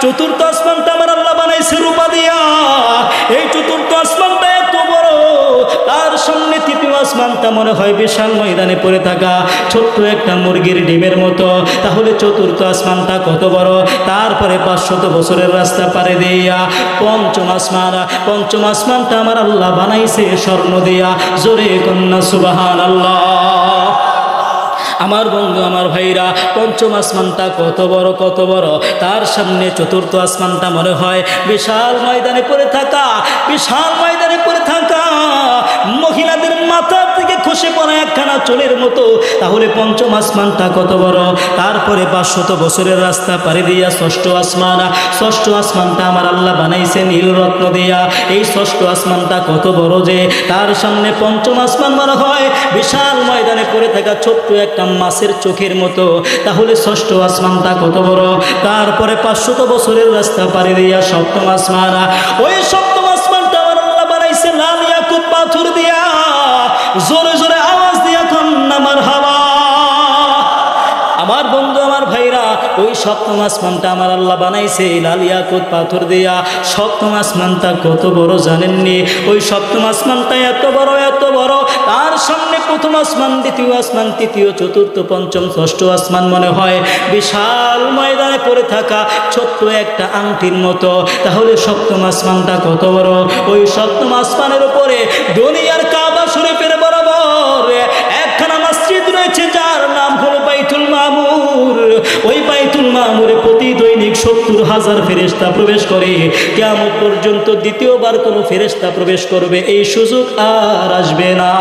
চতুর্থ আসমানটা আমার আল্লাহ বানাইছে রূপা দিয়া। এই চতুর্থ আসমানটা এত বড়, তার সামনে তৃতীয় আসমানটা মনে হয় বিশাল ময়দানে পড়ে থাকা ছোট্ট একটা মুরগির ডিমের মতো। তাহলে চতুর্থ আসমানটা কত বড়? তারপরে 500 বছরের রাস্তা পাড়ি দিয়া পঞ্চম আসমানটা আমার আল্লাহ বানাইছে স্বর্ণ দিয়া। জোরে কন্যা সুবহানাল্লাহ। আমার বন্ধু আমার ভাইরা, পঞ্চম আসমানটা কত বড়, কত বড়, তার সামনে চতুর্থ আসমানটা মনে হয় বিশাল ময়দানে পড়ে থাকা, বিশাল ময়দানে পড়ে থাকা মহিলাদের মাথার থেকে খসে পড়া একখানা চুলের মতো। তাহলে পঞ্চম আসমানটা কত বড়? তারপরে 500 বছরের রাস্তা পাড়ি দিয়া ষষ্ঠ আসমানটা আমার আল্লাহ বানাইছে নীল রত্ন দিয়া। এই ষষ্ঠ আসমানটা কত বড় যে তার সামনে পঞ্চম আসমান মনে হয় বিশাল ময়দানে পড়ে থাকা ছোট্ট একটা মাছের চোখের মতো। তাহলে ষষ্ঠ আসমানটা কত বড়? তারপরে 500 বছরের রাস্তা পাড়ি দিয়া সপ্তম আসমান। ওই সপ্তম আসমানটা আমার আল্লাহ বানাইছে লাল ইয়াকুত পাথর দিয়া। জোরে জোরে আওয়াজ দিয়া কন্যা মারহাবা। আমার বন্ধু আমার ভাইরা, ওই সপ্তম আসমানটা আমার আল্লাহ বানাইছে লাল ইয়াকুত পাথর দিয়া। সপ্তম আসমানটা কত বড় জানেননি? ওই সপ্তম আসমানটা এত বড়, এত বড়, তার সামনে প্রথম আসমান, দ্বিতীয় আসমান, তৃতীয়, চতুর্থ, পঞ্চম, ষষ্ঠ আসমান মনে হয় বিশাল ময়দানে পড়ে থাকা ছোট্ট একটা আংটির মতো। তাহলে সপ্তম আসমানটা কত বড়? ওই সপ্তম আসমানের উপরে দুনিয়ার কাবা শরীফের বরাবর একখানা মসজিদ রয়েছে যার নাম হলো বাইতুল মামুর। ওই বাইতুল মামুরে প্রতি দৈনিক 70,000 ফেরেশতা প্রবেশ করে। কিয়ামত পর্যন্ত দ্বিতীয়বার কোনো ফেরেশতা প্রবেশ করবে এই সুযোগ আর আসবে না।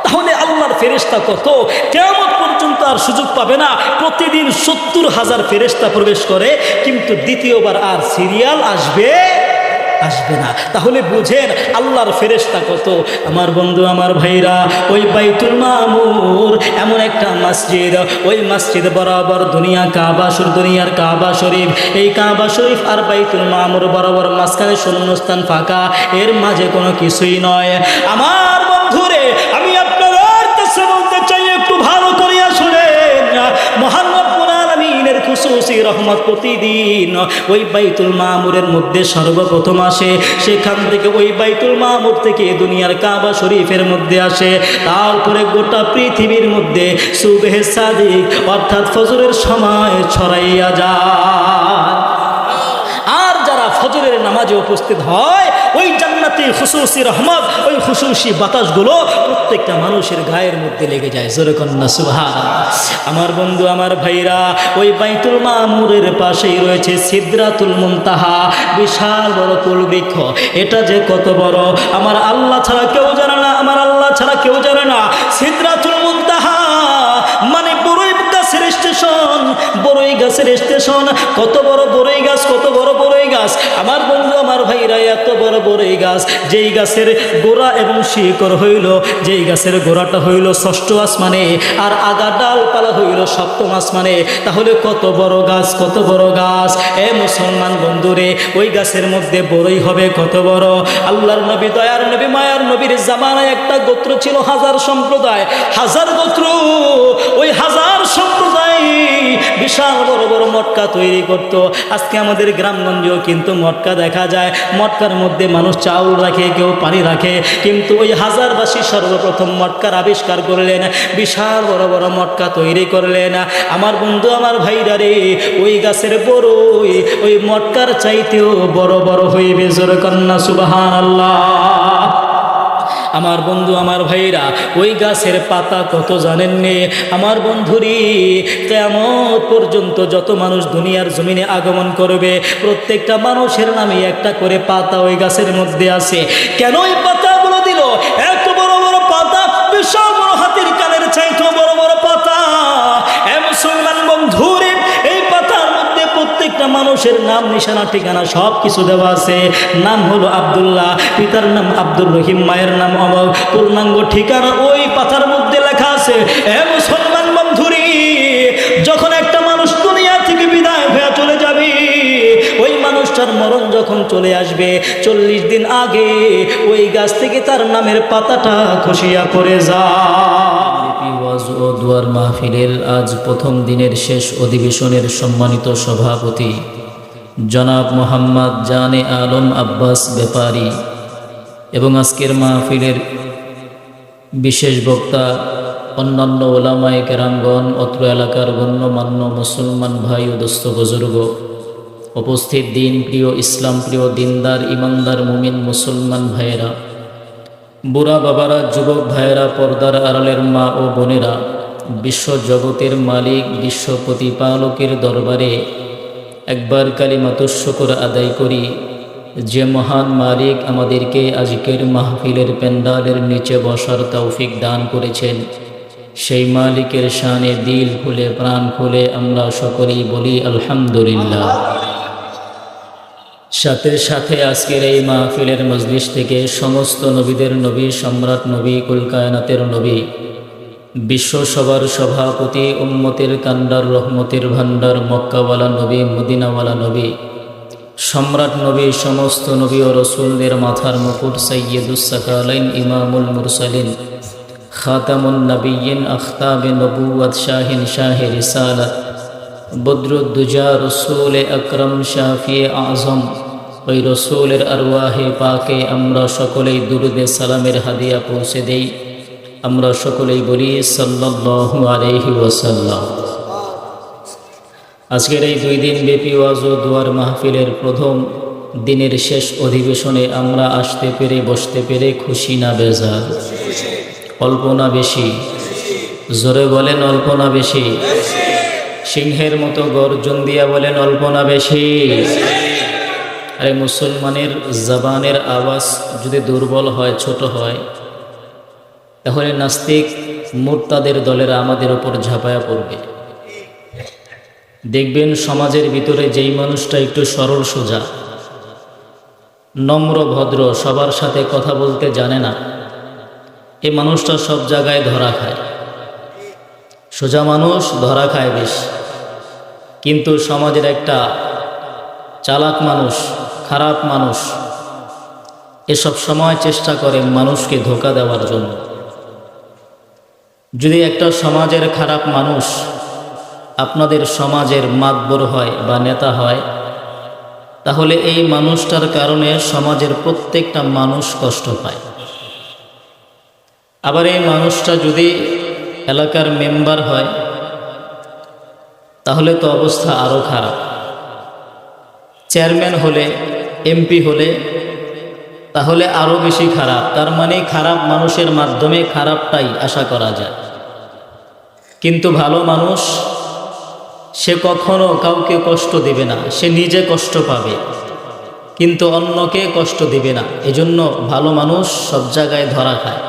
তাহলে আল্লাহর ফেরেশতা কত? কিয়ামত পর্যন্ত আর সুযোগ পাবে না। প্রতিদিন 70,000 ফেরেশতা প্রবেশ করে, কিন্তু দ্বিতীয়বার আর সিরিয়াল আসবে না। তাহলে বুঝেন আল্লাহর ফেরেশতা কত। আমার বন্ধু আমার ভাইরা, ওই বাইতুল মামুর এমন একটা মসজিদ, ওই মসজিদ বরাবর দুনিয়ার কাবা শরীফ, এই কাবা শরীফ আর বাইতুল মামুর বরাবর মাঝখানে শূন্যস্থান ফাঁকা, এর মাঝে কোনো কিছুই নয়। আমার বন্ধুরে, আমি আপনার কাছে বলতে চাই, একটু ভালো করিয়া শুনেন। মহান রব্বুল আলামিনের খুশুসি রহমত প্রতিদিন ওই বাইতুল মামুরের মধ্যে সর্বপ্রথম আসে। সেখান থেকে ওই বাইতুল মামুর থেকে দুনিয়ার কাবা শরীফের মধ্যে আসে। তারপরে গোটা পৃথিবীর মধ্যে সুবহে সাদিক অর্থাৎ ফজরের সময় ছড়াইয়া যায়। আর যারা ফজরের নামাজে উপস্থিত হয়, ওই জান্নাতি খুশুসি রহমত, ওই খুশুসি বাতাসগুলো প্রত্যেকটা মানুষের গায়ের মধ্যে লেগে যায়। জোরে কন্যা সুবহানাল্লাহ। আমার বন্ধু আমার ভাইরা, ওই বাইতুল মামুরের পাশেই রয়েছে সিদরাতুল মুনতাহা, বিশাল বড় কুল বৃক্ষ। এটা যে কত বড় আমার আল্লাহ ছাড়া কেউ জানে না, আমার আল্লাহ ছাড়া কেউ জানে না। সিদরাতুল মুনতাহা মানে বড়ই গাছের স্টেশন। কত বড় বড়ই গাছ, কত বড় বড়ই গাছ। আমার বন্ধু আমার ভাইরা, এত বড় বড়ই গাছ, যেই গাছের গোড়া এবং শিকড় হইল, যেই গাছের গোড়াটা হইল ষষ্ঠ আসমানে, আর আগা ডালপালা হইল সপ্তম আসমানে। তাহলে কত বড় গাছ, কত বড় গাছ। এ মুসলমান বন্ধুরে, ওই গাছের মধ্যে বড়ই হবে কত বড়। আল্লাহর নবী, দয়ার নবী, মায়ার নবীর জামানায় একটা গোত্র ছিল, 1000 সম্প্রদায়, 1000 গোত্র। ওই 1000 সম্প্রদায় বিশাল বড় বড় মটকা তৈরি করত। আজকে আমাদের গ্রামগঞ্জেও কিন্তু মটকা দেখা যায়। মটকার মধ্যে মানুষ চাউল রাখে, কেউ পানি রাখে, কিন্তু ওই হাজারবাসী সর্বপ্রথম মটকার আবিষ্কার করলেন, বিশাল বড় বড় মটকা তৈরি করলেন। আমার বন্ধু আমার ভাইরা রে, ওই গাছের বড়ই ওই মটকার চাইতেও বড় বড় হইবে। জোরে কন্যা সুবহানাল্লাহ। আমার বন্ধু আমার ভাইরা, ওই গাছের পাতা কত জানেননি? আমার বন্ধুরি, কিয়ামত পর্যন্ত যত মানুষ দুনিয়ার জমিনে আগমন করবে, প্রত্যেকটা মানুষের নামে একটা করে পাতা ওই গাছের মধ্যে আছে। কেন ওই পাতাগুলো দিল? এত বড় বড় পাতা, বিশাল বড় হাতির কানের চাইতেও বড় বড় পাতা। এ মুসলমান বন্ধুরে, এই পাতার মধ্যে প্রত্যেকটা মানুষের নাম, নিশানা, ঠিকানা সব কিছু দেওয়া আছে। নাম হলো আব্দুল্লাহ, পিতার নাম আব্দুর রহিম, মায়ের নাম অমর, পূর্ণাঙ্গ ঠিকানা ওই পাতার মধ্যে লেখা আছে। এ মুসলমান বন্ধুরি, যখন একটা মানুষ দুনিয়া থেকে বিদায় হয়ে চলে যাবে, ওই মানুষটার মরণ যখন চলে আসবে, 40 দিন আগে ওই গাছ থেকে তার নামের পাতাটা খসিয়া পড়ে যায়। ওয়াজ ও দুয়ার মাহফিলের আজ প্রথম দিনের শেষ অধিবেশনের সম্মানিত সভাপতি জনাব মোহাম্মদ জানে আলম আব্বাস ব্যাপারী এবং আজকের মাহফিলের বিশেষ বক্তা অন্যান্য ওলামায়ে কেরামগণ, অত্র এলাকার গণ্যমান্য মুসলমান ভাই ও দোস্ত বুজুর্গ, উপস্থিত দিন প্রিয়, ইসলাম প্রিয়, দিনদার, ইমানদার, মুমিন মুসলমান ভাইয়েরা, বুড়া বাবারা, যুবক ভাইয়েরা, পর্দার আড়ালের মা ও বোনেরা, বিশ্ব জগতের মালিক, বিশ্ব প্রতিপালকের দরবারে একবার কালিমাতুশ শুকর আদায় করি, যে মহান মালিক আমাদেরকে আজকের মাহফিলের প্যান্ডালের নিচে বসার তৌফিক দান করেছেন। সেই মালিকের শানে দিল খুলে প্রাণ খুলে আমরা সকলেই বলি আলহামদুলিল্লাহ। সাথে সাথে আজকের এই মাহফিলের মজলিস থেকে সমস্ত নবীদের নবী, সম্রাট নবী, কুল কায়নাতের নবী, বিশ্ব সবার সভাপতি, উম্মতের কান্ডার, রহমতের ভান্ডার, মক্কাওয়ালা নবী, মদিনাওয়ালা নবী, সম্রাট নবী, সমস্ত নবী ও রসুলদের মাথার মুকুট, সাইয়্যিদুস সাকালাইন, ইমামুল মুরসালিন, খাতামুন নবিয়্যিন, আখতাবে নবুওয়াত, শাহিন শাহে রিসালাত, বদরুদ্দুজা, রসুল আকরম, শাফি আজম, ওই রসুলের আরওয়াহে পাকে আমরা সকলেই দুরুদে সালামের হাদিয়া পৌঁছে দেই। আমরা সকলেই বলি সাল্লাল্লাহু আলাইহি ওয়াসাল্লাম। আজকের এই 2 দিন ব্যাপী ওয়াজ ও দুয়ার মাহফিলের প্রথম দিনের শেষ অধিবেশনে আমরা আসতে পেরে, বসতে পেরে খুশি না বেজার? অল্প না বেশি? জোরে বলেন অল্প না বেশি? সিংহের মতো গর্জন দিয়া বলেন অল্প না বেশি? আরে মুসলমানের জবানের আওয়াজ যদি দুর্বল হয়, ছোট হয়, তাহলে নাস্তিক মুরতাদের দলেরা আমাদের ওপর ঝাঁপায়া পড়বে। দেখবেন সমাজের ভিতরে যেই মানুষটা একটু সরল সোজা, নম্র ভদ্র, সবার সাথে কথা বলতে জানে না, এই মানুষটা সব জায়গায় ধরা খায়। সোজা মানুষ ধরা খায় বেশি। কিন্তু সমাজের একটা চালাক মানুষ, খারাপ মানুষ, এসব সময় চেষ্টা করে মানুষকে ধোঁকা দেওয়ার জন্য। যদি একটা সমাজের খারাপ মানুষ আপনাদের সমাজের মাতবর হয় বা নেতা হয়, তাহলে এই মানুষটার কারণে সমাজের প্রত্যেকটা মানুষ কষ্ট পায়। আবার এই মানুষটা যদি এলাকার মেম্বার হয়, তাহলে তো অবস্থা আরও খারাপ। চেয়ারম্যান হলে, এমপি হলে, তাহলে আরও বেশি খারাপ। তার মানে খারাপ মানুষের মাধ্যমে খারাপটাই আশা করা যায়। কিন্তু ভালো মানুষ, সে কখনো কাউকে কষ্ট দিবে না, সে নিজে কষ্ট পাবে কিন্তু অন্যকে কষ্ট দিবে না। এজন্য ভালো মানুষ সব জায়গায় ধরা খায়।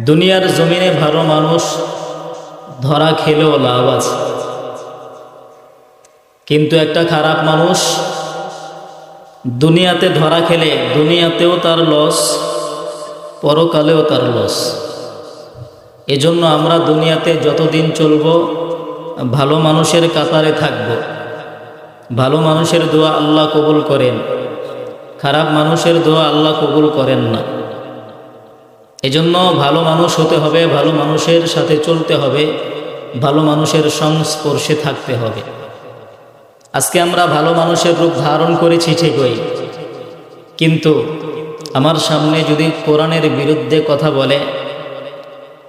দুনিয়ার জমিনে ভালো মানুষ ধরা খেলেও লাভ আছে, কিন্তু একটা খারাপ মানুষ দুনিয়াতে ধরা খেলে দুনিয়াতেও তার লস, পরকালেও তার লস। এজন্য আমরা দুনিয়াতে যতদিন চলব ভালো মানুষের কাতারে থাকব। ভালো মানুষের দোয়া আল্লাহ কবুল করেন, খারাপ মানুষের দোয়া আল্লাহ কবুল করেন না। এজন্য ভালো মানুষ হতে হবে, ভালো মানুষের সাথে চলতে হবে, ভালো মানুষের সংস্পর্শে থাকতে হবে। আজকে আমরা ভালো মানুষের রূপ ধারণ করেছি ঠিকই, কিন্তু আমার সামনে যদি কোরআনের বিরুদ্ধে কথা বলে,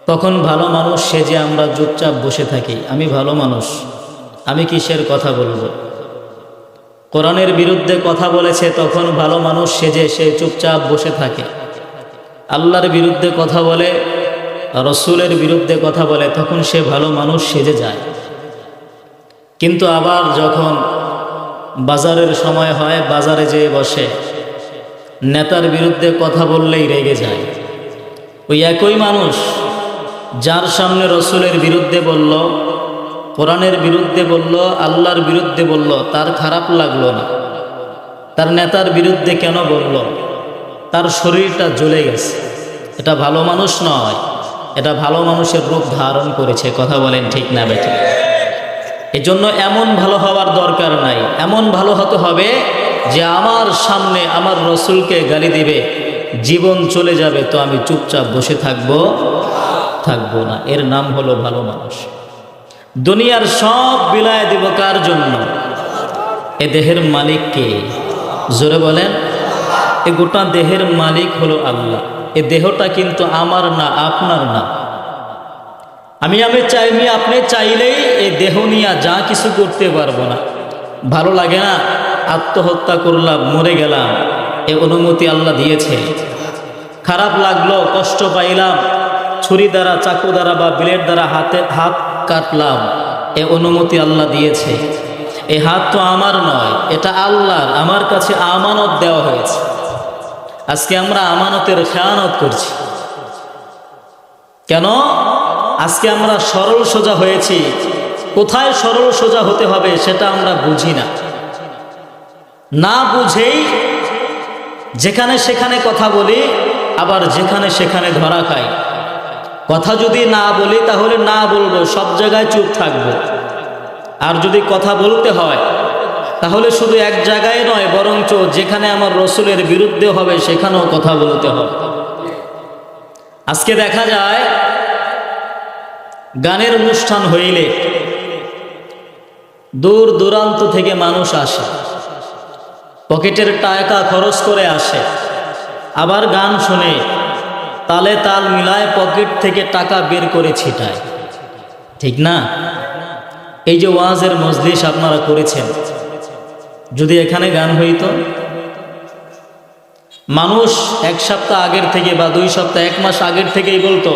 তখন ভালো মানুষ সেজে আমরা চুপচাপ বসে থাকি। আমি ভালো মানুষ, আমি কিসের কথা বলবো? কোরআনের বিরুদ্ধে কথা বলেছে, তখন ভালো মানুষ সেজে সে চুপচাপ বসে থাকে। আল্লাহর বিরুদ্ধে কথা বলে, রসুলের বিরুদ্ধে কথা বলে, তখন সে ভালো মানুষ সেজে যায়। কিন্তু আবার যখন বাজারের সময় হয়, বাজারে যেয়ে বসে, নেতার বিরুদ্ধে কথা বললেই রেগে যায়। ওই একই মানুষ যার সামনে রসুলের বিরুদ্ধে বলল, কোরআনের বিরুদ্ধে বলল, আল্লাহর বিরুদ্ধে বলল, তার খারাপ লাগলো না। তার নেতার বিরুদ্ধে কেন বলল? তার শরীরটা জ্বলে গেছে। এটা ভালো মানুষ নয়, এটা ভালো মানুষের রূপ ধারণ করেছে। কথা বলেন ঠিক না বেঠিক? এজন্য এমন ভালো হওয়ার দরকার নাই। এমন ভালো হতে হবে যে আমার সামনে আমার রসুলকে গালি দিবে, জীবন চলে যাবে, তো আমি চুপচাপ বসে থাকবো থাকবো না। এর নাম হলো ভালো মানুষ। দুনিয়ার সব বিলায় দিব কার জন্য? এ দেহের মালিক কে? জোরে বলেন। এ গোটা দেহের মালিক হলো আল্লাহ। এ দেহটা কিন্তু আমার না, আপনার না। আমি আপনি চাইলেই এই দেহ নিয়ে যা কিছু করতে পারবো না। ভালো লাগে না? আত্মহত্যা করলাম, মরে গেলাম, এ অনুমতি আল্লাহ দিয়েছে। খারাপ লাগলো, কষ্ট পাইলাম, ছুরি দ্বারা, চাকু দ্বারা বা ব্লেড দ্বারা হাত কাটলাম, এ অনুমতি আল্লাহ দিয়েছে। এই হাত তো আমার নয়, এটা আল্লাহর, আমার কাছে আমানত দেওয়া হয়েছে। আজকে আমরা আমানতের খেয়ানত করছি। কেন? আজকে আমরা সরল সোজা হয়েছি। কোথায় সরল সোজা হতে হবে সেটা আমরা বুঝি না। না বুঝেই যেখানে সেখানে কথা বলি, আবার যেখানে সেখানে ধরা খাই। কথা যদি না বলি তাহলে না বলবো, সব জায়গায় চুপ থাকবো। আর যদি কথা বলতে হয় তাহলে শুধু এক জায়গায় নয়, বরঞ্চ যেখানে আমার রসুলের বিরুদ্ধে হবে সেখানেও কথা বলতে হবে। আজকে দেখা যায় গানের অনুষ্ঠান হইলে দূর দূরান্ত থেকে মানুষ আসে, পকেটের টাকা খরচ করে আসে, আবার গান শুনে তালে তাল মিলায় পকেট থেকে টাকা বের করে ছিটায়। ঠিক না? এই যে ওয়াজের মজলিস আপনারা করেছেন, যদি এখানে গান হইতো, মানুষ এক সপ্তাহ আগের থেকে বা 2 সপ্তাহ, 1 মাস আগের থেকেই বলতো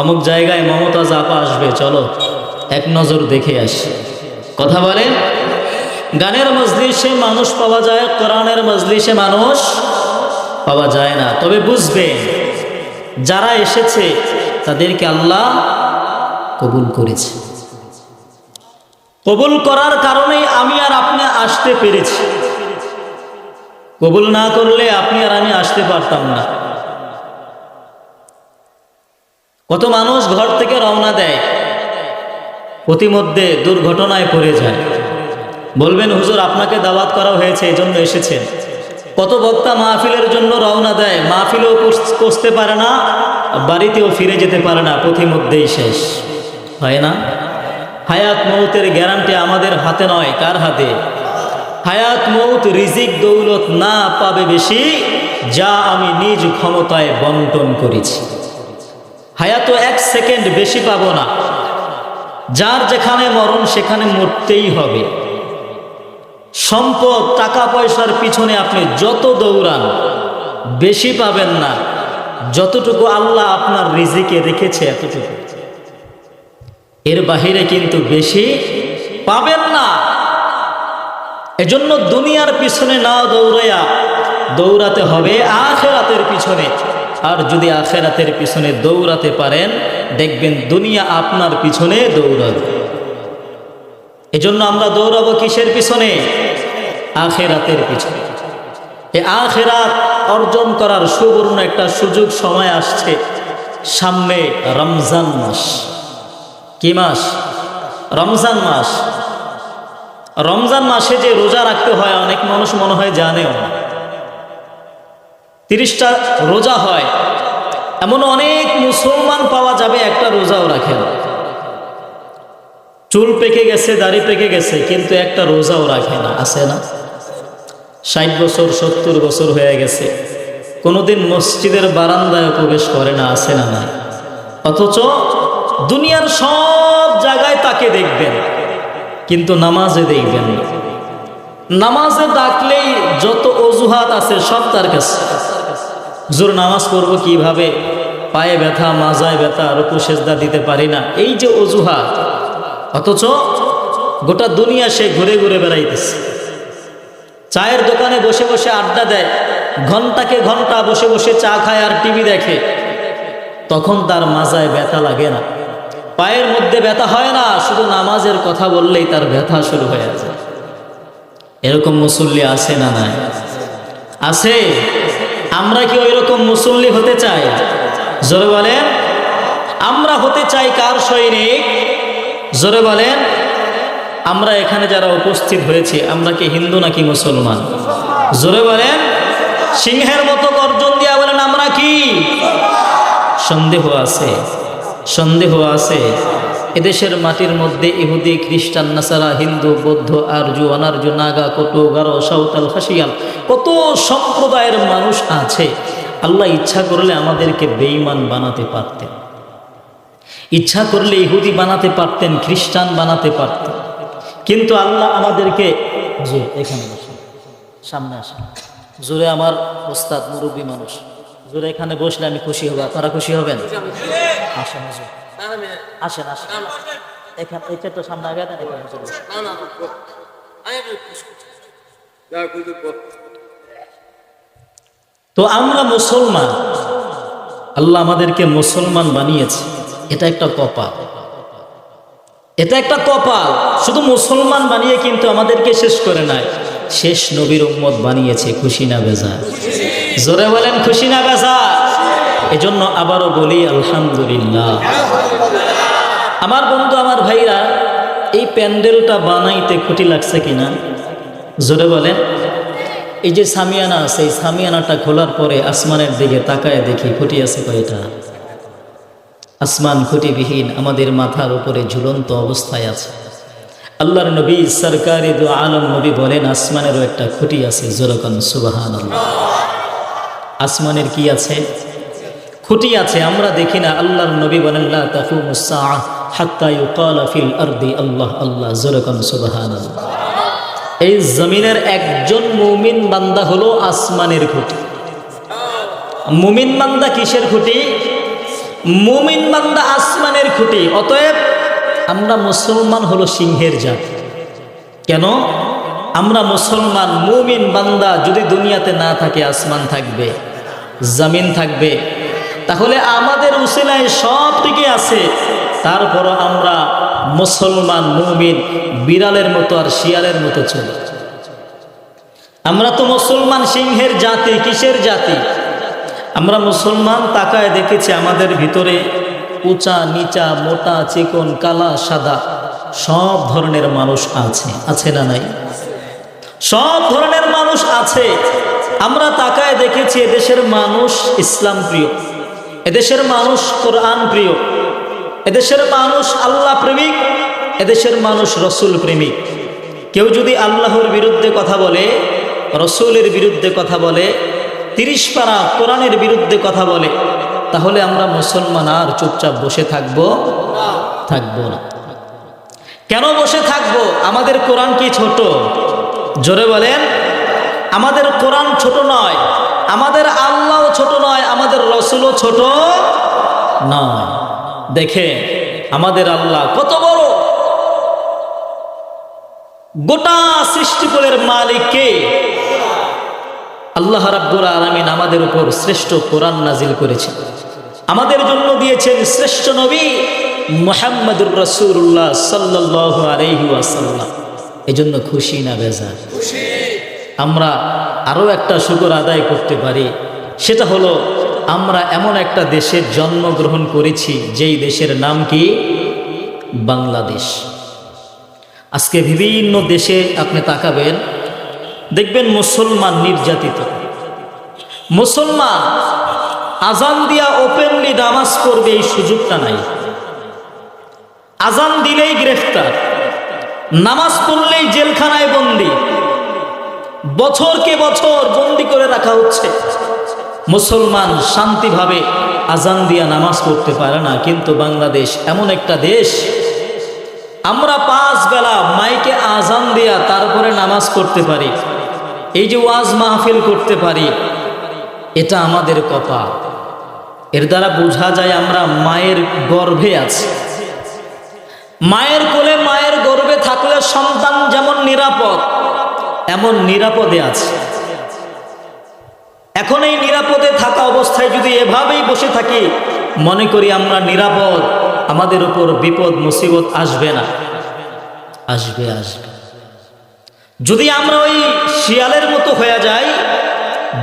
অমুক জায়গায় মমতাজ আপা আসবে, চলো এক নজর দেখে আসি। কথা বলেন। গানের মজলিসে মানুষ পাওয়া যায়, কোরআনের মজলিসে মানুষ পাওয়া যায় না। তবে বুঝবে, যারা এসেছে তাদেরকে আল্লাহ কবুল করেছে। কবুল করার কারণেই আমি আর আপনি আসতে পেরেছি। কবুল না করলে আপনি আর আমি আসতে পারতাম না। কত মানুষ ঘর থেকে রওনা দেয়, প্রতিমধ্যে দুর্ঘটনায় পড়ে যায়। বলবেন হুজুর আপনাকে দাওয়াত করা হয়েছে এই জন্য এসেছেন। কত বক্তা মাহফিলের জন্য রওনা দেয়, মাহফিলও করতে পারে না, বাড়িতেও ফিরে যেতে পারে না, প্রতিমধ্যেই শেষ হয় না? হায়াত মৌতের গ্যারান্টি আমাদের হাতে নয়, কার হাতে? হায়াত মৌত রিজিক দৌলত না পাবে বেশি, যা আমি নিজ ক্ষমতায় বন্টন করেছি। হায়াত 1 সেকেন্ড বেশি পাবো না। যার যেখানে মরণ সেখানে মরতেই হবে। সম্পদ, টাকা পয়সার পিছনে আপনি যত দৌড়ান বেশি পাবেন না, যতটুকু আল্লাহ আপনার রিজিকে রেখেছে এতটুকু। এর বাহিরে কিন্তু বেশি পাবেন না। এজন্য দুনিয়ার পিছনে না দৌড়াইয়া দৌড়াতে হবে আখিরাতের পিছনে। আর যদি আখিরাতের পিছনে দৌড়াতে পারেন, দেখবেন দুনিয়া আপনার পিছনে দৌড়াবে। এজন্য আমরা দৌড়াবো কিসের পিছনে? আখিরাতের পিছনে। এই আখিরাত অর্জন করার সুবর্ণ একটা সুযোগ সময় আসছে। সামনে রমজান মাস। কি মাস? রমজান মাস। রমজান মাসে যে রোজা রাখতে হয় অনেক মানুষ মনে হয় জানেও না। 30টা রোজা হয়, এমন অনেক মুসলমান পাওয়া যাবে একটা রোজাও রাখে না। চুল পেকে গেছে, দাড়ি পেকে গেছে, কিন্তু একটা রোজাও রাখে না। আছে না? 60 বছর 70 বছর হয়ে গেছে, কোনোদিন মসজিদের বারান্দায় প্রবেশ করে না। আছে না? নাই। অথচ দুনিয়ার সব জায়গায় তাকে দেখবেন, কিন্তু নামাজে দেখবেন না। নামাজে ডাকলেই যত অজুহাত আছে সব তার কাছে। হুজুর নামাজ পড়বো কিভাবে, পায়ে ব্যথা, মাজায় ব্যথা, রুকু সেজদা দিতে পারি না, এই যে অজুহাত। অথচ গোটা দুনিয়া সে ঘুরে ঘুরে বেড়াইতেছে। চায়ের দোকানে বসে বসে আড্ডা দেয়, ঘন্টাকে ঘন্টা বসে বসে চা খায় আর টিভি দেখে, তখন তার মাজায় ব্যথা লাগে না, পায়ের মধ্যে ব্যথা হয় না, শুধু নামাজের কথা বললেই তার ব্যথা শুরু হয়ে যায়। এরকম মুসল্লি আছে না? নাই। আছে। আমরা কি ওই রকম মুসল্লি হতে চাই? জোরে বলেন। আমরা হতে চাই কার সৈনিক? জোরে বলেন। আমরা এখানে যারা উপস্থিত হয়েছি, আমরা কি হিন্দু নাকি মুসলমান? জোরে বলেন। সিংহের মতো গর্জন দিয়া বলেন আমরা কি? সন্দেহ আছে? সন্দেহ আছে এদেশের মাটির মধ্যে ইহুদি, খ্রিস্টান, নাসারা, হিন্দু, বৌদ্ধ, আর্য, অনার্য, নাগা, কটু, গারো, সাঁওতাল, খাসিয়াল কত সম্প্রদায়ের মানুষ আছে। আল্লাহ ইচ্ছা করলে আমাদেরকে বেঈমান বানাতে পারতেন, ইচ্ছা করলে ইহুদি বানাতে পারতেন, খ্রিস্টান বানাতে পারতেন, কিন্তু আল্লাহ আমাদেরকে এখানে বসে সামনে আসেন, জোরে আমার ওস্তাদ মুরব্বী মানুষ, জোরে এখানে বসলে আমি খুশি হব, আপনারা খুশি হবেন? আসেন আসেন আসেন, এখানে এই তো সামনে আগে দেন, এখানে চলে তো আমরা মুসলমান, আল্লাহ আমাদেরকে মুসলমান বানিয়েছে, এটা একটা কপাল, এটা একটা কপাল। শুধু মুসলমান বানিয়ে কিন্তু আমাদেরকে শেষ করে নাই, শেষ নবীর উম্মত বানিয়েছে। খুশি না বেজার? জোরে বলেন খুশি না বেজার? এজন্য আবারও বলি আলহামদুলিল্লাহ। আমার বন্ধু, আমার ভাইরা, এই প্যান্ডেলটা বানাইতে খুঁটি লাগছে কিনা জোরে বলেন। এই যে সামিয়ানা আছে, এই সামিয়ানাটা খোলার পরে আসমানের দিকে তাকায় দেখি খুঁটি আছে কয়টা? আসমান খুঁটিবিহীন আমাদের মাথার উপরে ঝুলন্ত অবস্থায় আছে। আল্লাহর নবী সরকারি দু আলম নবী বলেন আসমানেরও একটা খুঁটি আছে। জোরকান সুবহানাল্লাহ। আসমানের কি আছে? খুঁটি আছে, আমরা দেখি না। আল্লাহর নবী বলেন লা তাকুমুস সাআহ হাত্তা ইউকালা ফিল আরদি আল্লাহ আল্লাহ। জোরকান সুবহানাল্লাহ। এই জমিনের একজন মুমিন বান্দা হলো আসমানের খুঁটি। মুমিন বান্দা কিসের খুঁটি? মুমিন বান্দা আসমানের খুঁটি। অতএব আমরা মুসলমান হলো সিংহের জাত। কেন? আমরা মুসলমান মুমিন বান্দা যদি দুনিয়াতে না থাকে, আসমান থাকবে, জমিন থাকবে, তাহলে আমাদের উসিলায় সব টিকে আছে। তারপরও আমরা মুসলমান মুমিন বিড়ালের মতো আর শিয়ালের মতো চলি। আমরা তো মুসলমান সিংহের জাতি। কিসের জাতি? আমরা মুসলমান তাকায় দেখেছি আমাদের ভিতরে উঁচা নিচা, মোটা চিকন, কালা সাদা সব ধরনের মানুষ আছে। আছে না নাই? সব ধরনের মানুষ আছে। আমরা তাকায় দেখেছি এদেশের মানুষ ইসলাম প্রিয়, এদেশের মানুষ কোরআন প্রিয়, এদেশের মানুষ আল্লাহ প্রেমিক, এদেশের মানুষ রসুল প্রেমিক। কেউ যদি আল্লাহর বিরুদ্ধে কথা বলে, রসুলের বিরুদ্ধে কথা বলে, 30 পারা কোরআনের বিরুদ্ধে কথা বলে, তাহলে আমরা মুসলমান আর চুপচাপ বসে থাকবো না। কেন বসে থাকবো? আমাদের কোরআন কি ছোট? জোরে বলেন। আমাদের কোরআন ছোট নয়, আমাদের আল্লাহও ছোট নয়, আমাদের রসুলও ছোট নয়। দেখে আমাদের আল্লাহ কত বড়। গোটা সৃষ্টিকুলের মালিক কে? আল্লাহ রাব্বুল আলামিন আমাদের উপর শ্রেষ্ঠ কোরআন নাজিল করেছেন, আমাদের জন্য দিয়েছেন শ্রেষ্ঠ নবী মুহাম্মদুর রাসূলুল্লাহ সাল্লাল্লাহু আলাইহি ওয়াসাল্লাম। এজন্য খুশি না বেজার? আমরা আরো একটা শুকর আদায় করতে পারি, সেটা হলো আমরা এমন একটা দেশের জন্মগ্রহণ করেছি যেই দেশের নাম কি? বাংলাদেশ। আজকে বিভিন্ন দেশে আপনি তাকাবেন, দেখবেন মুসলমান নির্যাতিত। মুসলমান আজান দিয়া ওপেনলি নামাজ পড়বে এই সুযোগটা নাই। আজান দিলেই গ্রেফতার, নামাজ পড়লেই জেলখানায় বন্দি, বছরকে বছর বন্দি করে রাখা হচ্ছে। মুসলমান শান্তিভাবে আজান দিয়া নামাজ পড়তে পারে না। কিন্তু বাংলাদেশ এমন একটা দেশ, আমরা 5 বেলা মাইকে আজান দিয়া তারপরে নামাজ পড়তে পারি, এই যে ওয়াজ মাহফিল করতে পারি, এটা আমাদের কপাল। এর দ্বারা বোঝা যায় আমরা মায়ের গর্ভে আছি। মায়ের কোলে, মায়ের গর্ভে থাকলে সন্তান যেমন নিরাপদ, এমন নিরাপদে আছে। এখন এই নিরাপদে থাকা অবস্থায় যদি এভাবেই বসে থাকি, মনে করি আমরা নিরাপদ, আমাদের উপর বিপদ মুসিবত আসবে না? আসবে, আসবে। যদি আমরা ওই শিয়ালের মতো হয়ে যাই,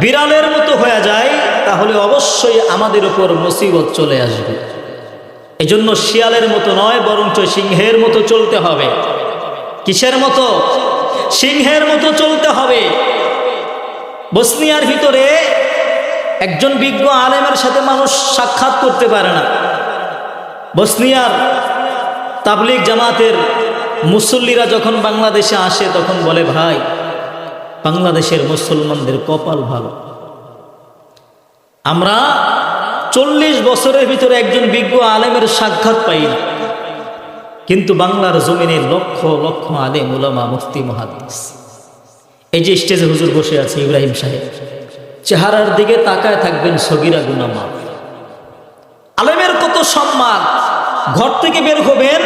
বিড়ালের মতো হয়ে যাই, তাহলে অবশ্যই আমাদের উপর মুসিবত চলে আসবে। এজন্য শিয়ালের মতো নয়, বরঞ্চ সিংহের মতো চলতে হবে। কিসের মতো? সিংহের মতো চলতে হবে। বসনিয়ার ভিতরে একজন বিজ্ঞ আলেমের সাথে মানুষ সাক্ষাৎ করতে পারে না। বসনিয়ার তাবলিগ জামাতের মুসল্লিরা যখন বাংলাদেশে আসে তখন বলে, ভাই বাংলাদেশের মুসলমানদের কপাল ভালো, আমরা 40 বছরের ভিতরে একজন বিজ্ঞ আলেমের সাক্ষাৎ পাই না, কিন্তু বাংলার জমিনে লক্ষ লক্ষ আলেম উলামা মুফতি মুহাদ্দিস। এই যে স্টেজে হুজুর বসে আছে ইব্রাহিম সাহেব, চেহারার দিকে তাকায় থাকবেন, সগীরা গুনাহ মাফ। আলেমের কত সম্মান। ঘর থেকে বের হবেন,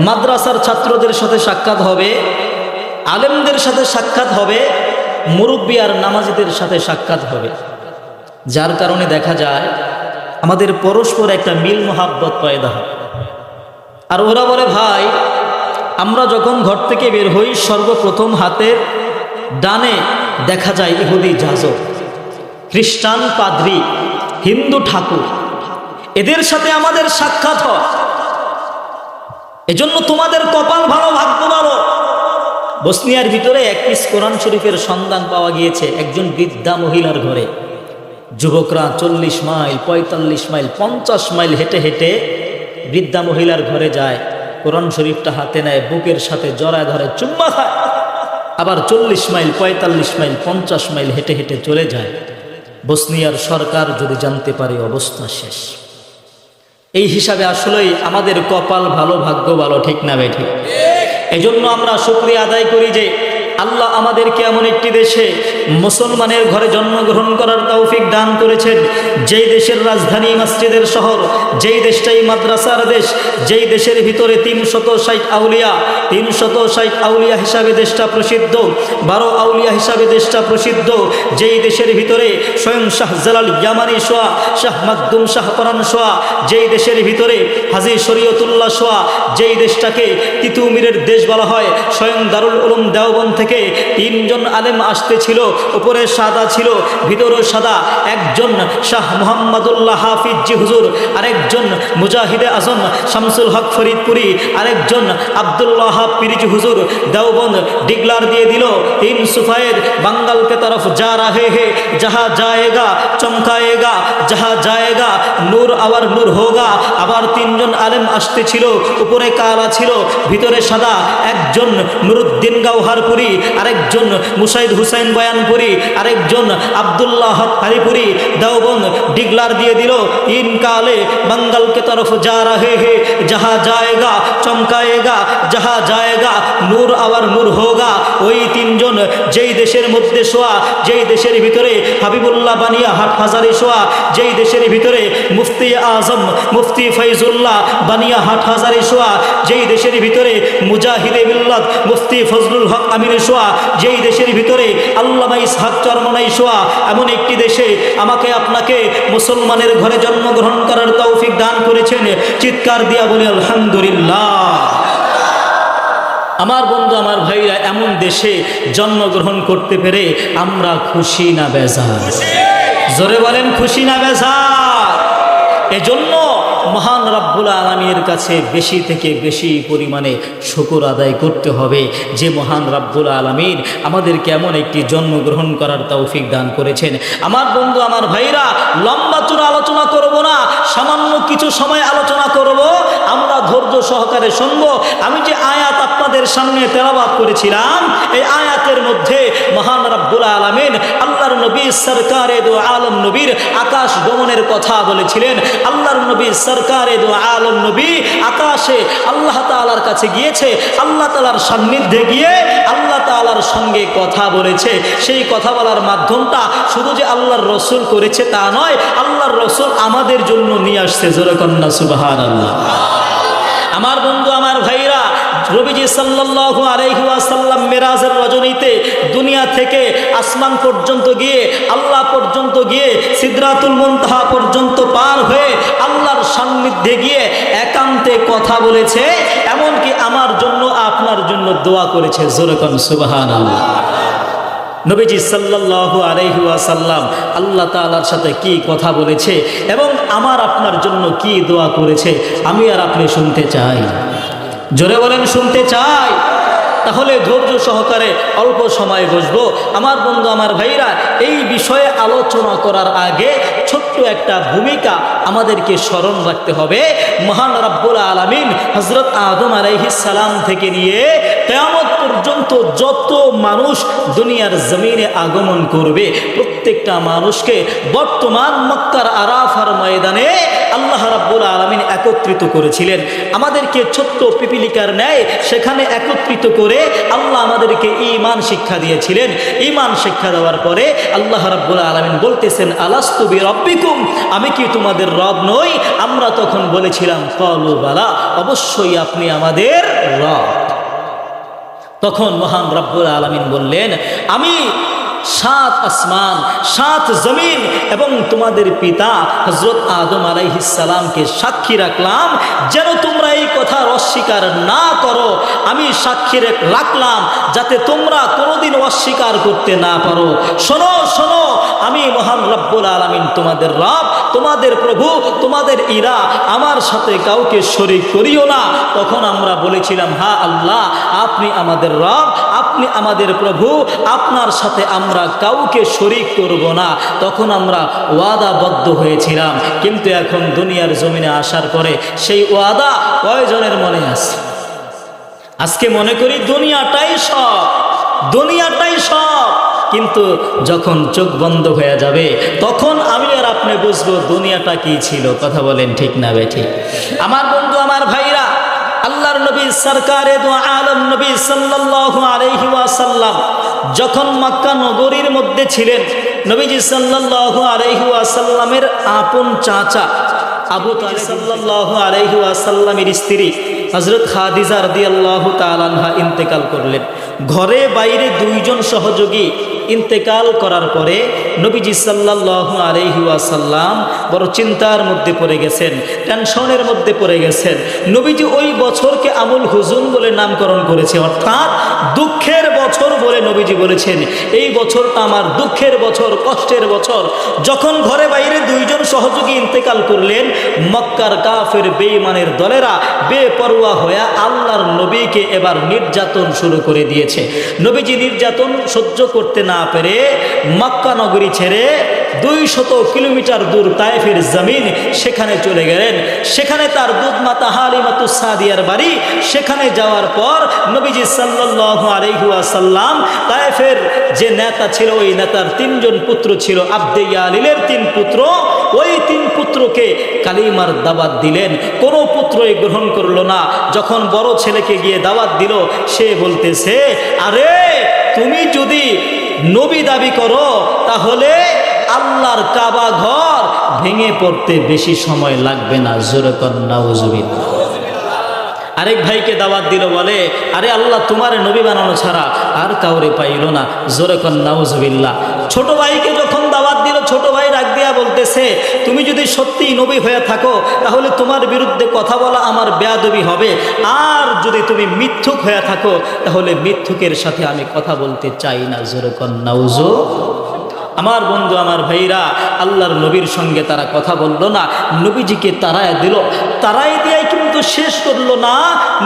মাদ্রাসার ছাত্রদের সাথে সাক্ষাৎ হবে, আলেমদের সাথে সাক্ষাৎ হবে, মুরব্বী আর নামাজিদের সাথে সাক্ষাৎ হবে, যার কারণে দেখা যায় আমাদের পরস্পর একটা মিল মোহাব্বত পয়দা হয়। আর ওরা বলে, ভাই আমরা যখন ঘর থেকে বের হই সর্বপ্রথম হাতের ডানে দেখা যায় ইহুদি যাজক, খ্রিস্টান পাদ্রী, হিন্দু ঠাকুর, এদের সাথে আমাদের সাক্ষাৎ হয়। এজন্য তোমাদের কপাল ভালো, ভাগ্য ভালো। বসনিয়ার ভিতরে এক পিস কোরআন শরীফের সন্ধান পাওয়া গিয়েছে একজন বৃদ্ধা মহিলার ঘরে। যুবকরা 40 মাইল, 45 মাইল, 50 মাইল হেঁটে হেঁটে বৃদ্ধা মহিলার ঘরে যায়, কোরআন শরীফটা হাতে নেয়, বুকের সাথে জড়ায় ধরে চুম্মা খায়, আবার 40 মাইল, 45 মাইল, 50 মাইল হেঁটে হেঁটে চলে যায়। বসনিয়ার সরকার যদি জানতে পারে অবস্থা শেষ। এই হিসাবে আসলেই আমাদের কপাল ভালো, ভাগ্য ভালো, ঠিক না ভাই? ঠিক। এজন্য আমরা শুকরিয়া আদায় করি যে আল্লাহ আমাদেরকে এমন একটি দেশে মুসলমানের ঘরে জন্মগ্রহণ করার তৌফিক দান করেছেন, যেই দেশের রাজধানী মসজিদের শহর, যেই দেশটাই মাদ্রাসার দেশ, যেই দেশের ভিতরে 360 আউলিয়া, 360 আউলিয়া হিসাবে দেশটা প্রসিদ্ধ, 12 আউলিয়া হিসাবে দেশটা প্রসিদ্ধ, যেই দেশের ভিতরে স্বয়ং শাহজালাল ইয়ামানি সোয়া, শাহ মাকদুম শাহ পরান সোয়া, যেই দেশের ভিতরে হাজী শরীয়তুল্লাহ সোয়া, যেই দেশটাকে তিতুমিরের দেশ বলা হয়, স্বয়ং দারুল উলুম দেওবন্দ থেকে 3 জন আলেম আসতেছিল, উপরে সাদা ছিল, ভিতরে সাদা। একজন শাহ মুহাম্মদুল্লাহ হাফিজ জি হুজুর, আরেকজন মুজাহিদে আজম শামসুল হক ফরিদপুরি, আরেকজন আব্দুল্লাহ পীরজি হুজুর দেওবন্দ ডিগলার দিয়ে দিল, 3 সুফায়েদ বাঙ্গাল কে তরফ যা রাহে হে, যাহা জায়েগা চমকায়েগা, যাহা জায়েগা নূর আবার নূর হোগা। আবার 3 জন আলেম আসতেছিল, উপরে কালা ছিল, ভিতরে সাদা। একজন নুরুদ্দিন গাওহারপুরি, আরেকজন মুসাইদ হুসাইন বয়ানপুরি, আরেকজন আব্দুল্লাহ হারিপুরি দেওবন্দ ডিগলার দিয়ে দিল, ইন কালে বাঙ্গাল কে তরফ যা রাহে হে, যাহা জায়েগা চমকায়েগা, যাহা জায়েগা নূর আবার নূর হোগা। ওই 3 জন যেই দেশের মধ্যে শোয়া, যেই দেশের ভিতরে হাবিবুল্লাহ বানিয়া হাটহাজারি শোয়া, যেই দেশের ভিতরে মুফতি আজম মুফতি ফৈজুল্লাহ বানিয়া হাটহাজারি শোয়া, যেই দেশের ভিতরে মুজাহিদে মিল্লাত মুফতি ফজলুল হক আমির শোয়া, যেই দেশের ভিতরে আল্লামা ইসহাক চরমনাই শোয়া, এমন একটি দেশে আমাকে আপনাকে মুসলমানের ঘরে জন্মগ্রহণ করার তৌফিক দান করেছেন। চিৎকার দিয়া বলি আলহামদুলিল্লাহ। আমার বন্ধু, আমার ভাইরা, এমন দেশে জন্মগ্রহণ করতে পেরে আমরা খুশি না বেজার? জোরে বলেন, খুশি না বেজার? এজন্য মহান রব্বুল আলামিনের কাছে বেশি থেকে বেশি পরিমাণে শুকর আদায় করতে হবে যে মহান রব্বুল আলামিন আমাদেরকে এমন একটি জন্মগ্রহণ করার তৌফিক দান করেছেন। আমার বন্ধু, আমার ভাইরা, লম্বা চূড়া আলোচনা করব না, সামান্য কিছু সময় আলোচনা করব। আমরা ধৈর্য সহকারে শুনবো। আমি যে আয়াত আপনাদের সামনে তেলাওয়াত করেছিলাম, এই আয়াতের মধ্যে মহান রব্বুল আলামিন আল্লাহর নবী সরকারে দু আলম নবীর আকাশ গমনের কথা বলেছিলেন। আল্লাহর নবী সরকারে দু আলম নবী আকাশে আল্লাহ তাআলার কাছে গিয়েছে, আল্লাহ তাআলার সান্নিধ্যে গিয়ে আল্লাহ তাআলার সঙ্গে কথা বলেছে। সেই কথা বলার মাধ্যমটা শুধু যে আল্লাহর রসুল করেছে তা নয়, আল্লাহর রসুল আমাদের জন্য নিয়ে আসছে। জোরে কন্যা সুবহানাল্লাহ। আমার বন্ধু, আমার ভাইরা, নবীজি সাল্লাল্লাহু আলাইহি ওয়াসাল্লাম মেরাজের রজনীতে দুনিয়া থেকে আসমান পর্যন্ত গিয়ে, আল্লাহ পর্যন্ত গিয়ে, সিদরাতুল মুনতাহা পর্যন্ত পার হয়ে আল্লাহর সান্নিধ্যে গিয়ে একান্তে কথা বলেছে, এমনকি আমার জন্য আপনার জন্য দোয়া করেছে। জোরে কোন সুবহানাল্লাহ। নবীজি সাল্লাল্লাহু আলাইহি ওয়াসাল্লাম আল্লাহ তাআলার সাথে কি কথা বলেছে এবং আমার আপনার জন্য কি দোয়া করেছে, আমি আর আপনি শুনতে চাই। জোরে বলেন, শুনতে চাই। তাহলে ধৈর্য সহকারে অল্প সময় বসবো। আমার বন্ধু, আমার ভাইরা, এই বিষয়ে আলোচনা করার আগে ছোট্ট একটা ভূমিকা আমাদেরকে স্মরণ রাখতে হবে। মহান রব্বুল আলামিন হযরত আদম আলাইহিস সালাম থেকে নিয়ে কিয়ামত পর্যন্ত যত মানুষ দুনিয়ার জমিনে আগমন করবে, প্রত্যেকটা মানুষকে বর্তমান মক্কার আরাফার ময়দানে আল্লাহ রাব্বুল আলামিন একত্রিত করেছিলেন। আমাদেরকে ছোট্ট পিপিলিকার ন্যায় সেখানে একত্রিত করে আল্লাহ আমাদেরকে ঈমান শিক্ষা দিয়েছিলেন। ঈমান শিক্ষা দেওয়ার পরে আল্লাহ রাব্বুল আলামিন বলতেছেন, আলাস্তু বিরাব্বিকুম, আমি কি তোমাদের রব নই? আমরা তখন বলেছিলাম ক্বালু বালা, অবশ্যই আপনি আমাদের রব। তখন মহান রব্বুল আলামিন বললেন, আমি 7 আসমান 7 জমিন এবং তোমাদের পিতা হযরত আদম আলাইহিস সালামকে সাক্ষী রাখলাম, যেন তোমরা এই কথার অস্বীকার না করো। আমি সাক্ষী রাখলাম যাতে তোমরা কোনোদিন অস্বীকার করতে না পারো। শোনো শোনো, আমি মহান রব্বুল আলামিন তোমাদের রব, তোমাদের প্রভু, তোমাদের ইলা, আমার সাথে কাউকে শরীক করিও না। তখন আমরা বলেছিলাম, হ্যাঁ আল্লাহ, আপনি আমাদের রব, আপনি আমাদের প্রভু, আপনার সাথে আমরা কাউকে শরীক করব না। তখন আমরা ওয়াদাবদ্ধ হয়েছিলাম। কিন্তু এখন দুনিয়ার জমিনে আসার পরে সেই ওয়াদা কয়জনের মনে আছে? আজকে মনে করি দুনিয়াটাই সব, দুনিয়াটাই সব। কিন্তু যখন চোখ বন্ধ হয়ে যাবে তখন আমি আর আপনি বুঝবো দুনিয়াটা কি ছিল। কথা বলেন ঠিক না বেঠিক? আমার বন্ধু, আমার ভাইরা, আল্লাহর নবী সরকারে দু আলম নবী সাল্লাল্লাহু আলাইহি ওয়াসাল্লাম যখন মক্কা নগরীর মধ্যে ছিলেন, নবীজি সাল্লাল্লাহু আলাইহি ওয়াসাল্লামের আপন চাচা আবু তালিব সাল্লাল্লাহু আলাইহি ওয়াসাল্লামের স্ত্রী হযরত খাদিজা রাদিয়াল্লাহু তাআলা আনহা ইন্তেকাল করলেন। ঘরে বাইরে 2 জন সহযোগী ইন্তেকাল করার পরে নবীজি সাল্লাল্লাহু আলাইহি ওয়াসাল্লাম বড় চিন্তার মধ্যে পড়ে গেছেন, টেনশনের মধ্যে পড়ে গেছেন। নবীজি ওই বছরকে আমুল হুজুন বলে নামকরণ করেছে, অর্থাৎ দুঃখের বছর বলে নবীজি বলেছেন, এই বছরটা আমার দুঃখের বছর, কষ্টের বছর। যখন ঘরে বাইরে 2 জন সহযোগী ইন্তেকাল করলেন, মক্কার কাফের বেঈমানের দলেরা বেপরোয়া হয়ে আল্লাহর নবীকে এবার নির্যাতন শুরু করে দিয়েছে। নবীজি নির্যাতন সহ্য করতে না পেরে মক্কা নগরী ছেড়ে 200 কিলোমিটার দূর তায়েফের জমিন, সেখানে চলে গেলেন। সেখানে তার দুধ মাতা হালিমাতুস সাদিয়ার বাড়ি। সেখানে যাওয়ার পর নবীজি সাল্লাল্লাহু আলাইহি ওয়াসাল্লাম তায়েফের যে নেতা ছিল, ওই নেতার 3 জন পুত্র ছিল, আব্দে ইয়ালিলের 3 পুত্র, ওই 3 পুত্রকে কালিমার দাওয়াত দিলেন। কোনো পুত্রই গ্রহণ করলো না। যখন বড় ছেলেকে গিয়ে দাওয়াত দিল, সে বলতেছে, আরে তুমি যদি নবী দাবি করো তাহলে আল্লাহর কাবা ঘর ভেঙে পড়তে বেশি সময় লাগবে না। জোরে কর নাউজুবিল্লাহ। আরেক ভাইকে দাওয়াত দিল, বলে, আরে আল্লাহ তোমার নবী বানানো ছাড়া আর কাউরে পাইল না। জোরে কর নাউজুবিল্লাহ। ছোট ভাইকে যখন দাওয়াত দিল, ছোট ভাই রাগ দিয়া বলতেছে, তুমি যদি সত্যিই নবী হয়ে থাকো তাহলে তোমার বিরুদ্ধে কথা বলা আমার বেয়াদবি হবে, আর যদি তুমি মিথ্যুক হয়ে থাকো তাহলে মিথ্যুকের সাথে আমি কথা বলতে চাই না। জোরে কর নাউজুবিল্লাহ। আমার বন্ধু, আমার ভাইরা, আল্লাহর নবীর সঙ্গে তারা কথা বলল না, নবীজিকে তারায় দিল। তারাই দিয়ে কিন্তু শেষ করলো না,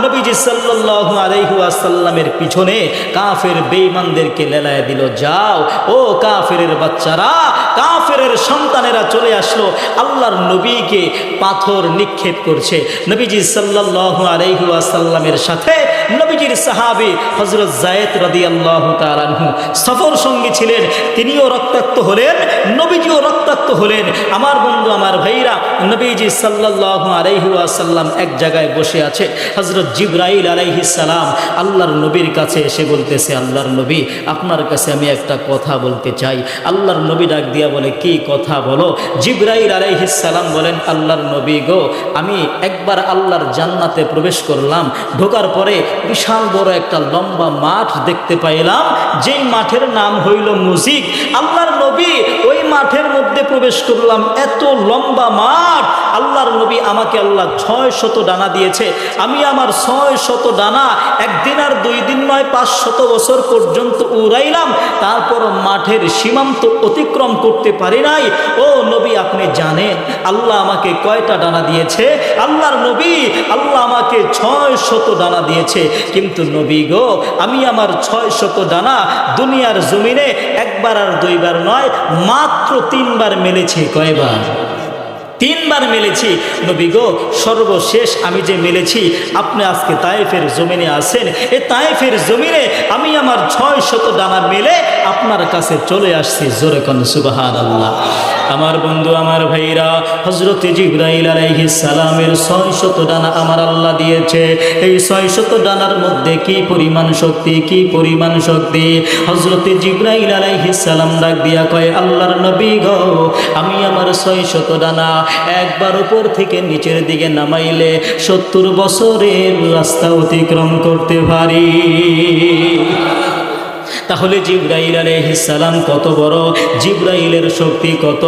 নবীজি সাল্লাল্লাহু আলাইহি ওয়াসাল্লামের পিছনে কাফের বেঈমানদেরকে লেলায় দিল। যাও ও কাফেরের বাচ্চারা, কাফেরের সন্তানেরা চলে আসলো, আল্লাহর নবীকে পাথর নিক্ষেপ করছে। নবীজি সাল্লাল্লাহু আলাইহি ওয়াসাল্লামের সাথে নবীজির সাহাবী হযরত যায়েদ রাদিয়াল্লাহু তাআলা আনহু সফর সঙ্গী ছিলেন, তিনিও রক্তাক্ত হলেন, নবীজিও রক্তাক্ত হলেন। আমার বন্ধু, আমার ভাইরা, নবীজি সাল্লাল্লাহু আলাইহি ওয়াসাল্লাম এক জায়গায় বসে আছে। হযরত জিবরাইল আলাইহিস সালাম আল্লাহর নবীর কাছে এসে বলতেছে, আল্লাহর নবী, আপনার কাছে আমি একটা কথা বলতে চাই। আল্লাহর নবী ডাক দিয়া বলে, কি কথা বলো? জিবরাইল আলাইহিস সালাম বলেন, আল্লাহর নবী গো, আমি একবার আল্লাহর জান্নাতে প্রবেশ করলাম, ঢোকার পরে বিশাল বড় একটা লম্বা মাঠ দেখতে পাইলাম, যেই মাঠের নাম হইল মুজিক। আল্লাহর নবী, ওই মাঠের মধ্যে প্রবেশ করলাম, এত লম্বা মাঠ। আল্লাহর নবী আমাকে আল্লাহ 600 ডানা দিয়েছে। আমি আমার 600 ডানা একদিন আর 2 দিন নয় 500 বছর পর্যন্ত উড়াইলাম, তারপর মাঠের সীমান্ত অতিক্রম করতে পারি নাই। ও নবী, আপনি জানেন আল্লাহ আমাকে কয়টা ডানা দিয়েছে? আল্লাহর নবী, আল্লাহ আমাকে 600 ডানা দিয়েছে। কিন্তু নবী গো, আমি আমার 600 ডানা দুনিয়ার জমিনে একবার আর 2 বার নয়, মাত্র 3 বার মেলেছি। কয়বার? 3 বার মেলেছি। নবী গো, সর্বশেষ আমি যে মেলেছি, আপনি আজকে তায়েফের জমিনে আছেন, এই তায়েফের জমিনে আমি আমার 600 ডানা মেলে আপনার কাছে চলে আসছি। জোরে কোন সুবহানাল্লাহ। আমার বন্ধু, আমার ভাইরা, হযরত জিবরাইল আলাইহিস সালামের 600 ডানা আমার আল্লাহ দিয়েছে। এই 600 ডানার মধ্যে কি পরিমাণ শক্তি, কি পরিমাণ শক্তি! হযরত জিবরাইল আলাইহিস সালাম ডাক দিয়া কয়, আল্লাহর নবী গো, আমি আমার 600 ডানা একবার উপর থেকে নিচের দিকে নামাইলে 70 বছরের রাস্তা অতিক্রম করতে পারি। তাহলে জিবরাইল আলাইহিস সালাম কত বড়, জিবরাইলের শক্তি কত,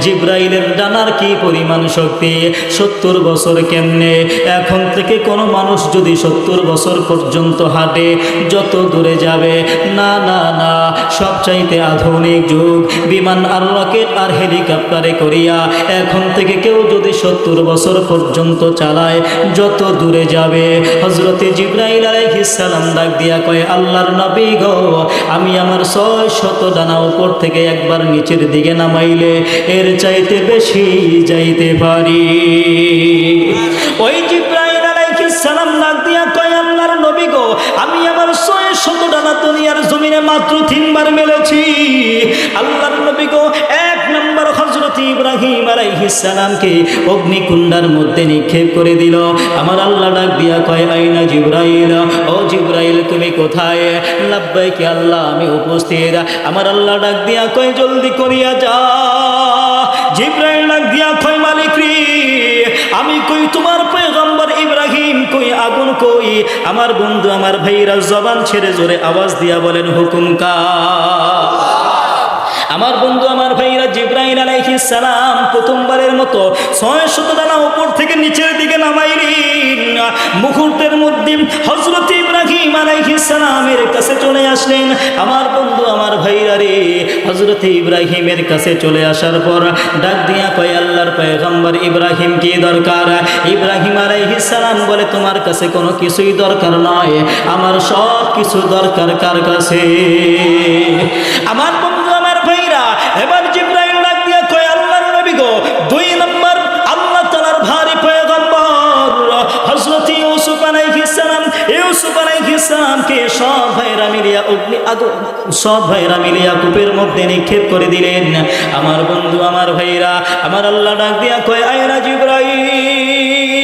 জিবরাইলের ডানার কি পরিমাণ শক্তি! 70 বছর কেমনে? এখন থেকে কোনো মানুষ যদি 70 বছর পর্যন্ত হাঁটে, যত দূরে যাবে, না না না, সবচাইতে আধুনিক যুগ, বিমান আর রকেট আর হেলিকপ্টারে করিয়া এখন থেকে কেউ যদি 70 বছর পর্যন্ত চালায়, যত দূরে যাবে। হযরতে জিবরাইল আলাইহিস সালাম ডাক দিয়া কয়, আল্লাহর নবী গো, আমি আমার 600 ডানা উপর থেকে একবার নিচের দিকে নামাইলে এর চাইতে বেশি যাইতে পারি। ওই জিবরাইল আলাইহিস সালাম ডাক দিয়া কয়, আল্লাহর নবী গো, আমি আমার 600 ডানা দুনিয়ার জমিনে মাত্র 3 বার মেলেছি। আল্লাহর নবী গো, 1 নম্বর হযরত ইব্রাহিম আলাইহিস সালামকে অগ্নিকুণ্ডার মধ্যে নিক্ষেপ করে দিল। আমার আল্লাহ ডাক দিয়া কয়, আইনা জিবরাইল, ও জিবরাইল তুমি কোথায়? লাব্বাইক আল্লাহ, আমি উপস্থিত। আমার আল্লাহ ডাক দিয়া কয়, জলদি করিয়া যা। জিবরাইল ডাক দিয়া কয়, মালিক রে, আমি কই তোমার পয়গম্বর ইব্রাহিম কই, আগুন কই? আমার বন্ধু, আমার ভাইরা জবান ছেড়ে জোরে আওয়াজ দিয়া বলেন, হুকুম কার? আমার বন্ধু, আমার ভাইরা, জিবরাইল আলাইহিস সালাম প্রথমবারের মতো 600 ডানা উপর থেকে নিচের দিকে নামাইলেন। মুহূর্তের মধ্যে হযরত ইব্রাহিম আলাইহিস সালামের কাছে চলে আসলেন। আমার বন্ধু, আমার ভাইরা রে, হযরত ইব্রাহিমের কাছে চলে আসার পর ডাক দিয়া কয়, আল্লাহর পয়গম্বর ইব্রাহিম, কি দরকার? ইব্রাহিম আলাইহিস সালাম বলে, তোমার কাছে কোনো কিছুই দরকার নয়, আমার সব কিছু দরকার কার কাছে? আমার বন্ধু, আমার ভাইরা, এবার জিবরাইল ডাক দিয়া কয়, আল্লাহর নবী গো, 2 নম্বর আল্লাহ তাআলার ভারী পয়গম্বর হযরত ইউসুফ আলাইহিস সালাম, ইউসুফ আলাইহিস সালামকে সব ভাইরা মিলিয়া সব ভাইরা মিলিয়া কূপের মধ্যে নিক্ষেপ করে দিলেন। আমার বন্ধু, আমার ভাইরা, আমার আল্লাহ ডাক দিয়া কয়, আয়না জিবরাইল,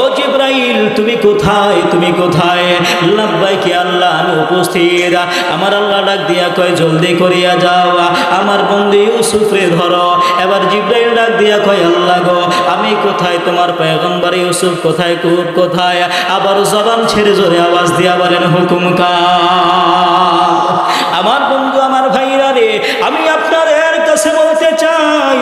ও জিবরাইল তুমি কোথায়, তুমি কোথায়? লাব্বাইক আল্লাহ, আমি উপস্থিত। আমার আল্লাহ ডাক দিয়া কয়, জলদি করিয়া যাও, আমার বন্ধু ইউসুফ রে ধরো। এবার জিবরাইল ডাক দিয়া কয়, আল্লাহ গো, আমি কোথায়? তোমার পয়গম্বর ইউসুফ কোথায়? কূপ কোথায়? আবার জবান ছেড়ে জোরে আওয়াজ দিয়া বলেন, হুকুম কার? আমার বন্ধু, আমার ভাইরা রে, আমি আপনাদের কাছে বলতে চাই,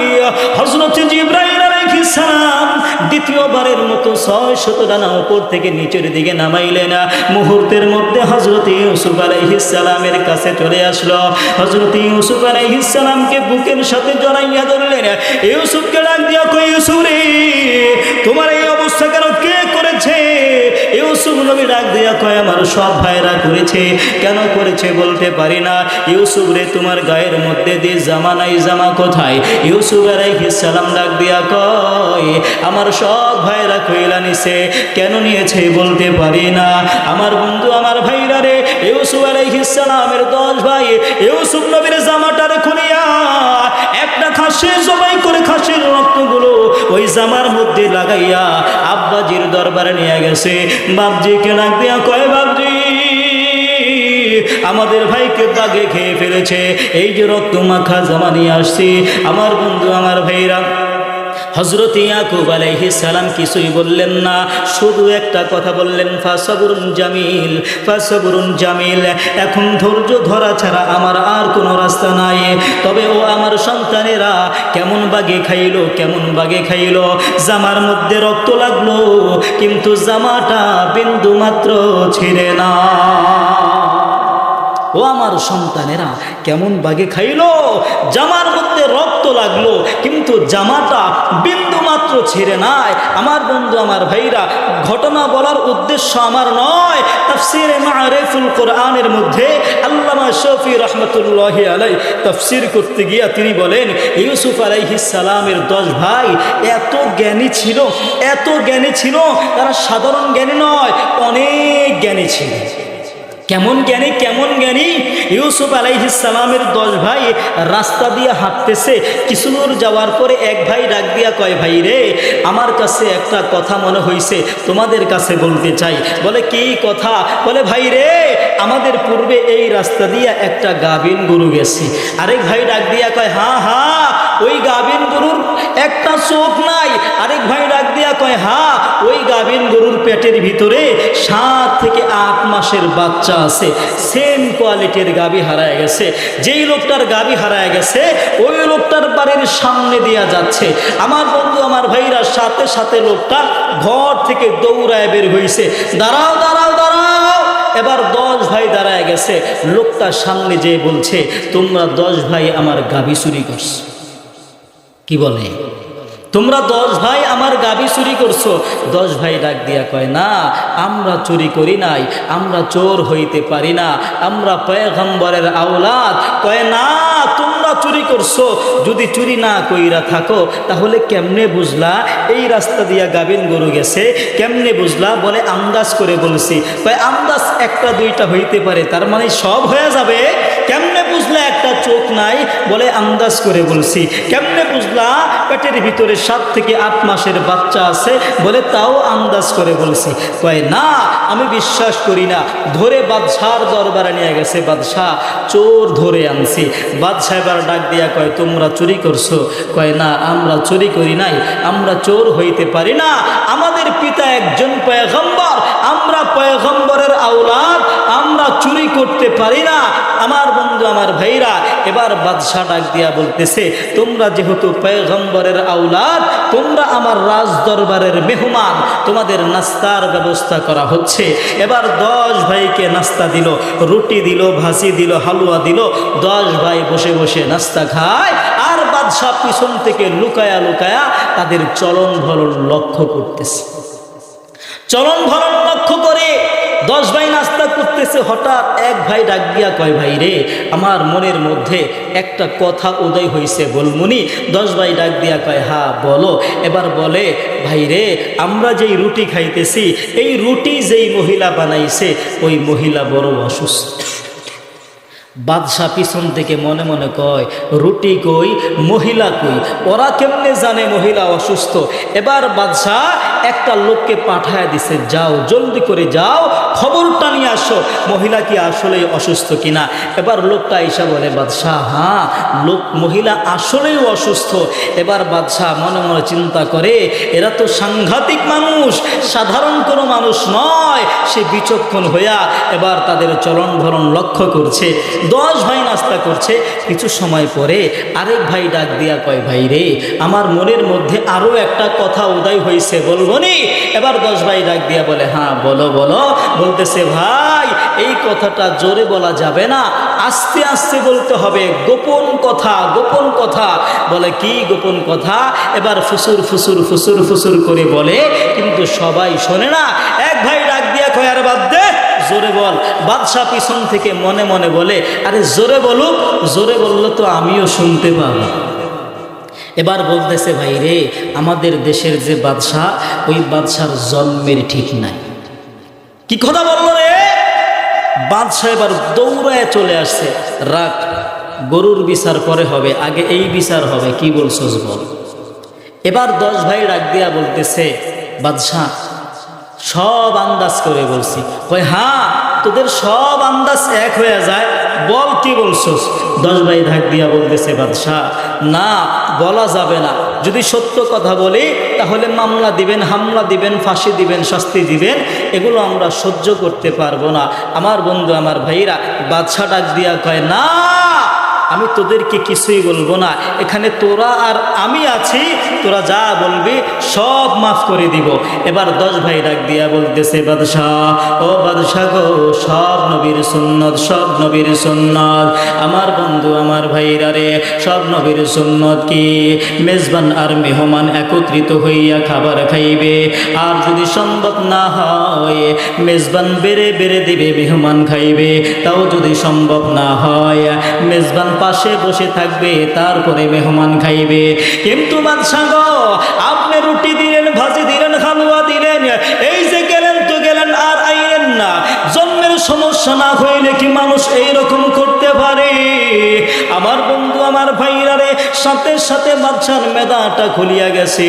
হযরত জিবরাইল আলাইহিস সালাম দ্বিতীয়বারের মতো 600 ডানা উপর থেকে নিচের দিকে নামাইলেন। মুহূর্তের মধ্যে হযরত ইউসুফ আলাইহিস সালামের কাছে চলে আসলো। হযরত ইউসুফ আলাইহিস সালামকে বুকের সাথে জড়াইয়া ধরলেন। ইউসুফকে ডাক দিয়া কই, ইউসুফ রে, তোমার এই অবস্থা কেন, কে করেছে? ইউসুফ নবী ডাক দিয়া কয়, আমার সব ভাইরা করেছে। কেন করেছে বলতে পারি না। ইউসুফ রে, তোমার গায়ের মধ্যে দিয়ে জামা নাই, জামা কোথায়? ইউসুফ আলাইহিস সালাম ডাক দিয়া কয়, আমার সব ভাইরা কইলা নিছে। কেন নিয়েছে বলতে পারি না। আমার বন্ধু, আমার ভাইরা রে, ইউসুফ আলাইহিস সালামের 10 ভাই ইউসুফ নবীর জামাটার খুলিয়া একটা খাসির জবাই করে খাসির রক্তগুলো ওই জামার মধ্যে লাগাইয়া আব্বাজির দরবারে নিয়ে গেছে। বাপজিকে ডাক দিয়া কয়, বাপজি, আমাদের ভাইকে দাগে খেয়ে ফেলেছে, এই যে রক্ত মাখা জামা নিয়ে আসছি। আমার বন্ধু, আমার ভাইরা, হযরত ইয়াকুব আলাইহিস সালাম কিছুই বললেন না, শুধু একটা কথা বললেন, ফাসাবরুন জামিল, ফাসাবরুন জামিল। এখন ধৈর্য ধরা ছাড়া আমার আর কোনো রাস্তা নাই। তবে ও আমার সন্তানেরা কেমন বাগে খাইলো, কেমন বাগে খাইলো। জামার মধ্যে রক্ত লাগলো, কিন্তু জামাটা বিন্দু মাত্র ছিঁড়ে না। ও আমার সন্তানেরা কেমন বাগে খাইলো, জামার মধ্যে রক্ত লাগলো, কিন্তু জামাটা বিন্দু মাত্র ছিঁড়ে নাই। আমার বন্ধু, আমার ভাইরা, ঘটনা বলার উদ্দেশ্য আমার নয়। তাফসীরে মাআরিফুল কোরআনের মধ্যে আল্লামা শফি রহমতুল্লাহি আলাইহি তাফসীর করতে গিয়া তিনি বলেন, ইউসুফ আলাইহিস সালামের 10 ভাই এত জ্ঞানী ছিল, এত জ্ঞানী ছিল, তারা সাধারণ জ্ঞানী নয়, অনেক জ্ঞানী ছিল। কেমন জ্ঞানী, কেমন জ্ঞানী? ইউসুফ আলাইহিস সালামের 10 ভাই রাস্তা দিয়ে হাঁটতেছে। কিছু দূর যাওয়ার পরে এক ভাই ডাক দিয়া কয়, ভাই রে, আমার কাছে একটা কথা মনে হইছে, তোমাদের কাছে বলতে চাই। বলে, কি কথা? বলে, ভাই রে, আমাদের পূর্বে এই রাস্তা দিয়া একটা গাভীন গরু গেছে। আরেক ভাই ডাক দিয়া কয়, হ্যাঁ হ্যাঁ, ওই গাভীন গরুর একটা চোখ নাই। আরেক ভাই ডাক দিয়া কয়, হ্যাঁ, ওই গাভীন গরুর পেটের ভিতরে 7 থেকে 8 মাসের বাচ্চা আছে। সেম কোয়ালিটির গাভী হারায় গেছে। যেই লোকটার গাভী হারায় গেছে, ওই লোকটার বাড়ির সামনে দিয়া যাচ্ছে। আমার বন্ধু, আমার ভাইরা, সাথে সাথে লোকটা ঘর থেকে দৌড়ায় বের হইছে, দাঁড়াও দাঁড়াও দাঁড়াও। এবার 10 ভাই দাঁড়ায় গেছে। লোকটা সামনে যেয়ে বলছে, তোমরা 10 ভাই আমার গাভী চুরি করছো। কি বলে? তোমরা 10 ভাই আমার গাভী চুরি করছো। 10 ভাই ডাক দিয়া কয়, না, আমরা চুরি করি নাই, আমরা চোর হইতে পারি না, আমরা পয়গম্বরের আওলাদ। কয়, না, তোমরা চুরি করছো। যদি চুরি না কইরা থাকো, তাহলে কেমনে বুঝলা এই রাস্তা দিয়া গাভীন গরু গেছে? কেমনে বুঝলা? বলে, আন্দাজ করে বলছি। কয়, আন্দাজ একটা দুইটা হইতে পারে, তার মানে সব হয়ে যাবে? কেমনে বুঝলা একটা চোখ নাই? বলে, আন্দাজ করে বলছি। কেমনে বুঝলা পেটের ভিতরে 7 থেকে 8 মাসের বাচ্চা আছে? বলে, তাও আন্দাজ করে বলছি। কয়, না, আমি বিশ্বাস করি না। ধরে বাদশার দরবারে নিয়ে গেছে, বাদশাহ চোর ধরে আনছি। বাদশাহ এবার ডাক দিয়া কয়, তোমরা চুরি করছো? কয়, না, আমরা চুরি করি নাই, আমরা চোর হইতে পারি না, আমাদের পিতা একজন পয়গম্বর, আমরা পয়গম্বরের আওলাদ, আমরা চুরি করতে পারি না। আমার বন্ধু, আমার ভাইরা, এবার বাদশাহ ডাক দিয়া বলতেছে, তোমরা যেহেতু পয়গম্বরের আওলাদ, তোমরা আমার রাজ দরবারের মেহমান, তোমাদের নাস্তার ব্যবস্থা করা হচ্ছে। এবার 10 ভাইকে নাস্তা দিল, রুটি দিল, ভাজি দিল, হালুয়া দিল। 10 ভাই বসে বসে নাস্তা খায়, আর বাদশাহ পিছন থেকে লুকায়া লুকায়া তাদের চলন ভরণ লক্ষ্য করতেছে। চলন ভরণ লক্ষ্য করে 10 ভাই নাস্তা করতেছে। হঠাৎ এক ভাই ডাক দিয়া কয়, ভাই রে, আমার মনের মধ্যে একটা কথা উদয় হয়েছে, বলমুনি? 10 ভাই ডাক দিয়া কয়, হ্যাঁ বলো। এবার বলে, ভাই রে, আমরা যেই রুটি খাইতেছি, এই রুটি যেই মহিলা বানাইছে, ওই মহিলা বড় অসুস্থ। বাদশাহ পিছন থেকে মনে মনে কয়, রুটি কই, মহিলা কই, ওরা কেমনে জানে মহিলা অসুস্থ? এবার বাদশাহ একটা লোককে পাঠায় দিছে, যাও, জলদি করে যাও, খবরটা নিয়ে আসো, মহিলা কি আসলেই অসুস্থ কিনা। এবার লোকটা এসে বলে, বাদশাহ, হ্যাঁ, মহিলা আসলেই অসুস্থ। এবার বাদশাহ মনে মনে চিন্তা করে, এরা তো সাংঘাতিক মানুষ, সাধারণ কোনো মানুষ নয়। সে বিচক্ষণ হইয়া এবার তাদের চলন ভরণ লক্ষ্য করছে। 10 ভাই নাস্তা করছে। কিছু সময় পরে আরেক ভাই ডাক দিয়া কয়, ভাই রে, আমার মনের মধ্যে আরো একটা কথা উদয় হয়েছে, বলবো নি? এবার 10 ভাই ডাক দিয়া বলে, হ্যাঁ বলো বলো। বলতেছে, ভাই, এই কথাটা জোরে বলা যাবে না, আস্তে আস্তে বলতে হবে, গোপন কথা, গোপন কথা। বলে, কি গোপন কথা? এবার ফুসুর ফুসুর ফুসুর ফুসুর করে বলে, কিন্তু সবাই শোনে না। এক ভাই ডাক দিয়া কয়, আরে বাদ দে, জোরে বল। বাদশাহ পিছন থেকে মনে মনে বলে, আরে জোরে বলুক, জোরে বললে তো আমিও শুনতে পাবো। এবার বলতেছে, ভাই রে, আমাদের দেশের যে বাদশাহ, ওই বাদশার জন্মের ঠিক নাই। কি কথা বললো রে? বাদশাহ এবার দৌড়ায় চলে আসছে, রাখ, গরুর বিচার পরে হবে, আগে এই বিচার হবে, কি বলছস বল। এবার 10 ভাই ডাক দিয়া বলতেছে, বাদশাহ, সব আন্দাজ করে বলছি। কয়, হ্যাঁ, তোদের সব আন্দাজ এক হয়ে যায়, বল কি বলছস। 10 ভাই ডাক দিয়া বলতেছে, বাদশাহ, না, বলা যাবে না, যদি সত্য কথা বলি তাহলে মামলা দিবেন, হামলা দিবেন, ফাঁসি দিবেন, শাস্তি দিবেন, এগুলো আমরা সহ্য করতে পারবো না। আমার বন্ধু, আমার ভাইরা, বাদশা ডাক দিয়া কয়, না, আমি তোদেরকে কিছুই বলবো না, এখানে তোরা আর আমি আছি, তোরা যা বলবি সব মাফ করে দিব। এবার 10 ভাই ডাক দিয়া বলতেছে, বাদশাহ, ও বাদশাহ গো, সব নবীর সুন্নত, সব নবীর সুন্নত। আমার বন্ধু, আমার ভাইরা রে, সব নবীর সুন্নত কি? মেজবান আর মেহমান একত্রিত হইয়া খাবার খাইবে, আর যদি সম্ভব না হয় মেজবান বেড়ে বেড়ে দিবে, মেহমান খাইবে। তাও যদি সম্ভব না হয় মেজবান পাশে বসে থাকবে, তারপরে মেহমান খাইবে। কিন্তু বাদশা গো, আপনি রুটি দিলেন, ভাজি দিলেন, হালুয়া দিলেন, এই যে গেলেন তো গেলেন, আর আইলেন না। জন্মের সমস্যা না হইলে কি মানুষ এইরকম করতে পারে? আমার বন্ধু, আমার ভাইরা রে, সাথে সাথে বাদশার মেধাটা খুলিয়া গেছে।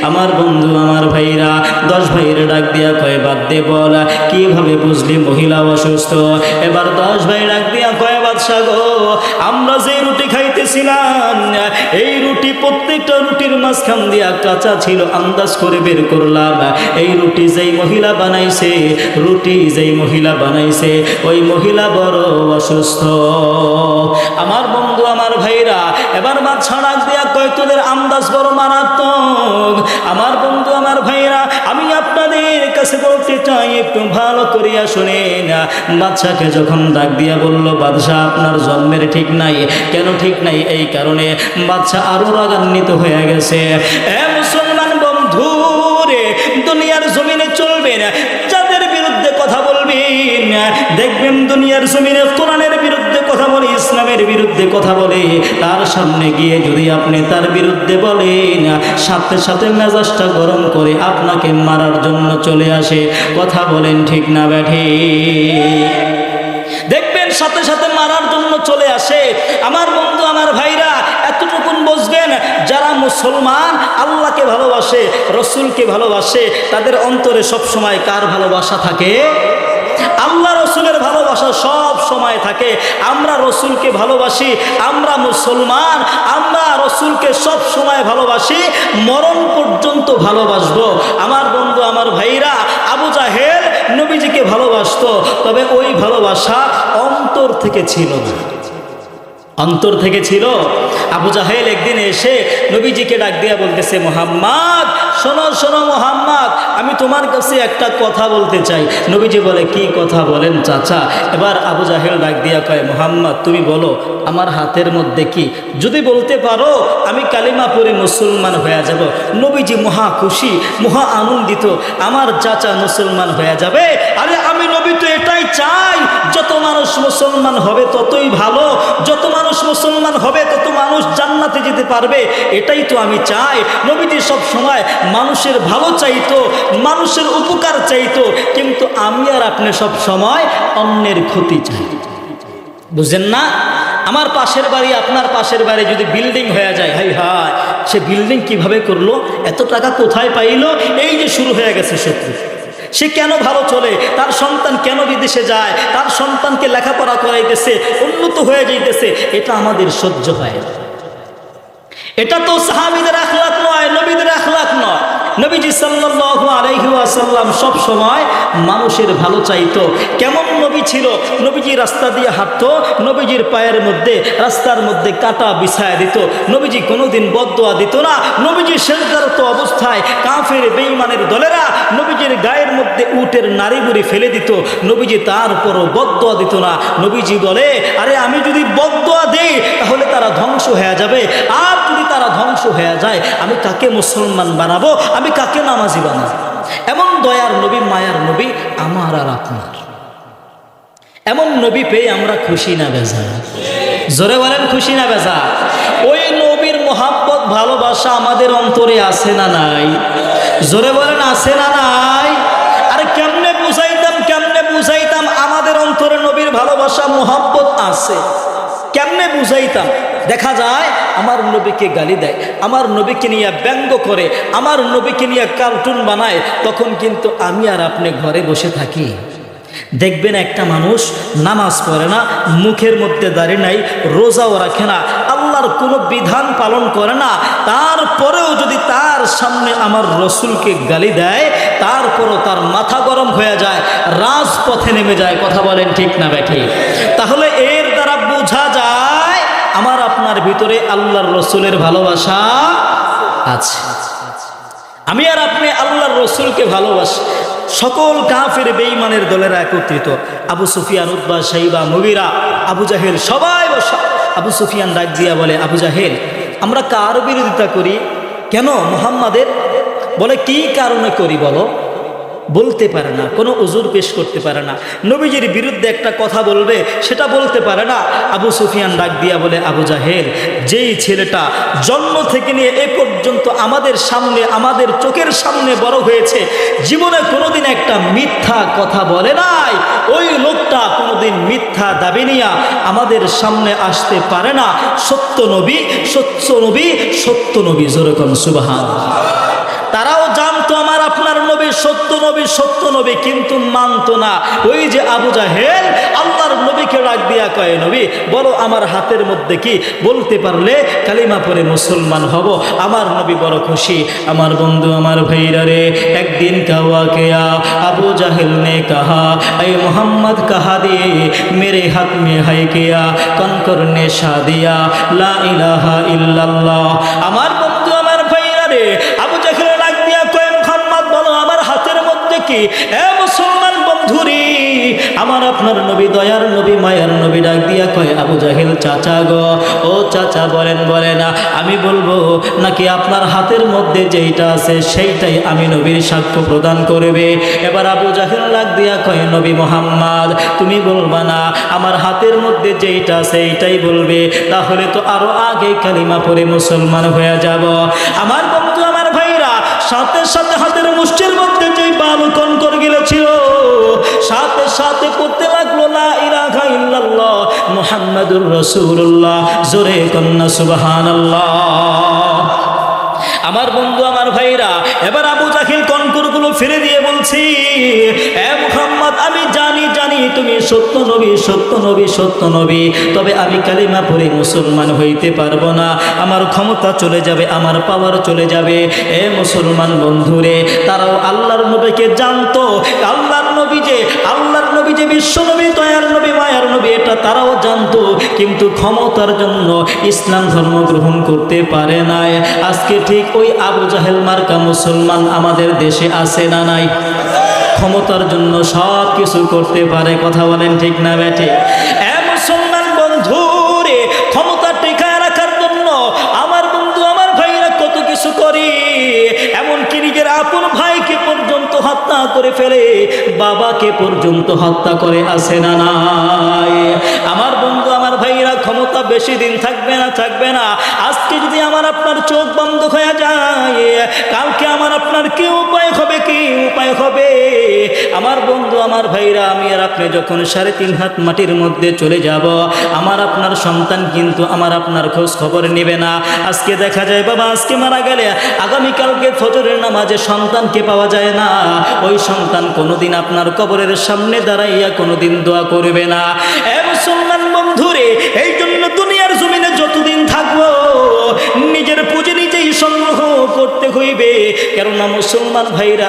আমার বন্ধু, আমার ভাইরা, 10 ভাইরে ডাক দিয়া কয়, বাদ দে, বল কিভাবে বুঝলি মহিলা অসুস্থ? এবার 10 ভাই ডাক দিয়া কয়, বাদশা গো, আমরা যে রুটি খাইতেছিলাম, এই রুটি প্রত্যেকটা রুটির মাঝখান দিয়া কাঁচা ছিল, আন্দাজ করে বের করলাম এই রুটি যেই মহিলা বানাইছে, রুটি যেই মহিলা বানাইছে, ওই মহিলা বড় অসুস্থ। আমার বন্ধু, আমার ভাইরা, এবার বাদশা ডাক দিয়া কয়, তোদের আন্দাজ বড় মারাত্মক। আমার বন্ধু, আমার ভাইরা, আমি আপনাদের কাছে বলতে চাই, একটু ভালো করিয়া শুনেন। বাদশাকে যখন ডাক দিয়া বলল, বাদশা আপনার জন্মের ঠিক নাই। কেন ঠিক নাই? এই কারণে বাদশা আরো রাগান্বিত হয়ে গেছে। এ মুসলমান বন্ধু রে, দুনিয়ার জমিনে চলবেন, যাদের বিরুদ্ধে কথা বলবেন, দেখবেন দুনিয়ার জমিনে কোরআনের বিরুদ্ধে কথা বলে, ইসলামের বিরুদ্ধে কথা বলে, তার সামনে গিয়ে যদি আপনি তার বিরুদ্ধে বলেন, সাথে সাথে মেজাজটা গরম করে আপনাকে মারার জন্য চলে আসে। কথা বলেন ঠিক না ব্যাঠি? দেখবেন সাথে সাথে মারার জন্য চলে আসে। আমার বন্ধু, আমার ভাইরা, এতটুকুন বুঝবেন, যারা মুসলমান আল্লাহকে ভালোবাসে, রসুলকে ভালোবাসে, তাদের অন্তরে সব সময় কার ভালোবাসা থাকে? আল্লাহ রসুলের ভালোবাসা সব সময় থাকে। আমরা রসুলকে ভালোবাসি, আমরা মুসলমান, আমরা রসুলকে সব সময় ভালোবাসি, মরণ পর্যন্ত ভালোবাসবো। আমার বন্ধু, আমার ভাইরা, আবু জাহেল নবীজিকে ভালোবাসতো, তবে ওই ভালোবাসা অন্তর থেকে ছিল না। অন্তর থেকে ছিল। আবু জাহেল একদিন এসে নবীজিকে ডাক দিয়া বলতেছে, মুহাম্মদ, শোনো শোনো মুহাম্মদ, আমি তোমার কাছে একটা কথা বলতে চাই। নবীজি বলে, কি কথা বলেন চাচা? এবার আবু জাহেল ডাক দিয়া কয়, মুহাম্মদ তুমি বলো, আমার হাতের মধ্যে কি? যদি বলতে পারো আমি কালিমা পড়ে মুসলমান হয়ে যাব। নবীজি মহা খুশি, মহা আনন্দিত, আমার চাচা মুসলমান হয়ে যাবে। আরে আমি নবী তো এটাই চাই, যত মানুষ মুসলমান হবে ততই ভালো, যত মানুষ মুসলমান হবে তত মানুষ জান্নাতে যেতে পারবে, এটাই তো আমি চাই। নবীজি সব সময় মানুষের ভালো চাইতো, মানুষের উপকার চাইতো, কিন্তু আমি আর আপনি সব সময় অন্যের ক্ষতি চাই। বুঝেন না? আমার পাশের বাড়ি, আপনার পাশের বাড়ি যদি বিল্ডিং হয়ে যায়, হাই হায়, সে বিল্ডিং কিভাবে করলো, এত টাকা কোথায় পাইলো, এই যে শুরু হয়ে গেছে শত্রু। সে কেন ভালো চলে, তার সন্তান কেন বিদেশে যায়, তার সন্তানকে লেখাপড়া করাইতেছে, উন্নত হয়ে যাইতেছে, এটা আমাদের সহ্য হয় না। এটা তো সাহাবীদের আখলাক নয়, নবীদের আখলাক নয়। নবীজি সাল্লাল্লাহু আলাইহি ওয়াসাল্লাম সব সময় মানুষের ভালো চাইতো। কেমন নবী ছিল? নবীজি রাস্তা দিয়ে হাঁটতো, নবীজির পায়ের মধ্যে, রাস্তার মধ্যে কাঁটা বিছায়া দিত। নবীজি কোনোদিন বদদোয়া দিত না। নবীজি সেজদারত অবস্থায় কাফের বেঈমানের দলেরা নবীজির গায়ের মধ্যে উটের নাড়িভুড়ি ফেলে দিত, নবীজি তারপরও বদদোয়া দিত না। নবীজি বলে, আরে আমি যদি বদদোয়া দেই তাহলে তারা ধ্বংস হয়ে যাবে, আর যদি তারা ধ্বংস হয়ে যায় আমি কাকে মুসলমান বানাবো, আমি কাকে নামাজি বানাবো? এমন দয়ার নবী, মায়ার নবী আমার আর আপনার। এমন নবী পেয়ে আমরা খুশি না বেজা? জোরে বলেন, খুশি না বেজা? ওই নবীর মোহাব্বত, ভালোবাসা আমাদের অন্তরে আছে না নাই? জোরে বলেন, আছে না নাই? আরে কেমনে বুঝাইতাম, কেমনে বুঝাইতাম আমাদের অন্তরে নবীর ভালোবাসা, মোহাব্বত আছে? কেমনে বুঝাইতাম? দেখা যায় আমার নবীকে গালি দেয়, আমার নবীকে নিয়ে ব্যঙ্গ করে, আমার নবীকে নিয়ে কার্টুন বানায়, তখন কিন্তু আমি আর আপনি ঘরে বসে থাকি। দেখবেন একটা মানুষ নামাজ পড়ে না, মুখের মধ্যে দাড়ি নাই, রোজাও রাখে না, আল্লাহর কোনো বিধান পালন করে না, তারপরেও যদি তার সামনে আমার রসুলকে গালি দেয়, তারপরও তার মাথা গরম হয়ে যায়, রাজপথে নেমে যায়। কথা বলেন ঠিক না ব্যাঠি? তাহলে এর দ্বারা বোঝা যায় আমার আপনার ভিতরে আল্লাহর রসুলের ভালোবাসা আছে। আমি আর আপনি আল্লাহর রসুলকে ভালোবাসি। সকল কাফের বেঈমানের দলেরা একত্রিত, আবু সুফিয়ান, উতবা, শাইবা, মুগিরা, আবু জাহেল, সবাই বসা। আবু সুফিয়ান ডাক দিয়া বলে, আবু জাহেল, আমরা কার বিরোধিতা করি? কেন মুহাম্মাদের? বলে, কি কারণে করি বলো? বলতে পারে না, কোনো উজুর পেশ করতে পারে না। নবীজির বিরুদ্ধে একটা কথা বলবে, সেটা বলতে পারে না। আবু সুফিয়ান ডাক দিয়া বলে, আবু জাহেল, যেই ছেলেটা জন্ম থেকে নিয়ে এ পর্যন্ত আমাদের সামনে, আমাদের চোখের সামনে বড় হয়েছে, জীবনে কোনোদিন একটা মিথ্যা কথা বলে নাই, ওই লোকটা কোনোদিন মিথ্যা দাবি নিয়ে আমাদের সামনে আসতে পারে না। সত্য নবী, সত্য নবী, সত্য নবী, জোরে কোন সুবহানাল্লাহ। তারাও জানতো আমার আপনার নবী সত্য নবী, সত্য নবী, কিন্তু মানতো না। ওই যে আবু জাহেল আল্লাহর নবীকে ডাক দিয়া কয়, নবী বলো আমার হাতের মধ্যে কি? বলতে পারলে কালিমা পড়ে মুসলমান হব। আমার নবী বড় খুশি। আমার বন্ধু, আমার ভাইরা রে, একদিন কাওয়া কেয়া আবু জাহেল নে কাহা, এই মোহাম্মদ কাহা দিয়ে মেরে হাত মে হাই কেয়া কনকর নে শাদিয়া লা ইলাহা ইল্লাল্লাহ। আমার বন্ধু, আমার ভাইরা রে, আবু জাহেল ডাক দিয়া কয়, মোহাম্মদ বলো আমার হাতের মধ্যে কি? এ মুসলমান বন্ধুরি, আমার আপনার নবী, দয়ার নবী, মায়ার নবী ডাক দিয়া কয়, আবু জাহেল চাচা গো, ও চাচা বলেন, বলে না আমি বলবো নাকি আপনার হাতের মধ্যে যেইটা আছে সেইটাই আমি নবীর সাক্ষ্য প্রদান করবে? এবার আবু জাহেল ডাক দিয়া কয়, নবী মোহাম্মদ তুমি বলবা না, আমার হাতের মধ্যে যেইটা আছে এইটাই বলবে, তাহলে তো আরো আগে কালিমা পড়ে মুসলমান হয়ে যাব। আমার বন্ধু, আমার ভাইরা, সাথে সাথে হাতের মুষ্টির মধ্যে যেই বালু কনকর গিলেছিল, সাথে সাথে পড়তে লাগলো লা ইলাহা ইল্লাল্লাহ মুহাম্মাদুর রাসূলুল্লাহ, জোরে কন্না সুবহানাল্লাহ। আমার বন্ধু, আমার ভাইরা, এবার আবু জাহেল কনকরগুলো ফিরে দিয়ে বলছি, এ মুহাম্মদ আমি জানি তুমি সত্য নবী, সত্য নবী, সত্য নবী, তবে আমি কালিমা পড়ে মুসলমান হইতে পারবো না, আমার ক্ষমতা চলে যাবে, আমার পাওয়ার চলে যাবে। এ মুসলমান বন্ধুরে, তারাও আল্লাহর নবীকে জানতো, আল্লাহর নবী যে বিশ্ব নবী, দয়ার নবী, মায়ার নবী, এটা তারাও জানতো, কিন্তু ক্ষমতার জন্য ইসলাম ধর্ম গ্রহণ করতে পারে নাই। আজকে ঠিক ওই আবু জাহেল মার্কা মুসলমান আমাদের দেশে আছে না নাই? ক্ষমতার জন্য সব কিছু করতে পারে। কথা বলেন ঠিক না বেঠে? এ মুসলমান বন্ধু রে, ক্ষমতা টিকায় রাখার জন্য আমার বন্ধু, আমার ভাইরা কত কিছু করি, এমনকি নিজের আপন ভাইকে পর্যন্ত হত্যা করে ফেলে, বাবাকে পর্যন্ত হত্যা করে, আছে না নাই? আমার বন্ধু, আমার ভাইরা, ক্ষমতা বেশি দিন থাকবে না, থাকবে না। আজকে যদি আমার আপনার চোখ বন্ধ হয়ে যায়, কালকে আমার আপনার কি উপায় হবে? কি উপায় হবে? আমার বন্ধু, আমার ভাইরা, আমি আর আপনি যখন 3.5 হাত মাটির মধ্যে চলে যাব, আমার আপনার সন্তান কিন্তু আমার আপনার খোঁজ খবর নেবে না। আজকে দেখা যায় বাবা আজকে মারা গেলে আগামীকালকে ফজরের নামাজে সন্তানকে পাওয়া যায় না, ওই সন্তান কোনোদিন আপনার কবরের সামনে দাঁড়াইয়া কোনোদিন দোয়া করবে না। এ মুসলমান বন্ধুরে, এই জন্য দুনিয়ার জমিনে যতদিন থাকবো নিজের পুঁজি নিজেই সংগ্রহ করতে হইবে। কেননা মুসলমান ভাইরা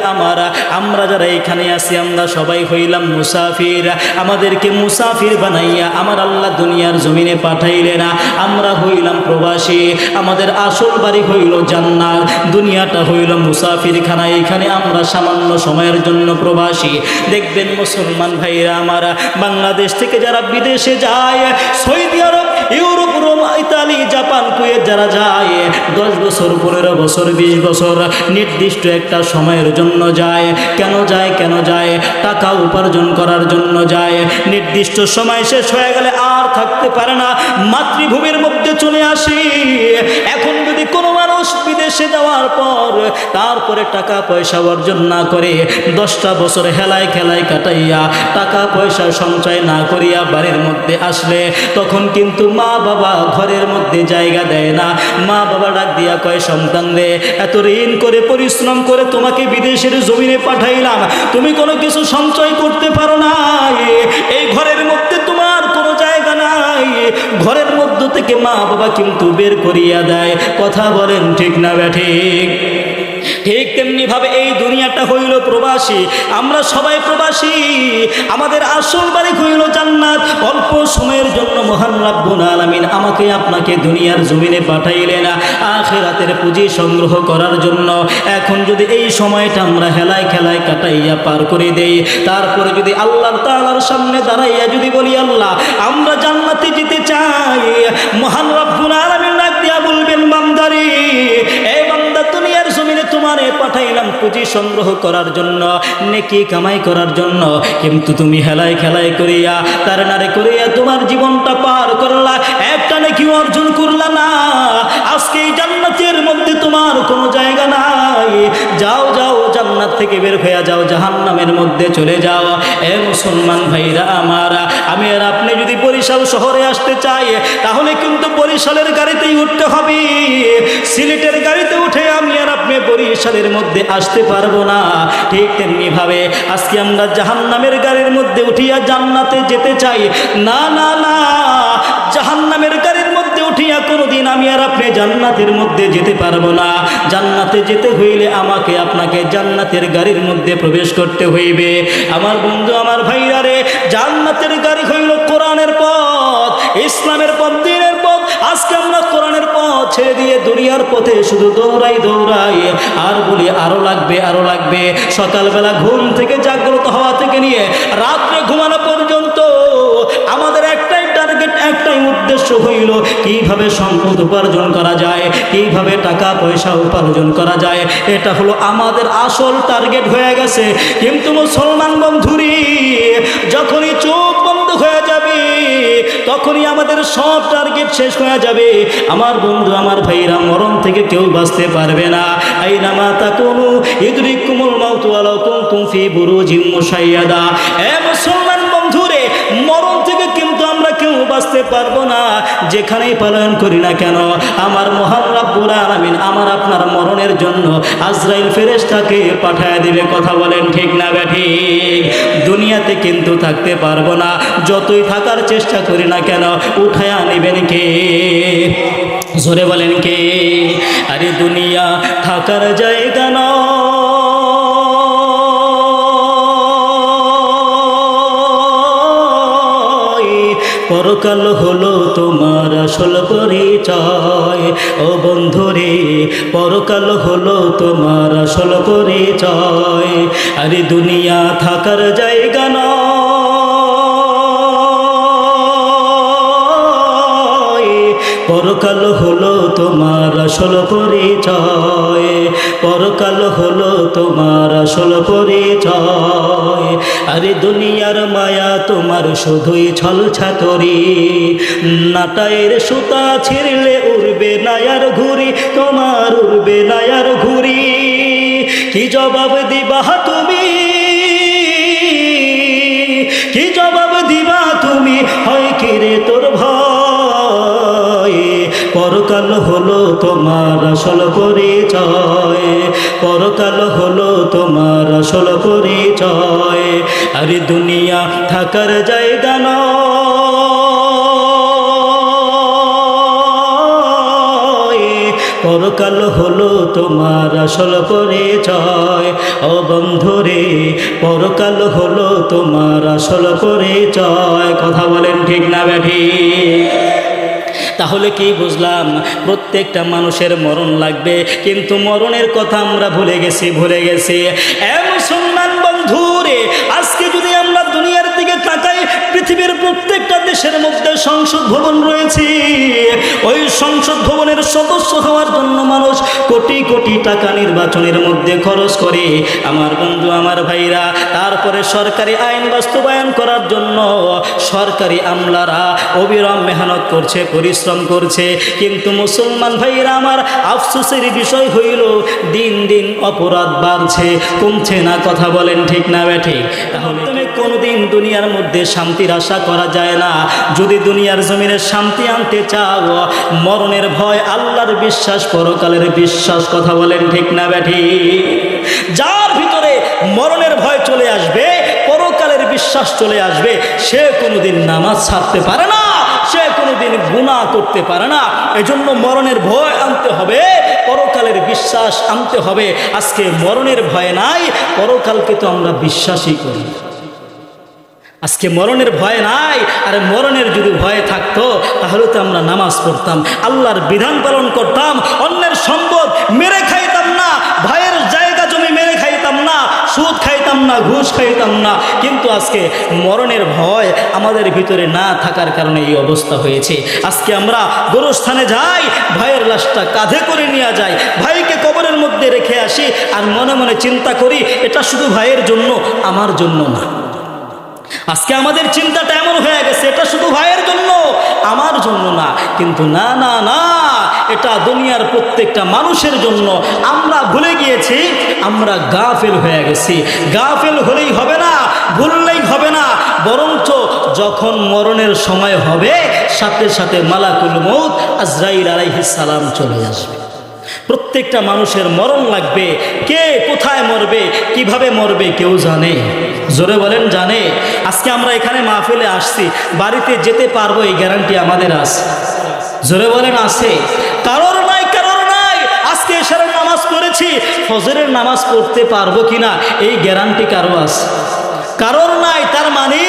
আমরা যারা এখানে আছি, আমরা সবাই হইলাম মুসাফির। আমাদেরকে মুসাফির বানাইয়া আমার আল্লাহ দুনিয়ার জমিনে পাঠাইলে না, আমরা হইলাম প্রবাসী। আমাদের আসল বাড়ি হইল জান্নাত, দুনিয়াটা হইল মুসাফিরখানা। এখানে আমরা সামান্য সময়ের জন্য প্রবাসী। দেখবেন মুসলমান ভাইরা আমারা বাংলাদেশ থেকে যারা বিদেশে যায়, Saudi Arab, Europe, Rome, Italy, Japan, Kuwait যারা যায়, 10 বছর, 15 বছর, 20 বছর নির্দিষ্ট একটা সময়ের জন্য যায়। কেন যায়? কেন যায়? টাকা উপার্জন করার জন্য যায়। নির্দিষ্ট সময় শেষ হয়ে গেলে আর থাকতে পারে না, মাতৃভূমির মধ্যে চলে আসি। এখন যদি কোনো মানুষ বিদেশে যাওয়ার পর তারপরে টাকা পয়সা অর্জন না করে, 10টা বছর হেলায় খেলায় কাটাইয়া টাকা পয়সা সঞ্চয় না করিয়া বাড়ির মধ্যে আসলে, তখন কিন্তু মা বাবা ঘরের মধ্যে জায়গা দেয় না। মা বাবা ডাক দিয়া কয়, সন্তান রে, এত ঋণ করে পরিশ্রম করে তোমাকে বিদেশের জমিনে পাঠাইলাম, তুমি কোনো কিছু সঞ্চয় করতে পারো না, এই ঘরের মধ্যে তোমার কোনো জায়গা নাই, ঘরের মধ্য থেকে মা বাবা কিন্তু বের করিয়া দেয়। কথা বলেন ঠিক না ব্যাঠিক? ঠিক তেমনি ভাবে এই দুনিয়াটা হইল প্রবাসী, আমরা সবাই প্রবাসী। আমাদের আসল বাড়ি হইল জান্নাত। অল্প সময়ের জন্য মহান রাব্বুল আলামিন আমাকে আপনাকে দুনিয়ার জমিনে পাঠাইলেন আখিরাতের পুঁজি সংগ্রহ করার জন্য। এখন যদি এই সময়টা আমরা হেলায় খেলায় কাটাইয়া পার করে দেই, তারপরে যদি আল্লাহ তাআলার সামনে দাঁড়াইয়া যদি বলি আল্লাহ আমরা জান্নাতে যেতে চাই, মহান রাব্বুল আলামিন ডাক দিয়া বলবেন বান্দারে, এই বান্দা দুনিয়ার জমিনে তোমারে পাঠাইলাম পুঁজি সংগ্রহ করার জন্য, নেকি কামাই করার জন্য, কিন্তু তুমি হেলায় খেলায় করিয়া তার নারে করিয়া তোমার জীবনটা পার করলা, একটা নেকি অর্জন করলা না। আজকে এই জান্নাতের মধ্যে তোমার কোনো জায়গা নাই। যাও যাও, জান্নাত থেকে বের হয়ে যাও, জাহান্নামের মধ্যে চলে যাও। এ মুসলমান ভাইরা আমার, আমি আর আপনি যদি বরিশাল শহরে আসতে চাই, তাহলে কিন্তু বরিশালের গাড়িতেই উঠতে হবে। সিলেটের গাড়িতে উঠে আমি আর আপনি বরিশালের মধ্যে আসতে পারবো না। ঠিক তেমনি ভাবে আজকে আমরা জাহান্নামের গাড়ির মধ্যে উঠিয়া জান্নাতে যেতে চাই, না না না, জাহান্নামের গাড়ির মধ্যে উঠিয়া কোনোদিন আমি আর আপনি জান্নাতের মধ্যে যেতে পারবো না। জান্নাতে যেতে হইলে আমাকে আপনাকে জান্নাতের গাড়ির মধ্যে প্রবেশ করতে হইবে। আমার বন্ধু, আমার ভাইরা রে, জান্নাতের গাড়ি হইল কোরআনের পথ, ইসলামের পথ, দ্বীনের পথ। আজকে আমরা কোরআনের পথ ছেড়ে দিয়ে দুনিয়ার পথে শুধু দৌড়াই দৌড়াই, আর বলি আরো লাগবে আরো লাগবে। সকালবেলা ঘুম থেকে জাগ্রত হওয়া থেকে নিয়ে রাত্রে ঘুমানো পর্যন্ত আমাদের একটাই টার্গেট, একটাই উদ্দেশ্য হইল কিভাবে সম্পদ উপার্জন করা যায়, কিভাবে টাকা পয়সা উপার্জন করা যায়। এটা হলো আমাদের আসল টার্গেট হয়ে গেছে। কিন্তু মুসলমান বন্ধুরি, যখনই চোখ বন্ধ হয়ে যাবে তখনই আমাদের সব টার্গেট শেষ হয়ে যাবে। আমার বন্ধু, আমার ভাইরা, মরণ থেকে কেউ বাঁচতে পারবে না। আইনামা তাকুনু ইদরিকুমুল মাউতু ওয়ালাউ কুনতুম ফি বুরুজিম মুশাইয়াদা। এ মুসলমান বন্ধুরে, মরণ থেকে কিন্তু আমরা কেউ বাঁচতে পারবো না, যেখানেই পালন করি না কেন। আমার মহান রাব্বুল আলামিন আমার আপনার মরণের জন্য আজরাইল ফেরেশতাকে পাঠায় দিবে। কথা বলেন ঠিক না ব্যাঠিক? দুনিয়াতে কিন্তু থাকতে পারবো না, যতই থাকার চেষ্টা করি না কেন, উঠায়া নেবেন কে? জোরে বলেন কে? আরে দুনিয়া থাকার জায়গা নয়, পরকাল হলো তোমার আসল পরিচয়। ও বন্ধুরে, পরকাল হলো তোমার আসল পরিচয়। আরে দুনিয়া থাকার জায়গা নয়, পরকাল হলো তোমার আসল পরিচয়। পরকাল হলো তোমার আসল পরিচয়। আরে দুনিয়ার মায়া তোমার শুধুই ছল ছাতরি, নাটায়ের সুতা ছিঁড়লে উড়বে নায়ার ঘুরি, তোমার উড়বে নায়ার ঘুরি। কি জবাব দিবা তুমি, কি জবাব দিবা তুমি, হয় কি রে তোর ভয়? পরকাল হলো তোমার আসল পরিচয়। পরকাল হলো তোমার আসল পরিচয়। আরে দুনিয়া থাকার জায়গা নয়, পরকাল হলো তোমার আসল পরিচয়। ও বন্ধুরে, পরকাল হলো তোমার আসল পরিচয়। কথা বলেন ঠিক না ব্যাঠিক? তাহলে কি বুঝলাম? প্রত্যেকটা মানুষের মরণ লাগবে, কিন্তু মরণের কথা আমরা ভুলে গেছি। এ মুসলমান বন্ধুরে, আজকে যদি আমরা দুনিয়ার দিকে তাকাই, পৃথিবীর প্রত্যেকটা দেশের মধ্যে সংসদ ভবন রয়েছে। ওই সংসদ ভবনের সদস্য হওয়ার জন্য মানুষ কোটি কোটি টাকা নির্বাচনের মধ্যে খরচ করে। আমার বন্ধু, আমার ভাইরা, তারপরে সরকারি আইন বাস্তবায়ন করার জন্য সরকারি আমলারা অবিরাম মেহনত করছে, পরিশ্রম করছে। কিন্তু মুসলমান ভাইরা আমার, আফসোসের বিষয় হইল দিন দিন অপরাধ বাড়ছে, কমছে না। কথা বলেন ঠিক না ব্যাঠিক? তাহলে তুমি কোনোদিন দুনিয়ার মধ্যে শান্তির আশা করা যায় না। যদি দুনিয়ার জমিনে শান্তি আনতে চাও, মরণের ভয়, আল্লাহর বিশ্বাস, পরকালের বিশ্বাস। কথা বলেন ঠিক না ব্যাঠিক? যার ভিতরে মরণের ভয় চলে আসবে, পরকালের বিশ্বাস চলে আসবে, সে কোনোদিন নামাজ ছাড়তে পারে না, সে কোনোদিন গুনাহ করতে পারে না। এজন্য মরণের ভয় আনতে হবে, পরকালের বিশ্বাস আনতে হবে। আজকে মরণের ভয় নাই, পরকালকে তো আমরা বিশ্বাসই করি। আজকে মরণের ভয় নাই, আর মরণের যদি ভয় থাকতো তাহলে তো আমরা নামাজ পড়তাম, আল্লাহর বিধান পালন করতাম, অন্যের সম্পদ মেরে খাইতাম না, ভাইয়ের জায়গা জমি মেরে খাইতাম না, সুদ খাইতাম না, ঘুষ খাইতাম না। কিন্তু আজকে মরণের ভয় আমাদের ভিতরে না থাকার কারণে এই অবস্থা হয়েছে। আজকে আমরা গোরস্থানে যাই, ভাইয়ের লাশটা কাঁধে করে নিয়ে যাই, ভাইকে কবরের মধ্যে রেখে আসি, আর মনে মনে চিন্তা করি এটা শুধু ভাইয়ের জন্য, আমার জন্য না। আজকে আমাদের চিন্তাটা এমন হয়ে গেছে, এটা শুধু ভাইয়ের জন্য, আমার জন্য না। কিন্তু না না না, এটা দুনিয়ার প্রত্যেকটা মানুষের জন্য। আমরা ভুলে গিয়েছি, আমরা গাফেল হয়ে গেছি। গাফেল হলেই হবে না, ভুললেই হবে না, বরঞ্চ যখন মরণের সময় হবে সাথে সাথে মালাকুল মউত আজরাইল আলাইহিস সালাম চলে আসবে। প্রত্যেকটা মানুষের মরণ লাগবে। কে কোথায় মরবে, কিভাবে মরবে কেউ জানে? জোরে বলেন জানে? আজকে আমরা এখানে মাহফিলে আসছি, বাড়িতে যেতে পারবো এই গ্যারান্টি আমাদের আছে? জোরে বলেন আছে? কারোর নাই, কারোর নাই। আজকে এশারের নামাজ পড়েছি, ফজরের নামাজ পড়তে পারবো কিনা এই গ্যারান্টি কারো আছে? কারোর নাই। তার মানে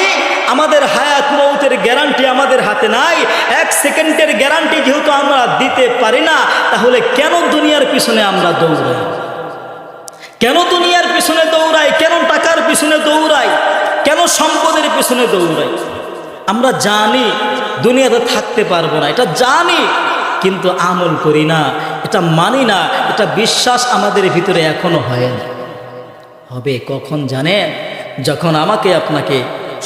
আমাদের হায়াত মউতের গ্যারান্টি আমাদের হাতে নাই। এক সেকেন্ডের গ্যারান্টি যেহেতু আমরা দিতে পারি না, তাহলে কেন দুনিয়ার পিছনে আমরা দৌড়াই? কেন দুনিয়ার পিছনে দৌড়াই? কেন টাকার পিছনে দৌড়াই? কেন সম্পদের পিছনে দৌড়াই? আমরা জানি দুনিয়াতে থাকতে পারবো না, এটা জানি, কিন্তু আমল করি না, এটা মানি না, এটা বিশ্বাস আমাদের ভিতরে এখনো হয় না। হবে কখন জানেন? যখন আমাকে আপনাকে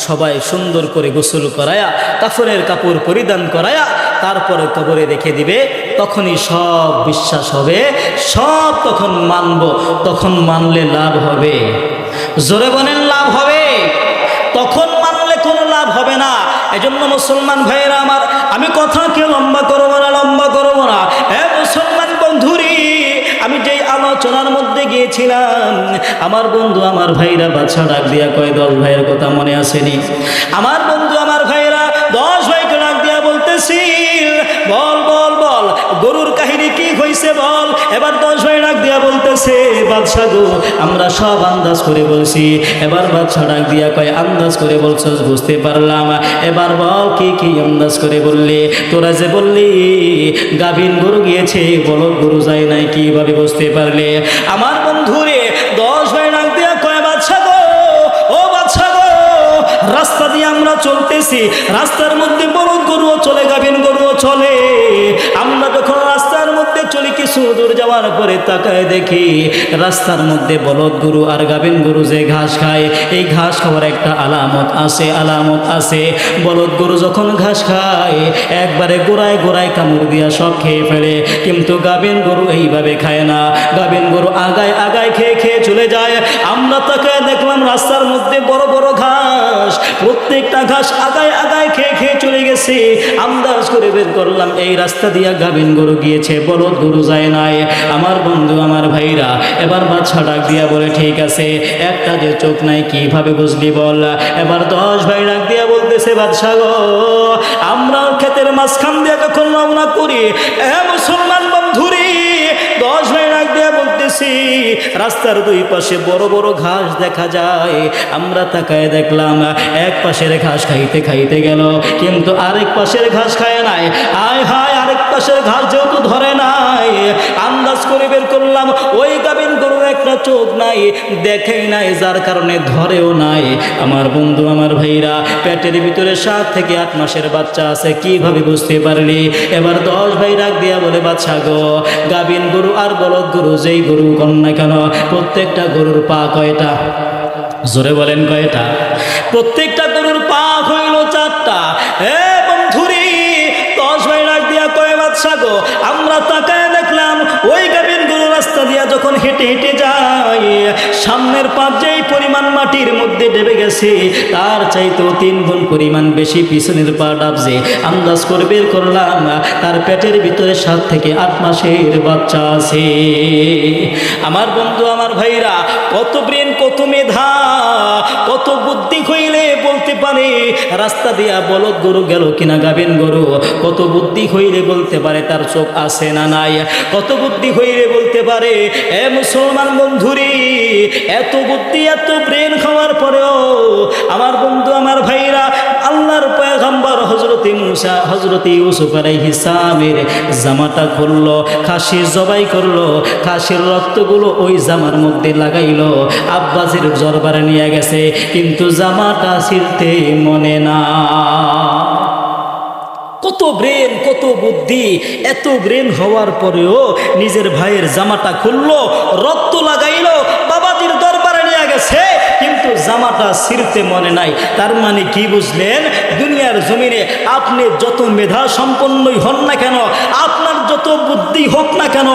সবাই সুন্দর করে গোসল করায়া, কাফনের কাপড় পরিধান করায়া তারপরে কবরে রেখে দিবে, তখনই সব বিশ্বাস হবে, সব তখন মানব। তখন মানলে লাভ হবে? জোরে বলেন লাভ হবে? তখন মানলে কোনো লাভ হবে না। এজন্য মুসলমান ভাইয়েরা আমার, আমি কথাকে লম্বা করবো না, লম্বা করবো না। মুসলমান বন্ধুরি, আমি যেই আলোচনার মধ্যে গিয়েছিলাম, আমার বন্ধু আমার ভাইরা বাচ্চা ডাক দিয়া কয়, 10 ভাইয়ের কথা মনে আসেনি? আমার বন্ধু আমার ভাইরা 10 ভাইকে ডাক দিয়া বলতেছি, বল বল বল, গরুর কাহিনী কি হয়েছে বল। এবার 10 ভাই ডাক দিয়া বলতেছে, বাদশা গো আমরা সব আন্দাজ করে বলছি। এবার বাদশা ডাক দিয়া কয়, আন্দাজ করে বলছস, বুঝতে পারলাম, এবার বল কি কি আন্দাজ করে বললি? তোরা যে বললি গাভীন গরু গিয়েছে, বলদ গরু যায় নাই, কিভাবে বুঝতে পারলে? আমার বন্ধুরে 10 ভাই ডাক দিয়া কয়, বাদশা গো, ও বাদশা গো, রাস্তা দিয়ে আমরা চলতেছি, রাস্তার মধ্যে বলদ গরুও চলে, গাভীন গরুও চলে। আমরা যখন রাস্তার মধ্যে চলি, কিছু দূর যাওয়ার পরে তাকায় দেখি রাস্তার মধ্যে বলদ গরু আর গাভীন গরু যে ঘাস খায়, এই ঘাস খাওয়ার একটা আলামত আছে, আলামত আছে। বলদ গরু যখন ঘাস খায় একবারে গোড়ায় গোড়ায় কামড় দিয়া সব খেয়ে ফেলে, কিন্তু গাভীন গরু এইভাবে খায় না। গাভীন গরু আগায় আগায় খেয়ে খেয়ে চলে যায়। আমরা তাকায় দেখলাম রাস্তার মধ্যে বড় বড় ঘাস, প্রত্যেকটা ঘাস আগায় আগায় খেয়ে খেয়ে চলে গেছে। আন্দাজ করে বের করলাম এই রাস্তা দিয়া গাভীন গরু গিয়েছে, বলদ গরু যায় নাই। আমার বন্ধু আমার ভাইরা, এবার বাদশা ডাক দিয়া বলে, ঠিক আছে, একটা যে চোখ নাই কিভাবে বুঝলি বল? এবার 10 ভাই ডাক দিয়া বলতেছে, বাদশা গো, আমরা ক্ষেতের মাঝখান দিয়ে যখন রওনা করি, মুসলমান বন্ধুরি, 10 ভাই ডাক দিয়া বলতেছি, রাস্তার দুই পাশে বড় বড় ঘাস দেখা যায়। আমরা তাকায় দেখলাম এক পাশের ঘাস খাইতে খাইতে গেল, কিন্তু আরেক পাশের ঘাস খায় নাই। আয় হায়, আরেক পাশের ঘাস যেহেতু ধরে নাই, আন্দাজ করে বের করলাম ওই গাভীন গরুর একটা চোখ নাই, দেখেই নাই, যার কারণে ধরেও নাই। আমার বন্ধু আমার ভাইরা, পেটের ভিতরে 7 থেকে 8 মাসের বাচ্চা আছে, কিভাবে বুঝতে পারলি? এবার 10 ভাই ডাক দিয়া বলে, বাচ্চা গো, গাভীন গরু আর বলদ গরু যেই গরু কন না কেন, প্রত্যেকটা গরুর পা কয়টা? জোরে বলেন কয়টা? প্রত্যেকটা গরুর পা হইল 4টা। বন্ধুরি, 10 ভাই ডাক দিয়া কয়, বাদশা গো, আমরা তাকায় দেখলাম ওই গাভীন গরু রাস্তা দিয়া যখন হেঁটে হেঁটে যায়, সামনের পা যেই পরিমাণ মাটির মধ্যে ডেবে গেছে, তার চাইতেও 3 গুণ পরিমাণ বেশি পিছনের পা ডাবছে। আন্দাজ করে বের করলাম তার পেটের ভিতরে 7 থেকে 8 মাসের বাচ্চা আছে। আমার বন্ধু আমার ভাইরা, কত ব্রেন, কত মেধা, কত বুদ্ধি হইলে বলতে পানি, রাস্তা দিয়া বলদ গরু গেল কিনা গাবেন গরু, কত বুদ্ধি হইলে বলতে পারে তার চোখ আছে না নাই, কত বুদ্ধি হইলে বলতে পারে। এ মুসলমান বন্ধুরি, এত বুদ্ধি এত ব্রেন খাওয়ার পরেও আমার বন্ধু আমার ভাইরা, আল্লাহর পয়গম্বর হযরতে মুসা হযরতে ইউসুফ আলাইহিস সালামের জামাটা খুললো, খাসি জবাই করলো, খাসির রক্তগুলো ওই জামার মধ্যে লাগাইলো, আব্বাসের দরবারে নিয়ে গেছে, কিন্তু জামাটা ছিঁড়তে মনে না। কত ব্রেন কত বুদ্ধি, এত ব্রেন হওয়ার পরেও নিজের ভাইয়ের জামাটা খুললো, রক্ত লাগাইলো, বাবাজির দরবারে নিয়ে গেছে, কিন্তু জামাটা ছিঁড়তে মনে নাই। তার মানে কি বুঝলেন? দুনিয়ার জমিনে আপনি যত মেধা সম্পন্নই হন না কেন, আপনার যত বুদ্ধি হোক না কেন,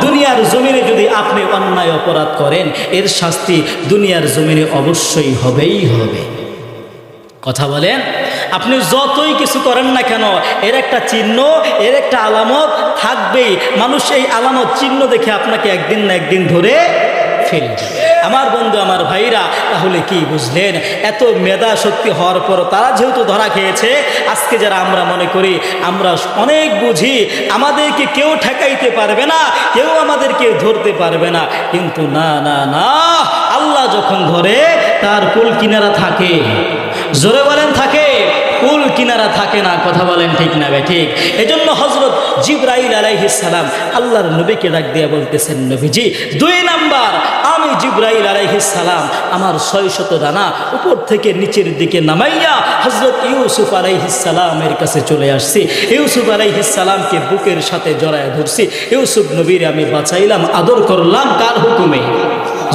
দুনিয়ার জমিনে যদি আপনি অন্যায় অপরাধ করেন, এর শাস্তি দুনিয়ার জমিনে অবশ্যই হবেই হবে। কথা বলেন, আপনি যতই কিছু করেন না কেন, এর একটা চিহ্ন, এর একটা আলামত থাকবেই। মানুষ এই আলামত চিহ্ন দেখে আপনাকে একদিন না একদিন ধরে ফেলবে। আমার বন্ধু আমার ভাইরা, তাহলে কি বুঝলেন? এত মেধা শক্তি হওয়ার পর তারা যেহেতু ধরা খেয়েছে, আজকে যারা আমরা মনে করি আমরা অনেক বুঝি, আমাদেরকে কেউ ঠেকাইতে পারবে না, কেউ আমাদেরকে ধরতে পারবে না, কিন্তু না না না, আল্লাহ যখন ধরে তার কুল কিনারা থাকে। জোরে বলেন থাকে, কুল কিনারা থাকে না। কথা বলেন ঠিক না ভাই? ঠিক। এজন্য হযরত জিবরাইল আলাইহিস সালাম আল্লাহর নবীকে ডাক দিয়ে বলতেছেন, নবীজি, 2 নাম্বার, আমি জিবরাইল আলাইহিস সালাম আমার 600 ডানা উপর থেকে নিচের দিকে নামাইয়া হযরত ইউসুফ আলাইহিস সালামের কাছে চলে আসছি। ইউসুফ আলাইহিস সালামকে বুকের সাথে জড়ায় ধরছি। ইউসুফ নবীর আমি বাঁচাইলাম, আদর করলাম, কার হুকুমে?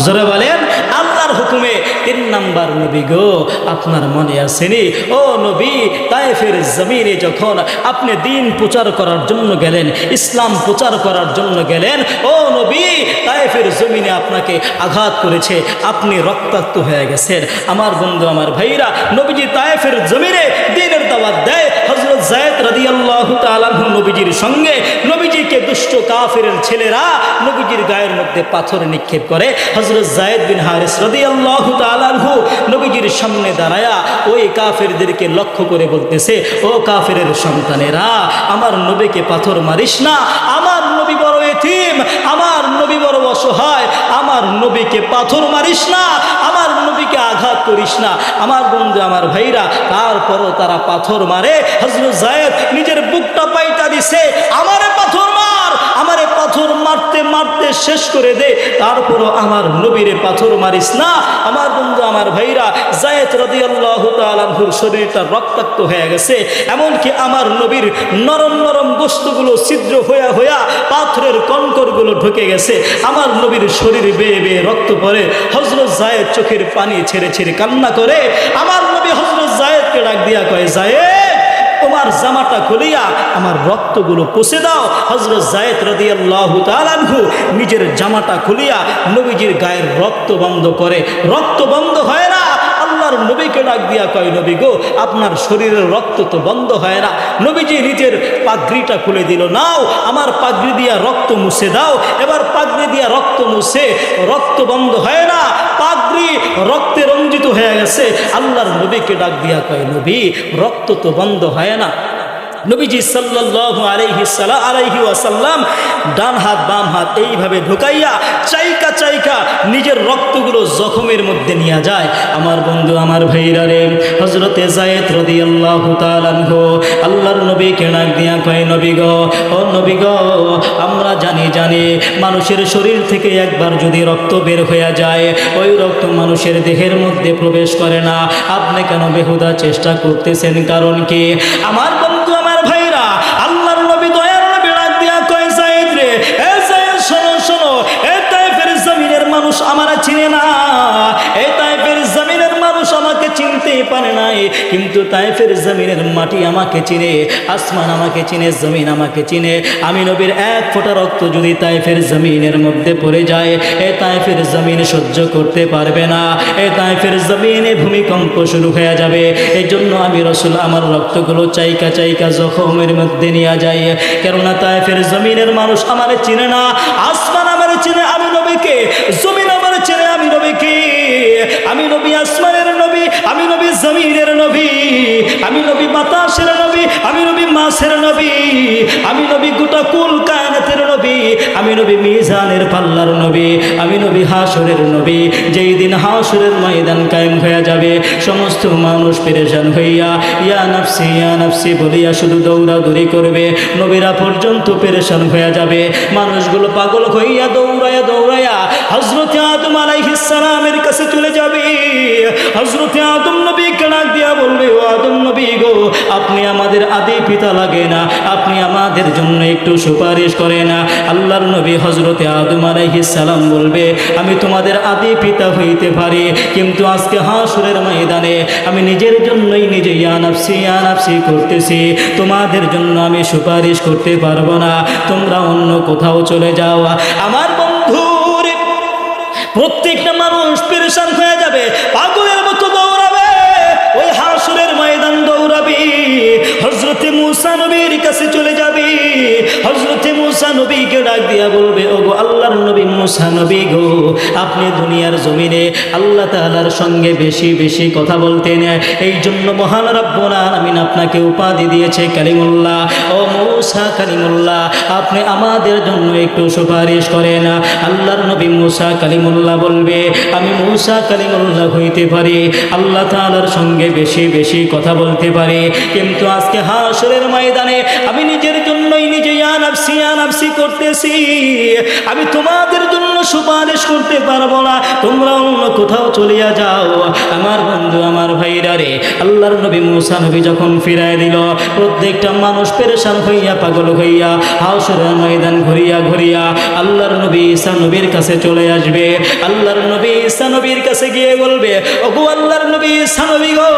জোরে বলেন, আল্লাহর হুকুমে। 3 নাম্বার, নবী গো, আপনার মনে আসেনি ও নবী, তায়েফের জমিনে যখন আপনি দিন প্রচার করার জন্য গেলেন, ইসলাম প্রচার করার জন্য গেলেন, ও নবী, তায়েফের জমিনে আপনাকে আঘাত করেছে, আপনি রক্তাক্ত হয়ে গেছেন। আমার বন্ধু আমার ভাইরা, নবীজি তায়েফের জমিনে দ্বীনের দাওয়াত দেয়। হযরত যায়েদ রাদিয়াল্লাহু তাআলা আনহু নবীজির সঙ্গে, নবীজিকে দুষ্ট কাফেরের ছেলেরা নবীজির গায়ের মধ্যে পাথর নিক্ষেপ করে। হযরত যায়েদ বিন হারিস রাদিয়াল্লাহু তাআলা আনহু নবীজির সামনে দাঁড়ায়া ওই কাফেরদেরকে লক্ষ্য করে বলতেছে, ও কাফেরের সন্তানেরা, আমার নবীকে পাথর মারিস না, আমার নবী বড় এতিম, আমার নবী বড় অসহায়, আমার নবীকে পাথর মারিস না, আমার নবীকে আঘাত করিস না। আমার বন্ধু আমার ভাইরা, তারপরও তারা পাথর মারে। হযরত যায়েদ নিজের বুকটা পাইটা দিছে, আমারে পাথর মার, আমারে পাথর মারতে মারতে শেষ করে দে, তারপরও আমার নবীরে পাথর মারিস না। আমার বন্ধু আমার ভাইরা, যায়েদ রাদিয়াল্লাহু তাআলা আনহুর শরীরটা রক্তাক্ত হয়ে গেছে, এমনকি আমার নবীর নরম নরম গোশতগুলো ছিদ্র হইয়া হইয়া পাথরের কঙ্করগুলো ঢুকে গেছে। আমার নবীর শরীর বেয়ে বেয়ে রক্ত পড়ে। হযরত যায়েদ চোখের পানি ছেড়ে ছেড়ে কান্না করে। আমার নবী হযরত যায়েদকে ডাক দিয়া কয়, যায়েদ, তোমার জামাটা খুলিয়া আমার রক্তগুলো পুছে দাও। হযরত যায়েদ রাদিয়াল্লাহু তাআলা আনহু নিজের জামাটা খুলিয়া নবীজির গায়ের রক্ত বন্ধ করে। রক্ত বন্ধ হয় না। আল্লাহর নবীকে ডাক দিয়া কয়, নবী গো, আপনার শরীরের রক্ত তো বন্ধ হয় না। নবীজি নিজের পাগড়িটা খুলে দিল, নাও আমার পাগড়ি দিয়া রক্ত মুছে দাও। এবার পাগড়ি দিয়া রক্ত মুছে, রক্ত বন্ধ হয় না, পাগড়ি রক্তে রঞ্জিত হয়ে গেছে। আল্লাহর নবীকে ডাক দিয়া কয়, নবী, রক্ত তো বন্ধ হয় না। নবীজি সাল্লাল্লাহু আলাইহি ওয়াসাল্লাম ডান হাত বাম হাত এইভাবে ঢুকাইয়া চাইকা চাইকা নিজের রক্তগুলো জখমের মধ্যে নিয়ে যায়। আমার বন্ধু আমার ভাইরা রে, হযরতে যায়েদ রাদিয়াল্লাহু তাআলা আনহু আল্লাহর নবীকে ডাক দিয়া কয়, নবী গো, ও নবী গো, আমরা জানি মানুষের শরীর থেকে একবার যদি রক্ত বের হয়ে যায়, ওই রক্ত মানুষের দেহের মধ্যে প্রবেশ করে না। আপনি কেন বেহুদা চেষ্টা করতেছেন? কারণ কি? আমার বন্ধু আমার ভাইরা, আল্লাহর নবী দয়ার নবী ডাক দিয়া কয়, যায়েদ রে, এ যায়েদ, শোনো শোনো, এ তায়েফের জমিনের মানুষ আমারে চিনে না, এ তায়েফের জমিনের মানুষ আমাকে চিনতেই পারে নাই, কিন্তু তায়েফের জমিনের মাটি আমাকে চিনে, আসমান আমাকে চিনে, জমিন আমাকে চিনে। আমি নবীর এক ফোঁটা রক্ত যদি তায়েফের জমিনের মধ্যে পড়ে যায়, এ তায়েফের জমিন সহ্য করতে পারবে না, এ তায়েফের জমিনে ভূমিকম্প শুরু হয়ে যাবে। এই জন্য আমি রাসূল আমার রক্তগুলো চাইকা চাইকা জখমের মধ্যে নিয়ে যাই, কেননা তায়েফের জমিনের মানুষ আমারে চিনে না, আসমান আমারে চিনে আমি নবীকে, জমিন আমারে চিনে আমি নবীকে। আমি নবী আসমানের নবী, আমি নবী জমিনের নবী, আমি নবী বাতাসের নবী, আমি নবী মাছের নবী, আমি নবী গোটা কুল কায়নাতের নবী, আমি নবী মিজানের পাল্লার নবী, আমি নবী হাসরের নবী। যেই দিন হাসরের ময়দান কায়েম হয়ে যাবে, সমস্ত মানুষ পেরেশান হইয়া ইয়া নাফসি বলিয়া শুধু দৌড়াদৌড়ি করবে। নবীরা পর্যন্ত পেরেশান হয়ে যাবে, মানুষগুলো পাগল হইয়া দৌড়ায়া দৌড়ায়া হযরত আদম আলাইহিস সালামের কাছে চলে যাবে। হযরত আদম নবীকে ডাক দিয়া বলবে, ও আদম নবী গো, আপনি আমাদের আদি পিতা লাগে না, আপনি আমাদের জন্য একটু সুপারিশ করে না। আল্লাহর নবী হযরত আদম আলাইহিস সালাম বলবে, আমি তোমাদের আদি পিতা হইতে পারি, কিন্তু আজকে হাসরের ময়দানে আমি নিজের জন্যই নিজে ইয়া নাফসি করতেছি, তোমাদের জন্য আমি সুপারিশ করতে পারবো না, তোমরা অন্য কোথাও চলে যাও। আমার বন্ধুর প্রত্যেকটা মানুষ পেরেশান হয়ে যাবে, পাগলের মতো দৌড়াবে, ওই হাসরের ময়দান দৌড়াবি। হযরতে মূসা নবীর কাছে চলে যাবি, হযরতে মূসা নবীকে ডাক দিয়া বলবে, ওগো আল্লাহর নবী মূসা নবী গো, আপনি দুনিয়ার জমিনে আল্লাহ তাআলার সঙ্গে বেশি বেশি কথা বলতেন, এই জন্য মহান রব্বুল আলামিন আপনাকে উপাধি দিয়েছে কালিমুল্লাহ। ও মূসা কালিমুল্লাহ, আপনি আমাদের জন্য একটু সুপারিশ করেন। আল্লাহর নবী মূসা কালিমুল্লাহ বলবে, আমি মূসা কালিমুল্লাহ হইতে পারি, আল্লাহ তাআলার সঙ্গে বেশি বেশি কথা বলতে পারি, কিন্তু আজকে হাসরের ময়দানে আমি নিজের জন্যই নিজে ইয়া নাফসি করতেছি, আমি তোমাদের জন্য সুপারিশ করতে পারবো না, তোমরা অন্য কোথাও চলিয়া যাও। আমার বন্ধু, আমার ভাইরা রে, আল্লাহর নবী মূসা নবী যখন ফিরায় দিল, প্রত্যেকটা মানুষ পেরেশান হইয়া পাগল হইয়া হাসরের ময়দান ঘুরিয়া ঘুরিয়া আল্লাহর নবী ঈসা নবীর কাছে চলে আসবে। আল্লাহর নবী ঈসা নবীর কাছে গিয়ে বলবে, ওগো আল্লাহর নবী ঈসা নবী গো,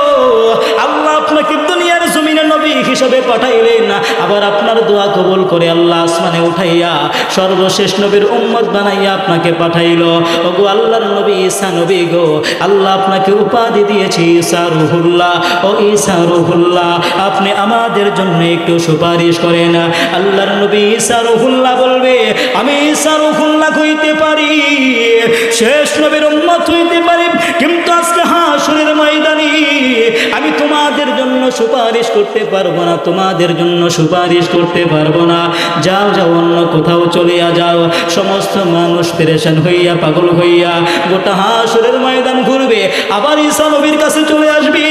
আল্লাহ আপনাকে দুনিয়ার জমিনে নবী হিসেবে পাঠাইলেন, আবার আপনার দোয়া কবুল করে আল্লাহ আসমানে উঠাইয়া সর্বশেষ নবীর উম্মত বানাইয়া আপনাকে পাঠাইল। ওগো আল্লাহর নবী ঈসা নবী গো, আল্লাহ আপনাকে উপাধি দিয়েছে ঈসা রূহুল্লাহ। ও ঈসা রূহুল্লাহ, আপনি আমাদের জন্য একটু সুপারিশ করেন। আল্লাহর নবী ঈসা রূহুল্লাহ বলবে, আমি ঈসা রূহুল্লাহ হইতে পারি, শেষ নবীর উম্মত হইতে পারি, কিন্তু আজকে হাসরের ময়দানে আমি তোমাদের জন্য সুপারিশ করতে পারবো না, তোমাদের জন্য সুপারিশ করতে পারবো না, যাও যাও অন্য কোথাও চলিয়া যাও। সমস্ত মানুষ পেরেশান হইয়া পাগল হইয়া গোটা হাসরের ময়দান ঘুরবে, আবার ঈসা নবীর কাছে চলে আসবি।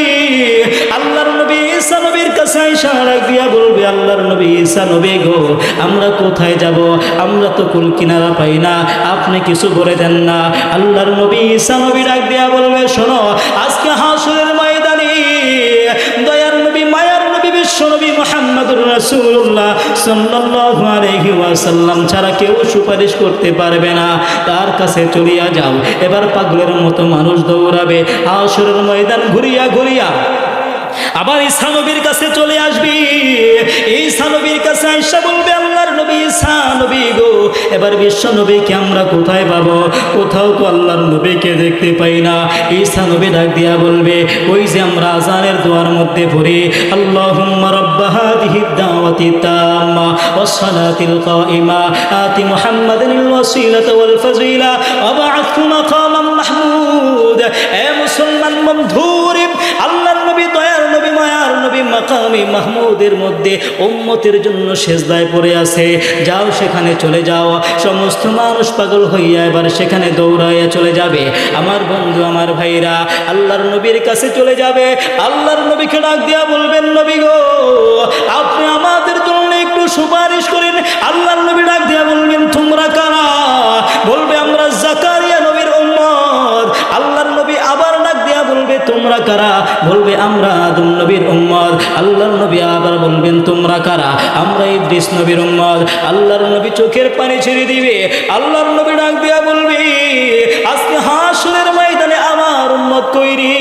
আল্লাহর নবী ঈসা নবীর কাছে আইসা ডাক দিয়া বলবে, আল্লাহর নবী ঈসা নবী গো, আমরা কোথায় যাব, আমরা তো কুল কিনারা পাই না, আপনি কিছু বলে দেন না। আল্লাহর নবী ঈসা নবী ডাক দিয়া বলবে, শোনো, আজকে হাসরের ময়দানে দয়ার নবী মায়ার নবী বিশ্ব নবী মুহাম্মদুর রাসূলুল্লাহ সাল্লাল্লাহু আলাইহি ওয়াসাল্লাম ছাড়া কেউ সুপারিশ করতে পারবে না, তার কাছে চলিয়া যাও। এবার পাগলের মতো মানুষ দৌড়াবে, হাসরের ময়দান ঘুরিয়া ঘুরিয়া আবার ঈসা নবীর কাছে চলে আসবি। ঈসা নবীর কাছে আয়েশা বলবে, আল্লাহর নবী ঈসা নবী গো, এবার বিশ্ব নবীকে আমরা কোথায় পাবো, কোথাও তো আল্লাহর নবীকে দেখতে পাই না। ঈসা নবী ডাক দিয়া বলবে, ওই যে আমরা আযানের দোয়ার মধ্যে পড়ি, আল্লাহুম্মা রাব্ব হাযিহিদ দাওয়াতি তাম্মা ওয়াস সালাতিল কাইমা আতি মুহাম্মাদানিল ওয়াসিলাতা ওয়াল ফাযিলা ওয়া বা'আথহু মাকামান মাহমুদ। এ মুসলমান বন্ধুরে, আল্লাহর নবী দয়ার নবী মায়ার নবী মাকামে মাহমুদের মধ্যে উম্মতের জন্য সেজদায় পড়ে আছে, যাও সেখানে চলে যাও। সমস্ত মানুষ পাগল হইয়া এবার সেখানে দৌড়াইয়া চলে যাবে। আমার বন্ধু, আমার ভাইরা, আল্লাহর নবীর কাছে চলে যাবে। আল্লাহর নবীকে ডাক দিয়া বলবেন, নবী গো, আপনি আমাদের জন্য একটু সুপারিশ করেন। আল্লাহর নবী ডাক দিয়া বলবেন, তোমরা কারা? বলবে, আমরা জাকারিয়া নবীর উম্মত। আল্লাহর নবী আবার ডাক দিয়া বলবে, তোমরা কারা? বলবে, আমরা আদম নবীর উম্মত। আল্লাহর নবী আবার বলবেন, তোমরা কারা? আমরা ইদ্রিস নবীর উম্মত। আল্লাহর নবী চোখের পানি ছেড়ে দিবে। আল্লাহর নবী ডাক দিয়া বলবে, আজকে হাসরের ময়দানে আমার উম্মত কইরে,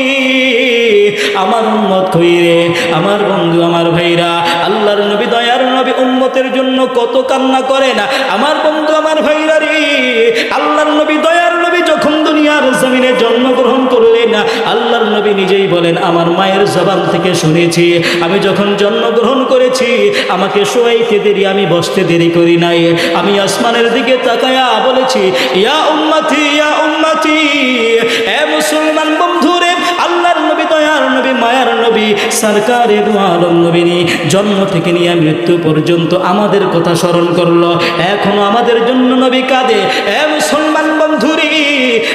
আমার উম্মত কইরে। আমার বন্ধু, আমার ভাইরা, আল্লাহর নবী দয়ার নবী উম্মতের জন্য কত কান্না করেন। আমার বন্ধু, আমার ভাইরা রে, আল্লাহর নবী দয়ার নবী যখন দুনিয়ার জমিনে জন্মগ্রহণ করলেন, আল্লাহর নবী নিজেই বলেন, আমার মায়ের জবান থেকে শুনেছি, আমি যখন জন্মগ্রহণ করেছি আমাকে শোয়াইতে দেরি, আমি বসতে দেরি করি নাই, আমি আসমানের দিকে তাকায়া বলেছি, ইয়া উম্মতি, ইয়া উম্মতি। মুসলমান বন্ধুরে, আল্লাহর নবী, দয়ার নবী, মায়ার নবী, সরকারে দু আলম নবী জন্ম থেকে নিয়ে মৃত্যু পর্যন্ত আমাদের কথা স্মরণ করলো, এখনো আমাদের জন্য নবী কাঁদে। মুসলমান বন্ধুরে,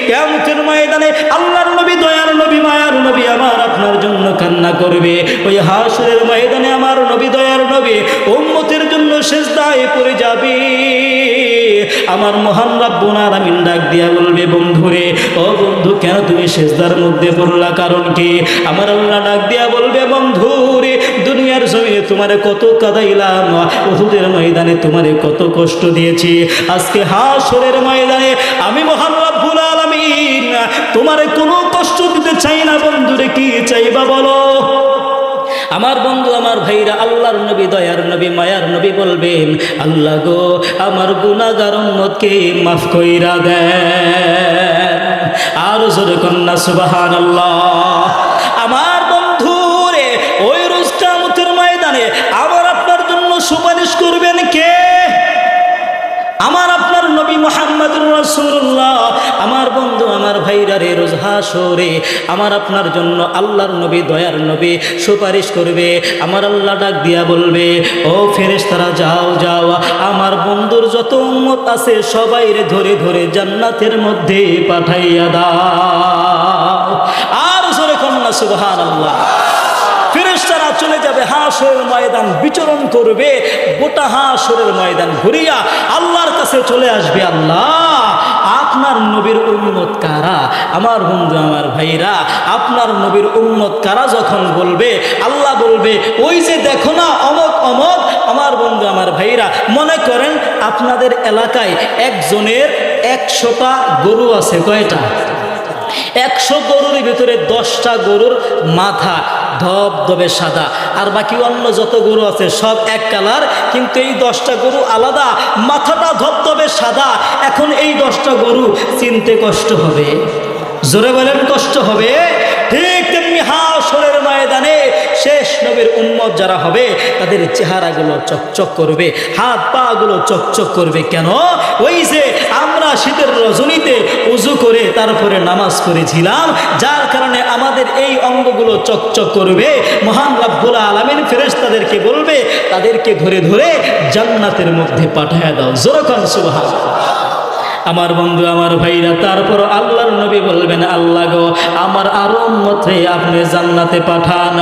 কিয়ামতের ময়দানে আল্লাহর নবী, দয়ার নবী, মায়ার নবী আমার আপনার জন্য কান্না করবে। ওই হাসরের ময়দানে আমার নবী, দয়ার নবী উম্মতের জন্য সিজদায় পড়ে যাবে। আমার মহান রব্বুল আলামিন ডাক দিয়া বলবে, বন্ধুরে, ও বন্ধু, কেন তুমি সিজদার মধ্যে পড়লা, কারণ কি? আমার আল্লাহ ডাক দিয়া বলবে, বন্ধুরে, দুনিয়ার জমিনে তোমারে কত কাঁদাইলাম, উহুদের ময়দানে তোমারে কত কষ্ট দিয়েছি, আজকে হাসরের ময়দানে আমি মহান রব্বুল আলামিন তোমারে কোনো কষ্ট দিতে চাই না। বন্ধুরে, কি চাইবা বলো? আমার বন্ধু, আমার ভাইরা, আল্লাহর নবী, দয়ার নবী, মায়ার নবী বলবেন, আল্লাহ গো, আমার গুনাহগার উম্মতকে মাফ কইরা দেন। আর জোরে কন্যা সুবহানাল্লাহ। আমার বন্ধু রে, ওই রোজ কিয়ামতের ময়দানে আবার আপনার জন্য সুপারিশ করবেন কে? আমার আপনার নবী মুহাম্মদুর রাসূলুল্লাহ। আমার বন্ধু, আমার ভাইরা রে, রোজ হাসরে আমার আপনার জন্য আল্লাহর নবী, দয়ার নবী সুপারিশ করবে। আমার আল্লাহ ডাক দিয়া বলবে, ও ফেরেশতারা, যাও যাও, আমার বন্ধুর যত উম্মত আছে সবাইরে ধরে ধরে জান্নাতের মধ্যে পাঠাইয়া দাও। আর জোরে কন্যা সুবহানাল্লাহ। ফেরেশতারা চলে যাবে, হাসরের ময়দান বিচরণ করবে, গোটা হাসরের ময়দান ঘুরিয়া আল্লাহর কাছে চলে আসবে, আল্লাহ, আপনার নবীর উম্মত কারা? আমার বন্ধু, আমার ভাইরা, আপনার নবীর উম্মত কারা যখন বলবে, আল্লাহ বলবে, ওই যে দেখো না অমক অমক। আমার বন্ধু, আমার ভাইরা, মনে করেন আপনাদের এলাকায় একজনের 100টা গরু আছে। কয়টা? 100 গরুর ভিতরে 10টা গরুর মাথা ধবধবে সাদা, আর বাকি অন্য যত গরু আছে সব এক কালার, কিন্তু এই 10টা গরু আলাদা, মাথাটা ধবধবে সাদা। এখন এই 10টা গরু চিনতে কষ্ট হবে। জোরে বলেন, কষ্ট হবে। ঠিক তেমনি হাসরের ময়দানে শেষ নবীর উম্মত যারা হবে তাদের চেহারাগুলো চকচক করবে, হাত পা গুলো চকচক করবে। কেন? ওই যে আমরা শীতের রজনীতে উজু করে তারপরে নামাজ করেছিলাম, যার কারণে আমাদের এই অঙ্গগুলো চকচক করবে। মহান রব্বুল আলামিন ফেরেশতাদেরকে বলবে, তাদেরকে ধরে ধরে জান্নাতের মধ্যে পাঠায়া দাও। জোরে কোন সুবহানাল্লাহ। আমার বন্ধু, আমার ভাইরা, তারপর আল্লাহর নবী বলবেন, আল্লাহ গো, আমার আরো উম্মতরে আপনি জান্নাতে পাঠান।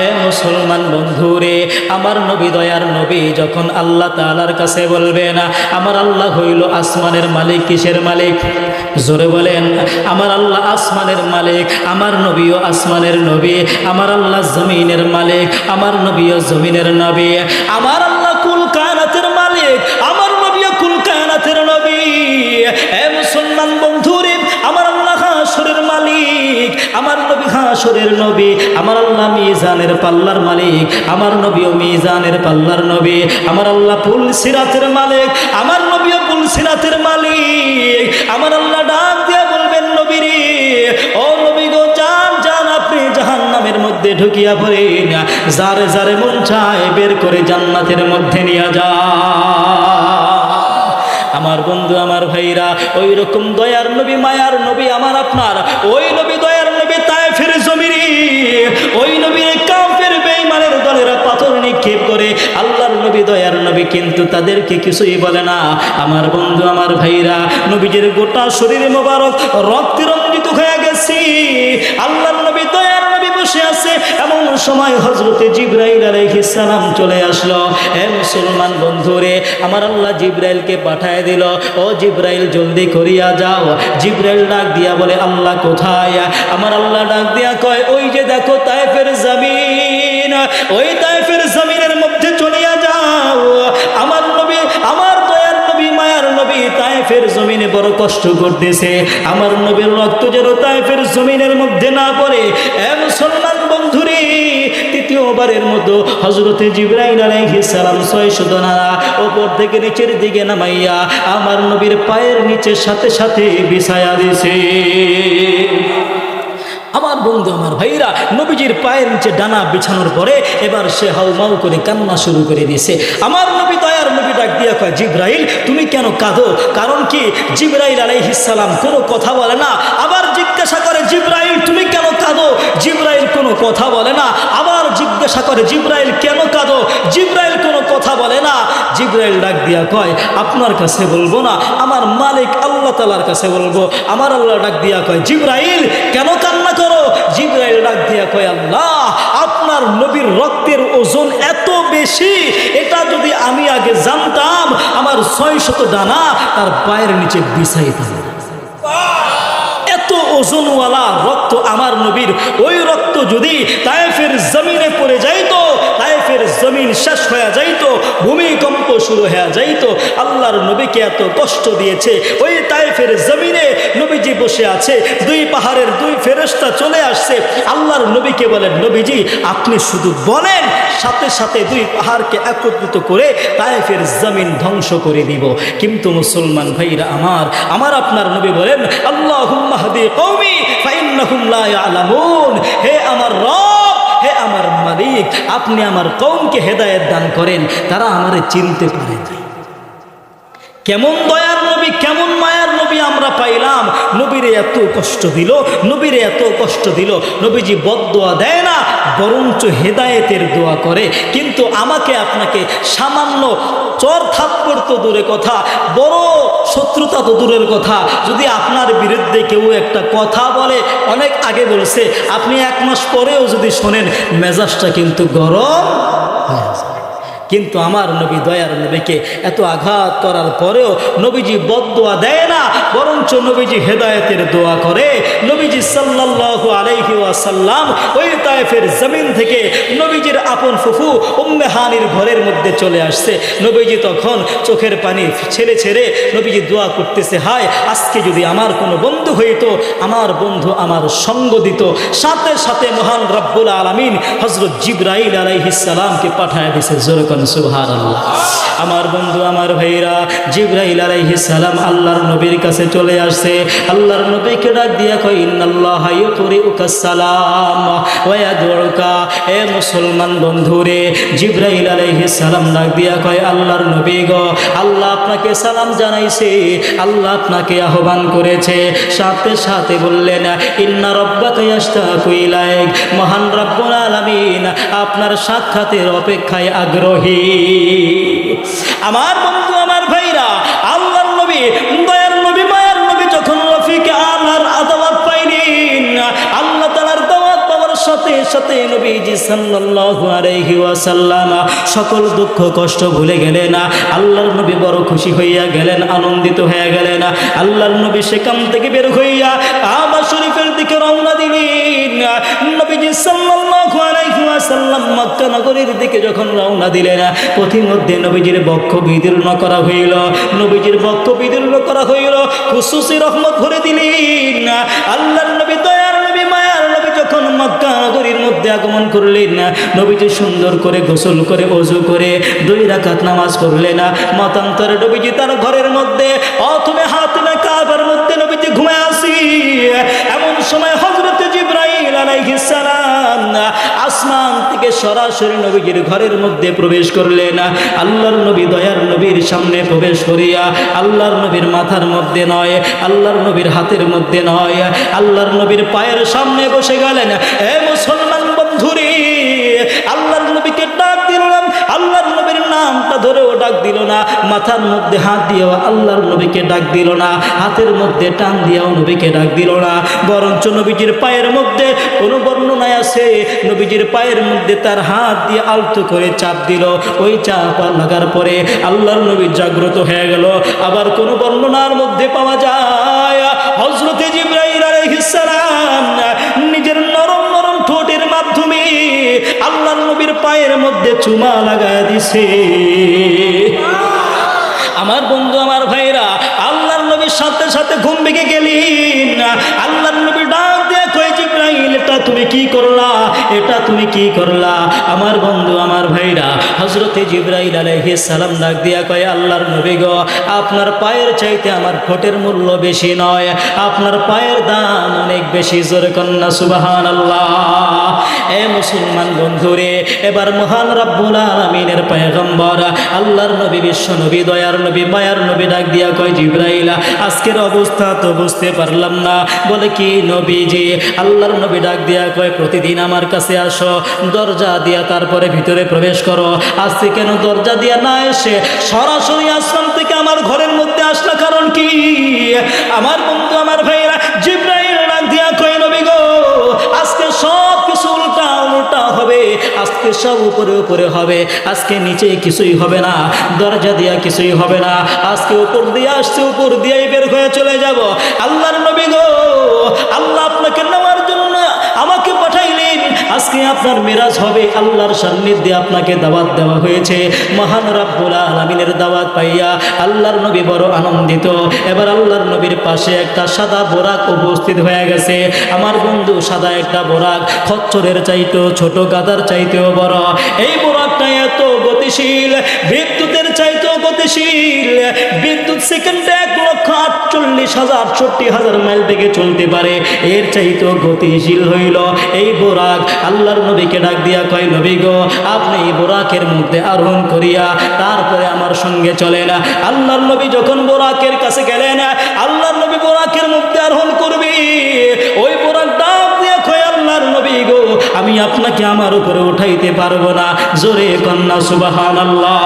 এ মুসলমান বন্ধুরে, আমার নবী, দয়ার নবী যখন আল্লাহ তাআলার কাছে বলবেন, আমার আল্লাহ হইল আসমানের মালিক। কিসের মালিক? জোরে বলেন। আমার আল্লাহ আসমানের মালিক, আমার নবীও আসমানের নবী। আমার আল্লাহ জমিনের মালিক, আমার নবীও জমিনের নবী। আমার আল্লাহ কুল কায়নাতের মালিক, আমার নবীও কুল কায়নাতের নবী। এ মুসলমান বন্ধুরে, আমার আল্লাহ হাসরের মালিক, আমার নবী হাসরের নবী। আমার আল্লাহ মিজানের পাল্লার মালিক, আমার নবীও মিজানের পাল্লার নবী। আমার আল্লাহ পুল সিরাতের মালিক, আমার নবীও পুল সিরাতের মালিক। আমার আল্লাহ ডাক দিয়ে বলবেন, নবীরে, ও নবী গো, জান জান, আপনি জাহান্নামের মধ্যে ঢুকিয়া পড়েন, যারে যারে মন চায় বের করে জান্নাতের মধ্যে নিয়ে যা। আমার বন্ধু, আমার ভাইরা, ওই রকম দয়ার নবী, মায়ার নবী, আমার আপনার ওই নবী, দয়ার নবী তায়েফের জমিনে ওই নবীর কাফের বেঈমানের দলেরা পাথর নিক্ষেপ করে, আল্লাহর নবী, দয়ার নবী কিন্তু তাদেরকে কিছুই বলে না। আমার বন্ধু, আমার ভাইরা, নবীজির গোটা শরীরে মোবারক রক্তে রঞ্জিত হয়ে গেছে। আল্লাহর নবী, দয়ার নবী বসে আছে, এমন সময় হযরতে জিবরাইল আলাইহিস সালাম চলে আসলো। হে মুসলমান বন্ধুরে, আমার আল্লাহ জিবরাইলকে পাঠায় দিল, ও জিবরাইল, জলদি করিয়া যাও। জিবরাইল ডাক দিয়া বলে, আল্লাহ কোথায়? আমার আল্লাহ ডাক দিয়া কয়, ওই যে দেখো তায়েফের জমিন, ওই তায়েফের জমিনের মধ্যে চলিয়া যাও। আমার নবী, আমার দয়ার নবী, মায়ার নবী তায়েফের জমিনে বড় কষ্ট করতেছে। আমার নবীর রক্ত যেন তায়েফের জমিনের মধ্যে না পড়ে। এ মুসলমান বন্ধুরে, তৃতীয়বারের মতো হযরতে জিবরাইল আলাইহিস সালাম 600 দানা উপর থেকে নিচের দিকে নামাইয়া আমার নবীর পায়ের নিচে সাথে সাথে বিছায়া দিয়েছে। আমার বন্ধু, আমার ভাইরা, নবীজির পায়ের নিচে ডানা বিছানোর পরে এবার সে হাউমাউ করে কান্না শুরু করে দিয়েছে। আমার নবী, দয়ার নবী ডাক দিয়া কয়, কয় জিবরাইল তুমি কেন কাঁদো? কারণ কি জিবরাইল আলাইহিস সালাম কোনো কথা বলে না। আবার জিজ্ঞাসা করে জিবরাইল তুমি কেন কাঁদো? জিবরাইল কোনো কথা বলে না। আবার জিজ্ঞাসা করে জিবরাইল কেন কাঁদো? জিবরাইল কোনো কথা বলে না। জিবরাইল ডাক দিয়া কয় আপনার কাছে বলবো না, আমার মালিক আল্লাহ তাআলার কাছে বলবো। আমার আল্লাহ ডাক দিয়া কয় জিবরাইল কেন কান্না করো? জিবরাইল ডাক দিয়া কয় আল্লাহ আপনার নবীর রক্তের ওজন এত বেশি, এটা যদি আমি আগে জানতাম আমার 600 ডানা তার পায়ের নিচে বিছাইতাম। এত ওজনওয়ালা রক্ত আমার নবীর, ওই রক্ত যদি তায়েফের জমিনে পড়ে যাইতো, তায়েফের জমিন শেষ হয়ে যাইতো, ভূমিকম্প শুরু হয়ে যাইতো। আল্লাহর নবীকে এত কষ্ট দিয়েছে। ওই তায়েফের জমিনে নবীজি বসে আছে, দুই পাহাড়ের দুই ফেরেশতা চলে আসছে। আল্লাহর নবীকে বলেন নবীজি আপনি শুধু বলেন, সাথে সাথে দুই পাহাড়কে একত্রিত করে তায়েফের জমিন ধ্বংস করে দিব। কিন্তু মুসলমান ভাইরা আমার আপনার নবী বলেন আল্লাহুম্মা হাদি কওমি ফাইন্নাহুম লা ইয়ালামুন। হে আমার রব, হে আমার মালিক, আপনি আমার কওমকে হেদায়েত দান করেন, তারা আমারে চিনতে পারে না। কেমন দয়ার নবী, কেমন মায়ার নবী আমরা পাইলাম। নবীরে এত কষ্ট দিল, নবীরে এত কষ্ট দিল। নবীজি বদদোয়া দেয় না, বরঞ্চ হেদায়েতের দোয়া করে। কিন্তু আমাকে আপনাকে সামান্য চর থাপ্পড় তো দূরে কথা, বড় শত্রুতা তো দূরের কথা, যদি আপনার বিরুদ্ধে কেউ একটা কথা বলে, অনেক আগে বলছে, আপনি 1 মাস পরেও যদি শোনেন মেজাজটা কিন্তু গরম হয়ে যায়। কিন্তু আমার নবী দয়ার নবীকে এত আঘাত করার পরেও নবীজি বদদোয়া দেয় না, বরঞ্চ নবীজি হেদায়েতের দোয়া করে। নবীজি সাল্লাল্লাহু আলাইহি ওয়াসাল্লাম ওই তায়েফের জমিন থেকে নবীজির আপন ফুফু উম্মে হানির ঘরের মধ্যে চলে আসছে। নবীজি তখন চোখের পানি ছেড়ে ছেড়ে নবীজি দোয়া করতেছে, হায় আজকে যদি আমার কোনো বন্ধু হইতো, আমার বন্ধু আমার সঙ্গ দিত। সাথে সাথে মহান রব্বুল আলামিন হযরত জিবরাইল আলাইহিস সালামকে পাঠায় দিয়েছে। জোরে সুবহানাল্লাহ। আমার বন্ধু আমার ভাইরা, জিবরাইল আলাইহিস সালাম আল্লাহর নবীর কাছে চলে আসছে। আল্লাহর নবীকে ডাক দিয়া কয় ইন্নাল্লাহা ইউকরিউকাস সালাম ওয়া ইয়াদউকা। এ মুসলমান বন্ধুরে, জিবরাইল আলাইহিস সালাম ডাক দিয়া কয় আল্লাহর নবী গো, আল্লাহ আপনাকে সালাম জানাইছে, আল্লাহ আপনাকে আহ্বান করেছে। সাথে সাথে বললেন ইন্না রাব্বাকা ইয়াশতাকু ইলাইক। মহান রব্বুল আলামিন আপনার সাক্ষাতের অপেক্ষায় আগ্রহী। আমার বন্ধু আমার ভাইরা, আল্লাহর নবী দয়ার নবী মায়ার নবী যখন রফিকে আলার আদালত পাইলেন, আল্লাহ তাআলার দাওয়াত পাওয়ার সাথে সাথে নবীজি সাল্লাল্লাহু আলাইহি ওয়াসাল্লাম সকল দুঃখ কষ্ট ভুলে গেলেন। আল্লাহর নবী বড় খুশি হইয়া গেলেন, আনন্দিত হয়ে গেলেন। আল্লাহর নবী সেখান থেকে বের হইয়া কাবা শরীফের দিকে রওনা দিলেন। নবীজি সাল্লাল্লাহু আলাইহি ওয়াসাল্লাম মক্কা নগরীর দিকে যখন রওনা দিলেন, পথিমধ্যে নবীজির বক্ষ বিদীর্ণ করা হইল, নবীজির বক্ষ বিদীর্ণ করা হইল, খুশুসি রহমত ভরে দিলেন। আল্লাহর নবী দয়ার নবী মায়ার নবী যখন মক্কা নগরীর মধ্যে আগমন করলেন, নবীজি সুন্দর করে গোসল করে ওযু করে 2 রাকাত নামাজ পড়লেন। মতান্তরে নবীজি তার ঘরের মধ্যে অথমে হাতমে কাবার মধ্যে নবীজি ঘুমায় আসি। এমন সময় হযরত জিবরাইল আলাইহিস সালাম আসমান থেকে সরাসরি নবীজির ঘরের মধ্যে প্রবেশ করলেন। আল্লাহর নবী দয়ার নবীর সামনে প্রবেশ করিয়া আল্লাহর নবীর মাথার মধ্যে নয়, আল্লাহর নবীর হাতের মধ্যে নয়, আল্লাহর নবীর পায়ের সামনে বসে গেলেন। এ মুসলমান বন্ধুরে, আল্লাহর নবীকে ডাক দিলাম, আল্লাহর নবীর নামটা ধরেও ডাক দিল না, মাথার মধ্যে হাত দিয়েও আল্লাহর নবীকে ডাক দিল না, হাতের মধ্যে টান দিয়েও নবীকে ডাক দিল না, বরঞ্চ নবীজির পায়ের মধ্যে কোনো বর্ণনায় আছে নবীজির পায়ের মধ্যে তার হাত দিয়ে আলতো করে চাপ দিল। ওই চাপ লাগার পরে আল্লাহর নবী জাগ্রত হয়ে গেল। আবার কোনো বর্ণনার মধ্যে পাওয়া যায় হযরত জিবরাইল আলাইহিস সালাম নিজের নরম নরম ঠোঁটের মাধ্যমে আল্লাহর নবীর পায়ের মধ্যে চুমা লাগায় দিছে। আমার বন্ধু আমার ভাইরা, আল্লাহর নবীর সাথে সাথে ঘুম ভেঙে গেলেন। আল্লাহর নবী ডাক দিয়ে কয় জিবরাইল এটা তুমি কি করলা, এটা তুমি কি করলা? আমার বন্ধু আমার ভাইরা, হযরতে জিবরাইল আলাইহিস সালাম ডাক দিয়া কয়, আল্লাহর নবী গো, আপনার পায়ের চাইতে আমার ঠোঁটের মূল্য বেশি নয়, আপনার পায়ের দাম অনেক বেশি। জোরে কন্যা সুবহানাল্লাহ। এ মুসলমান বন্ধুরে, এবার মহান রব্বুল আলামিনের পয়গম্বর আল্লাহর নবী, বিশ্ব নবী, দয়ার নবী, মায়ার নবী ডাক দিয়া কয়, জিবরাইল আজকের অবস্থা তো বুঝতে পারলাম না। বলে কি নবীজি? আল্লাহর নবী ডাক দিয়া কয়, প্রতিদিন আমার কাছে আসো, দরজা দিয়া তারপরে ভিতরে প্রবেশ করো। আজকে কেন দরজা দিয়া না এসে সরাসরি আসমান থেকে আমার ঘরের মধ্যে আসলা, কারণ কি? আমার বন্ধু আমার ভাইরা, জিবরাইল ডাক দিয়া কয়, নবী গো, আজকে সব কিছু উল্টা উল্টা হবে, আজকে সব উপরে উপরে হবে, আজকে নিচে কিছুই হবে না, দরজা দিয়া কিছুই হবে না, আজকে উপর দিয়ে আসছে, উপর দিয়েই বের হয়ে চলে যাব। আল্লাহর নবী গো, আল্লাহ আপনাকে নেওয়ার জন্য আমাকে পাঠাইলেন, আজকে আপনার মিরাজ হবে, আল্লাহর সান্নিধ্যে আপনাকে দাওয়াত দেওয়া হয়েছে। মহান রব্বুল আলামিনের দাওয়াত পাইয়া আল্লাহর নবী বড় আনন্দিত। এবার আল্লাহর নবীর পাশে একটা সাদা বোরাক উপস্থিত হয়ে গেছে। আমার বন্ধু, সাদা একটা বোরাক, খচ্চরের চাইতেও ছোট, গাদার চাইতেও বড়। এই বোরাকটা এত গতিশীল, বিদ্যুতের চাইতেও গতিশীল। বিদ্যুৎ সেকেন্ডে 1,48,000 মাইল থেকে চলতে পারে, এর চাইতেও গতিশীল হইল এই বোরাক। আল্লাহর নবীকে ডাক দিয়া কয়, নবী গো, আপনি এই বোরাকের মধ্যে আরোহণ করিয়া তারপরে আমার সঙ্গে চলেন। আল্লাহর নবী যখন বোরাকের কাছে গেলেন, আল্লাহর নবী বোরাকের মধ্যে আরোহণ করবি, ওই বোরাক ডাক দিয়া কয়, আল্লাহর নবী গো, আমি আপনাকে আমার উপরে উঠাইতে পারবো না। জোরে কন্যা সুবহানাল্লাহ।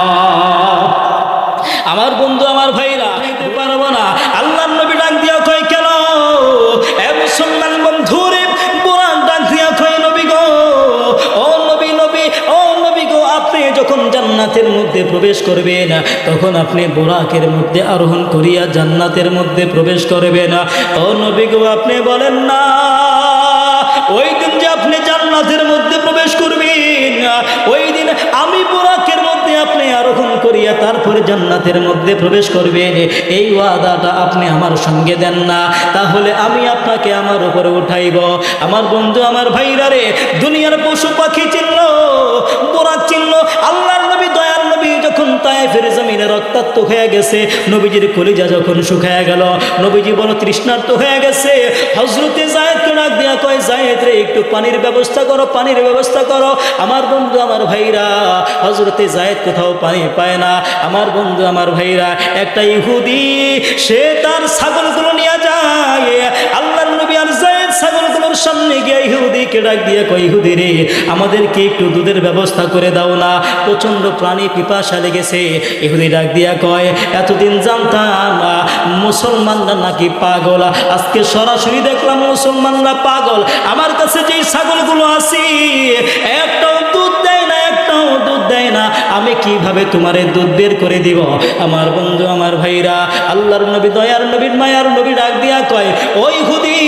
আমার বন্ধু আমার ভাইরা, পারবো না। আল্লাহর নবী ডাক দিয়া কয়, কেন? এ মুসলমান বন্ধুরে, বোরাক ডাক দিয়া কয়, নবী গো, ও নবী, নবী, ও নবী গো, আপনি যখন জান্নাতের মধ্যে প্রবেশ করবেন, তখন আপনি বোরাকের মধ্যে আরোহণ করিয়া জান্নাতের মধ্যে প্রবেশ করবেন। ও নবী গো, আপনি বলেন না ওই দিন যে আপনি জান্নাতের মধ্যে প্রবেশ করবেন, ওই দিন আমি বোরাকের মধ্যে আপনি আরোহণ করিয়া তারপরে জান্নাতের মধ্যে প্রবেশ করবেন, এই ওয়াদাটা আপনি আমার সঙ্গে দেন না, তাহলে আমি আপনাকে আমার উপরে উঠাইব। আমার বন্ধু আমার ভাইরা রে, দুনিয়ার পশু পাখি চিনল, বোরাক চিনল। আল্লাহর নবী, দয়ার নবী যখন তায়েফের জমিনে রক্তাক্ত হয়ে গেছে, নবীজির কলিজা যখন শুকায়া গেল, নবীজি বড় তৃষ্ণার্ত হয়ে গেছে। হযরতে যায়েদকে ডাক দিয়া কয়, যায়েদ রে, একটু পানির ব্যবস্থা করো, পানির ব্যবস্থা করো। আমার বন্ধু আমার ভাইরা, হযরতে যায়েদ কোথাও পানি পায় না। আমার বন্ধু আমার ভাইরা, একটা ইহুদি সে তার ছাগলগুলো নিয়ে যায়। আল্লাহর নবী আর যায়েদ ছাগলগুলোর সামনে গিয়ে ইহুদিকে ডাক দিয়ে কয়, ইহুদি রে, আমাদেরকে একটু দুধের ব্যবস্থা করে দাও না, প্রচন্ড প্রাণী পিপাসা লেগেছে। ইহুদি ডাক দিয়া কয়, এতদিন জানতাম মুসলমানরা নাকি পাগল, আজকে সরাসরি দেখলাম মুসলমানরা পাগল। আমার কাছে যেই ছাগলগুলো আছে, একটাও দুধ দেয় না, একটাও দুধ দেয় না, আমি কিভাবে তোমারে দুধ বের করে দিব? আমার বন্ধু আমার ভাইরা, আল্লাহর নবী, দয়ার নবী, মায়ার নবী ডাক দিয়া কয়, ওই ইহুদি,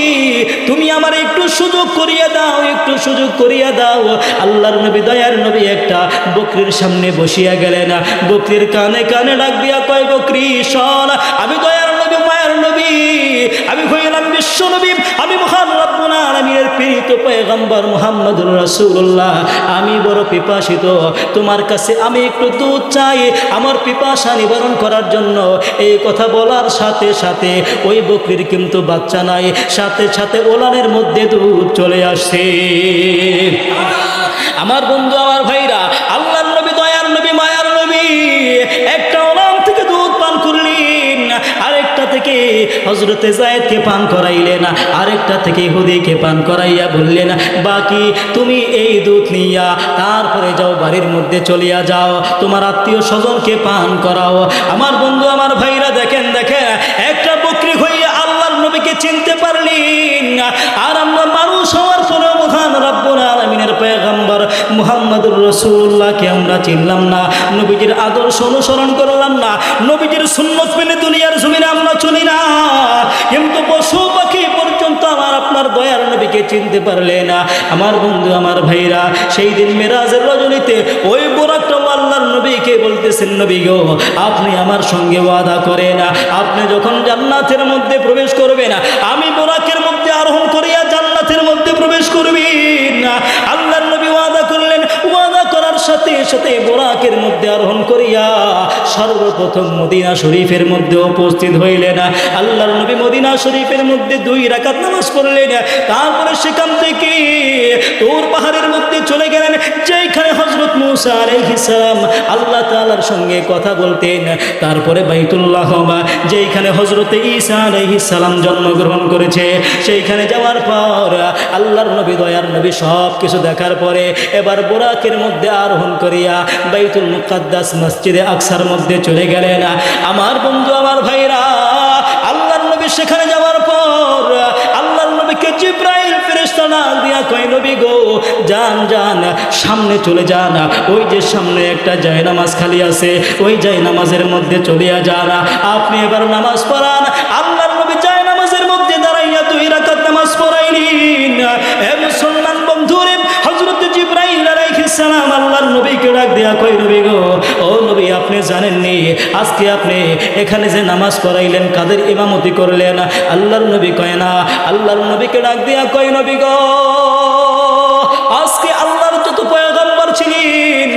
তুমি আমার একটু সুযোগ করিয়ে দাও, একটু সুযোগ করিয়ে দাও। আল্লাহর নবী, দয়ার নবী একটা বকরির সামনে বসিয়া গেলেন। বকরির কানে কানে ডাক দিয়া কয়, বকরি শোন, আমি দয়ার নবী, মায়ার নবী, আমি হইলাম বিশ্ব নবী, আমি মহান রব্বুল আলামিনের প্রেরিত পয়গম্বর মুহাম্মদুর রাসূলুল্লাহ, আমি বড় পিপাসিত, তোমার কাছে আমি একটু দুধ চাই আমার পিপাসা নিবারণ করার জন্য। এই কথা বলার সাথে সাথে ওই বকরির কিন্তু বাচ্চা নাই, সাথে সাথে ওলানের মধ্যে দুধ চলে আসছে। আমার বন্ধু আমার ভাইরা, আল্লাহর নবী, দয়ার নবী, মায়ার নবী একটা ওলান থেকে দুধ পান করলেন, আরেকটা থেকে হযরতে যায়েদকে পান করাইলেন, আরেকটা থেকে ইহুদিকে পান করাইয়া বললেন, বাকি তুমি এই দুধ নিয়া তারপরে যাও, বাড়ির মধ্যে চলিয়া যাও, তোমার আত্মীয় স্বজনকে পান করাও। আমার বন্ধু আমার ভাইরা, দেখেন দেখেন, একটা বকরি হইয়া আল্লাহর নবীকে চিনতে পারলেন। আর আমরা মানুষ হওয়ার পরেও মহান রব্বুল আলামিনের পয়গম্বর মুহাম্মদুর রাসূলুল্লাহকে আমরা চিনলাম না, নবীজির আদর্শ অনুসরণ করলাম না, নবীজির সুন্নত মেনে দুনিয়ার জমিনে আমরা চলি না। কিন্তু পশু পাখি পর্যন্ত আমার আপনার দয়ার নবীকে চিনতে পারলে না। আমার বন্ধু আমার ভাইরা, সেই দিন মেরাজের রজনীতে ওই বোরাকটা আল্লাহর নবীকে বলতেছেন, নবী গো, আপনি আমার সঙ্গে ওয়াদা করেন, আপনি যখন জান্নাতের মধ্যে প্রবেশ করবেন, আমি বোরাকের মধ্যে আরোহণ করিয়া জান্নাতের মধ্যে প্রবেশ করবি। সাথে সাথে বোরাকের মধ্যে আরোহণ করিয়া সর্বপ্রথম মদিনা শরীফের মধ্যে উপস্থিত হইলেন। আল্লাহর নবী মদিনা শরীফের মধ্যে 2 রাকাত নামাজ পড়লেন। তারপরে সেখান থেকে তুর পাহাড়ের মধ্যে চলে গেলেন, যেখানে হযরত মূসা আলাইহিস সালাম আল্লাহ তাআলার সঙ্গে কথা বলতেন। তারপরে বাইতুল্লাহ, যেখানে হযরত ঈসা আলাইহিস সালাম জন্মগ্রহণ করেছে, সেইখানে যাওয়ার পর আল্লাহর নবী দয়ার নবী সব কিছু দেখার পরে এবার বোরাকের মধ্যে আরোহণ করিয়া বাইতুল মুকাদ্দাস মসজিদে আকসার মধ্যে চলে গেলেন। আমার বন্ধু, আমার ভাইরা, আল্লাহর নবী সেখানে যাওয়ার পর আল্লাহর নবীকে জিবরাইল ফেরেশতা ডাক দিয়া কয়, নবী গো, যান যান, সামনে চলে যান, ওই যে সামনে একটা জায়নামাজ খালি আছে, ওই জায়নামাজের মধ্যে চলিয়া যান, আপনি এবার নামাজ পড়ান। আল্লাহর নবী জায়নামাজের মধ্যে দাঁড়াইয়া 2 রাকাত নামাজ পড়াইলেন। হে মুসলমান বন্ধুরে, হযরত জিবরাইল আলাইহিস সালাম আল্লাহর নবীকে ডাক দিয়া কয়, নবী গো, ও নবী, আপনি জানেননি আজকে আপনি এখানে যে নামাজ পড়াইলেন কাদের ইমামতি করলেন? আল্লাহর নবী কয় না। আল্লাহর নবীকে ডাক দিয়া কয়, নবী গো, আজকে আল্লাহর যত পয়গম্বর ছিলেন,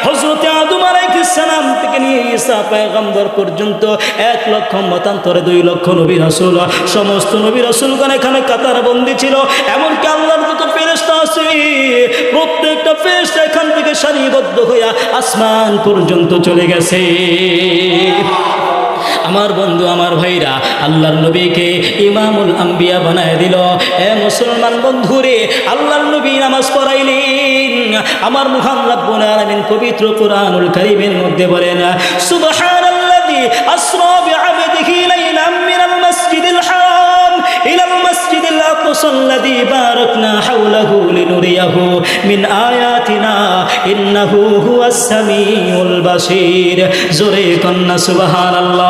হযরত আদম আলাইহিস সালাম থেকে নিয়ে ঈসা পয়গম্বর পর্যন্ত 1 লক্ষ মতান্তরে 2 লক্ষ নবী রাসূল, সমস্ত নবী রাসূলগণ এখানে কাতারবন্দি ছিল। এমনকি আল্লাহর যত ফেরেশতা আছে, প্রত্যেকটা ফেরেশতা এখান থেকে সারিবদ্ধ হইয়া আসমান পর্যন্ত চলে গেছে। আমার বন্ধু, আমার ভাইরা, আল্লাহর নবীকে ইমামুল আম্বিয়া বানায় দিল। এ মুসলমান বন্ধুরে, আল্লাহর নবী নামাজ পড়াইলেন। আমার মহান রব্বুল আলামিন পবিত্র কুরআনুল কারীমের মধ্যে বলেন, সুবহানাল্লাযী আসরা বিআবদিহি লাইলাম মিনাল মাসজিদিল হারাম ইলাল মাসজিদিল আকসাল্লাযী বারাকনা হাওলাহু লিনুরিয়াহু মিন আয়াতিনা ইন্নাহু হুয়াস সামিউল বাসীর। জোরে কন্না সুবহানাল্লাহ।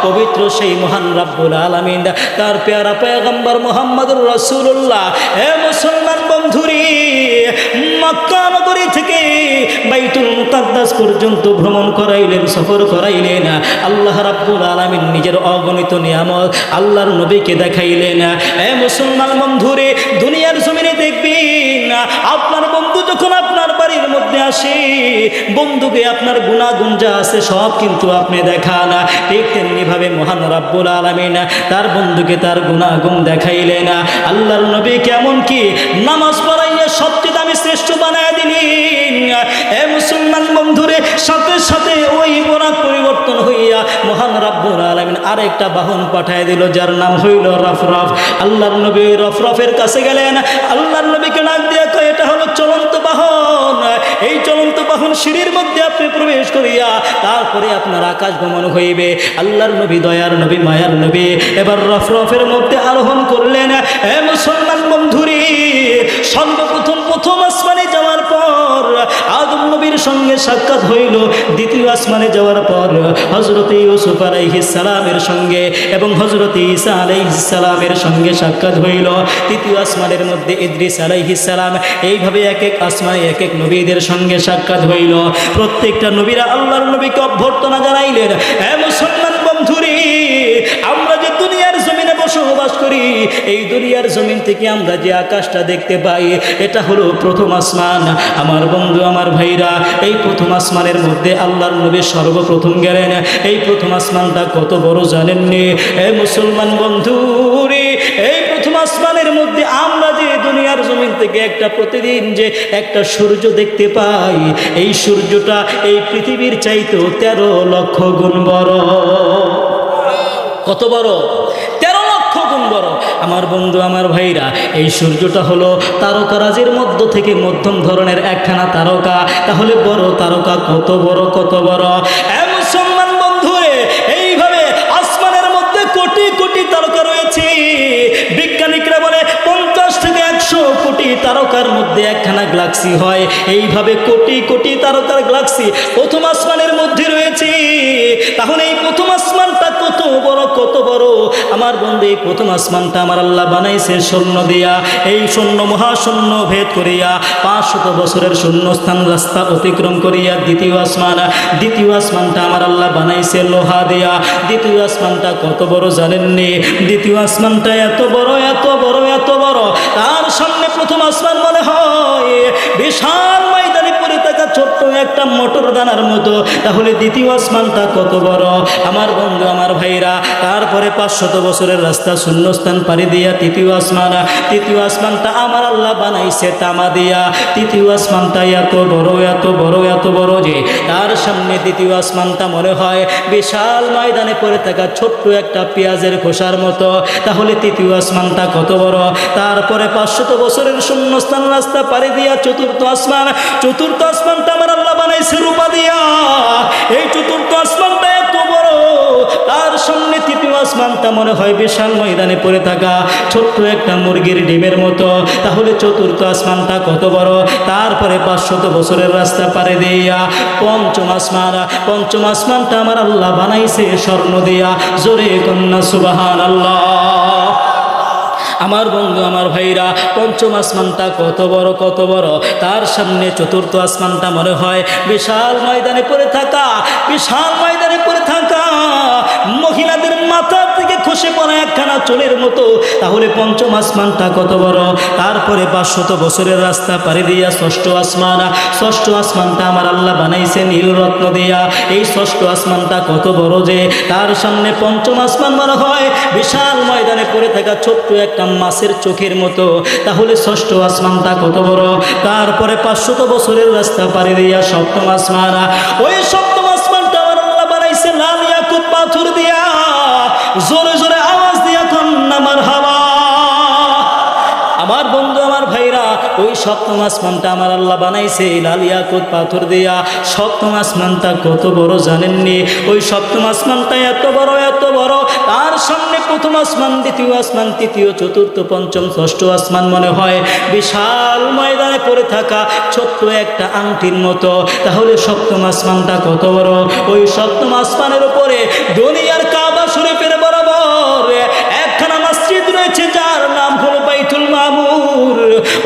পবিত্র সেই মহান রব্বুল আলামিন তার প্যারা পয়গম্বর মুহাম্মদুর রাসূলুল্লাহ, হে মুসলমান বন্ধুরে, মক্কা নগরী থেকে বাইতুল মুকাদ্দাস পর্যন্ত ভ্রমণ করাইলেন, সফর করাইলেন। আল্লাহ রাব্বুল আলামিন নিজের অগণিত নিয়ামত আল্লাহর নবীকে দেখাইলেন। হে মুসলমান বন্ধুরে, দুনিয়ার জমিনে দেখবেন আপনার বন্ধু যখন আপনার বাড়ির মধ্যে আসে, বন্ধুকে আপনার গুনাহগুণ যা আছে সব কিন্তু আপনি দেখান। ঠিক তেমনি ভাবে মহান রব্বুল আলামিন তার বন্ধুকে তার গুনাহগুণ দেখাইলেন। আল্লাহর নবী কেমন কি নামাজ পড়াইয়া সবচেয়ে দামি শ্রেষ্ঠ বানায় দিলেন। এ মুসলমান বন্ধুরে, সাথে সাথে ওই বোরাক পরিবর্তন হইয়া মহান রব্বুল আলামিন আরেকটা বাহন পাঠায় দিল, যার নাম হইল রফরফ। আল্লাহর নবী রফরফের কাছে গেলেন। আল্লাহর নবীকে ডাক দিয়া কয়, এটা হলো চলন্ত বাহন। এই চলন্ত বাহন সিঁড়ির মধ্যে আপনি প্রবেশ করিয়া তারপরে আপনার আকাশ গমন হইবে। আল্লাহর নবী দয়ার নবী মায়ার নবী এবার রফরফের মধ্যে আরোহণ করলেন। হে মুসলমান বন্ধুরে, প্রথম আসমানে যাওয়ার পর আদম নবীর সঙ্গে সাক্ষাৎ হইল। দ্বিতীয় আসমানে যাওয়ার পর হযরত ইউসুফ আলাইহিস সালামের সঙ্গে এবং হযরত ঈসা আলাইহিস সালামের সঙ্গে সাক্ষাৎ হইল। তৃতীয় আসমানের মধ্যে ইদ্রিস আলাইহিস সালাম। এইভাবে এক এক আসমানে এক এক নবীদের সঙ্গে সাক্ষাৎ হইল। প্রত্যেকটা নবীরা আল্লাহর নবীকে অভ্যর্থনা জানাইলেন। হে মুসলমান বন্ধুরে, আমরা যে দুনিয়ার জমিনে বসবাস করি, এই দুনিয়ার জমিন থেকে আমরা যে আকাশটা দেখতে পাই, এটা হলো প্রথম আসমান। আমার বন্ধু, আমার ভাইরা, এই প্রথম আসমানের মধ্যে আল্লাহর নবী সর্বপ্রথম গেলেন। এই প্রথম আসমানটা কত বড় জানেননি? হে মুসলমান বন্ধুরে, এই প্রথম আসমানের মধ্যে আমরা যে দুনিয়ার জমিন থেকে একটা প্রতিদিন যে একটা সূর্য দেখতে পাই, এই সূর্যটা এই পৃথিবীর চাইতেও 13 লক্ষ গুণ বড়। কত বড়? 13 লক্ষ গুণ বড়। আমার বন্ধু, আমার ভাইরা, এই সূর্যটা হলো তারকারাজির মধ্য থেকে মধ্যম ধরনের একখানা তারকা। তাহলে বড় তারকা কত বড়, কত বড়! মুসলমান বন্ধুরে, এইভাবে আসমানের মধ্যে কোটি কোটি তারকা রয়েছে। বিজ্ঞানিকরা বলে 50 থেকে 100 কোটি তারকার মধ্যে একখানা গ্যালাক্সি হয়। এইভাবে কোটি কোটি তারকার গ্যালাক্সি প্রথম আসমানের মধ্যে রয়েছে। তাহলে এই প্রথম আসমানটা কত বড়, কত বড়! আমার বন্ধু, এই প্রথম আসমানটা আমার আল্লাহ বানাইছে স্বর্ণ দিয়া। এই শূন্য মহাশূন্য ভেদ করিয়া 500 বছরের শূন্যস্থান রাস্তা অতিক্রম করিয়া দ্বিতীয় আসমানটা আমার আল্লাহ বানাইছে লোহা দিয়া। দ্বিতীয় আসমানটা কত বড় জানেননি? দ্বিতীয় আসমানটা এত বড়, এত বড়, এত বড়, তার সামনে প্রথম আসমান মনে হয় বিশাল ময়দানে পরিতাকা ছোট্ট একটা মটর দানার মতো, তাহলে দ্বিতীয় আসমানটা কত বড় আমার বন্ধু আমার ভাইরা। তারপরে 500 বছরের রাস্তা শূন্যস্থান পাড়ি দিয়া তৃতীয় আসমানটা আমার আল্লাহ বানাইছে তামা দিয়া। তৃতীয় আসমানটা এত বড় এত বড় এত বড় যে তার সামনে দ্বিতীয় আসমানটা মনে হয় বিশাল ময়দানে পড়ে থাকা ছোট্ট একটা পেঁয়াজের খোসার মতো, তাহলে তৃতীয় আসমানটা কত বড়। তারপরে 500 বছরের শূন্যস্থান রাস্তা পাড়ি দিয়া চতুর্থ আসমানটা আমার আল্লাহ বানাইছে রূপা দিয়া। এই চতুর্থ আসমানটা এত বড়, তার সামনে তৃতীয় আসমানটা মনে হয় বিশাল ময়দানে পড়ে থাকা ছোট্ট একটা মুরগির ডিমের মতো, তাহলে চতুর্থ আসমানটা কত বড়। তারপরে 500 বছরের রাস্তা পাড়ি দিয়া পঞ্চম আসমানটা আমার আল্লাহ বানাইছে স্বর্ণ দিয়া। জোরে কন্যা সুবহানাল্লাহ। আমার বন্ধু আমার ভাইরা, পঞ্চম আসমানটা কত বড়, তার সামনে চতুর্থ আসমানটা মনে হয় বিশাল ময়দানে পড়ে থাকা মহিলাদের মাথা থেকে খসে পড়া একখানা চুলের মতো, তাহলে পঞ্চম আসমানটা কত বড়। তারপরে 500 বছরের রাস্তা পাড়ি দিয়া ষষ্ঠ আসমানটা আমার আল্লাহ বানাইছে নীল রত্ন দিয়া। এই ষষ্ঠ আসমানটা কত বড় যে তার সামনে পঞ্চম আসমান মনে হয় বিশাল ময়দানে পড়ে থাকা ছোট্ট একটা মাছের চোখের মতো, তাহলে ষষ্ঠ আসমানটা কত বড়। তারপরে 500 বছরের রাস্তা পাড়ি দিয়া সপ্তম আসমান, ওই সপ্তম আসমানটা আমার আল্লাহ বানাইছে লাল ইয়াকুত পাথর দিয়া। জোরে জোরে আওয়াজ দিয়া কন্যা মারহাবা। আমার বন্ধু আমার ভাইরা, ওই সপ্তম আসমানটা আমার আল্লাহ বানাইছে লাল ইয়াকুত পাথর দিয়া। সপ্তম আসমানটা কত বড় জানেননি? ওই সপ্তম আসমানটা এত বড়, তার সামনে প্রথম আসমান, দ্বিতীয় আসমান, তৃতীয়, চতুর্থ, পঞ্চম, ষষ্ঠ আসমান মনে হয় বিশাল ময়দানে পড়ে থাকা ছোট্ট একটা আংটির মতো, তাহলে সপ্তম আসমানটা কত বড়। ওই সপ্তম আসমানের উপরে দুনিয়ার কাবা শরীফের বরাবর একখানা মসজিদ রয়েছে যার নাম হলো বাইতুল মামুর।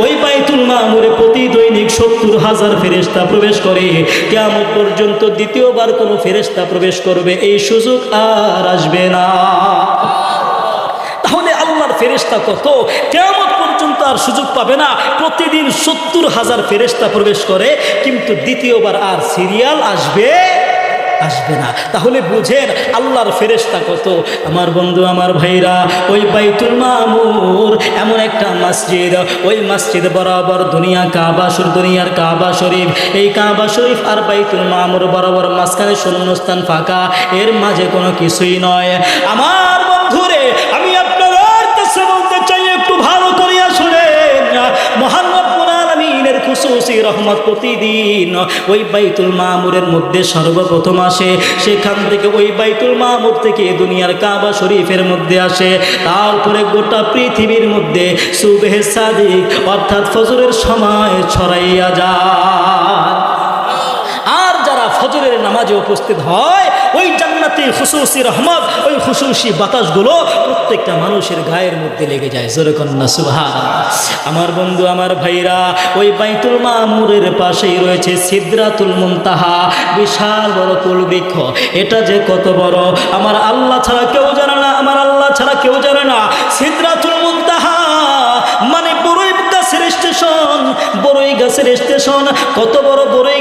ওই বাইতুল মামুরে প্রতি দৈনিক 70,000 ফেরেশতা প্রবেশ করে। কিয়ামত পর্যন্ত দ্বিতীয়বার কোনো ফেরেশতা প্রবেশ করবে এই সুযোগ আর আসবে না। তাহলে আল্লাহর ফেরেশতা কত, কিয়ামত পর্যন্ত আর সুযোগ পাবে না। প্রতিদিন 70,000 ফেরেশতা প্রবেশ করে, কিন্তু দ্বিতীয়বার আর সিরিয়াল আসবে না। তাহলে বুঝেন আল্লাহর ফেরেশতা কত। আমার বন্ধু আমার ভাইরা, ওই বাইতুল মামুর এমন একটা মসজিদ, ওই মসজিদ বরাবর দুনিয়ার কাবা শরীফ, এই কাবা শরীফ আর বাইতুল মামুর বরাবর মাঝখানে শূন্যস্থান ফাঁকা, এর মাঝে কোনো কিছুই নয়। আমার বন্ধুরে, আমি আপনার কাছে বলতে চাই একটু ভালো করিয়া শুনেন, মহান রব্বুল আলামিনের খুশুসি রহমত প্রতিদিন ওই বাইতুল মামুরের মধ্যে সর্বপ্রথম আসে। সেখান থেকে ওই বাইতুল মামুর থেকে দুনিয়ার কাবা শরীফের মধ্যে আসে। তারপরে গোটা পৃথিবীর মধ্যে সুবহে সাদিক অর্থাৎ ফজরের সময় ছড়াইয়া যায়। আর যারা ফজরের নামাজে উপস্থিত হয়, ওই জান্নাতের খুশুসি রহমত, ওই খুশুসি বাতাসগুলো প্রত্যেকটা মানুষের গায়ের মধ্যে লেগে যায়। জোরে কন্যা সুবহানাল্লাহ। আমার বন্ধু আমার ভাইরা, ওই বাইতুল মামুরের পাশেই রয়েছে সিদরাতুল মুনতাহা, বিশাল বড় কুল বৃক্ষ। এটা যে কত বড় আমার আল্লাহ ছাড়া কেউ জানে না, আমার আল্লাহ ছাড়া কেউ জানে না। সিদরাতুল মুনতাহা মানে বড়ই গাছের স্টেশন। কত বড় বড়ই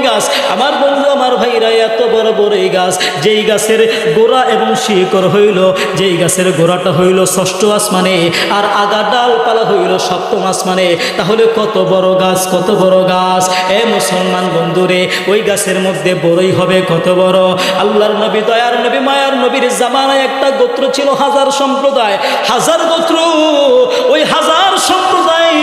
গাছ আমার বন্ধু আমার ভাইরা, এত বড় বড়ই গাছ, যেই গাছের গোড়া এবং শিকড় হইল, যেই গাছের গোড়াটা হইল ষষ্ঠ আসমানে, আর আগা ডালপালা হইল সপ্তম আসমানে। তাহলে কত বড় গাছ। এ মুসলমান বন্ধুরে, ওই গাছের মধ্যে বড়ই হবে কত বড়। আল্লাহর নবী, দয়ার নবী, মায়ার নবীর জামানায় একটা গোত্র ছিল হাজার সম্প্রদায়, হাজার গোত্র। ওই হাজার সম্প্রদায়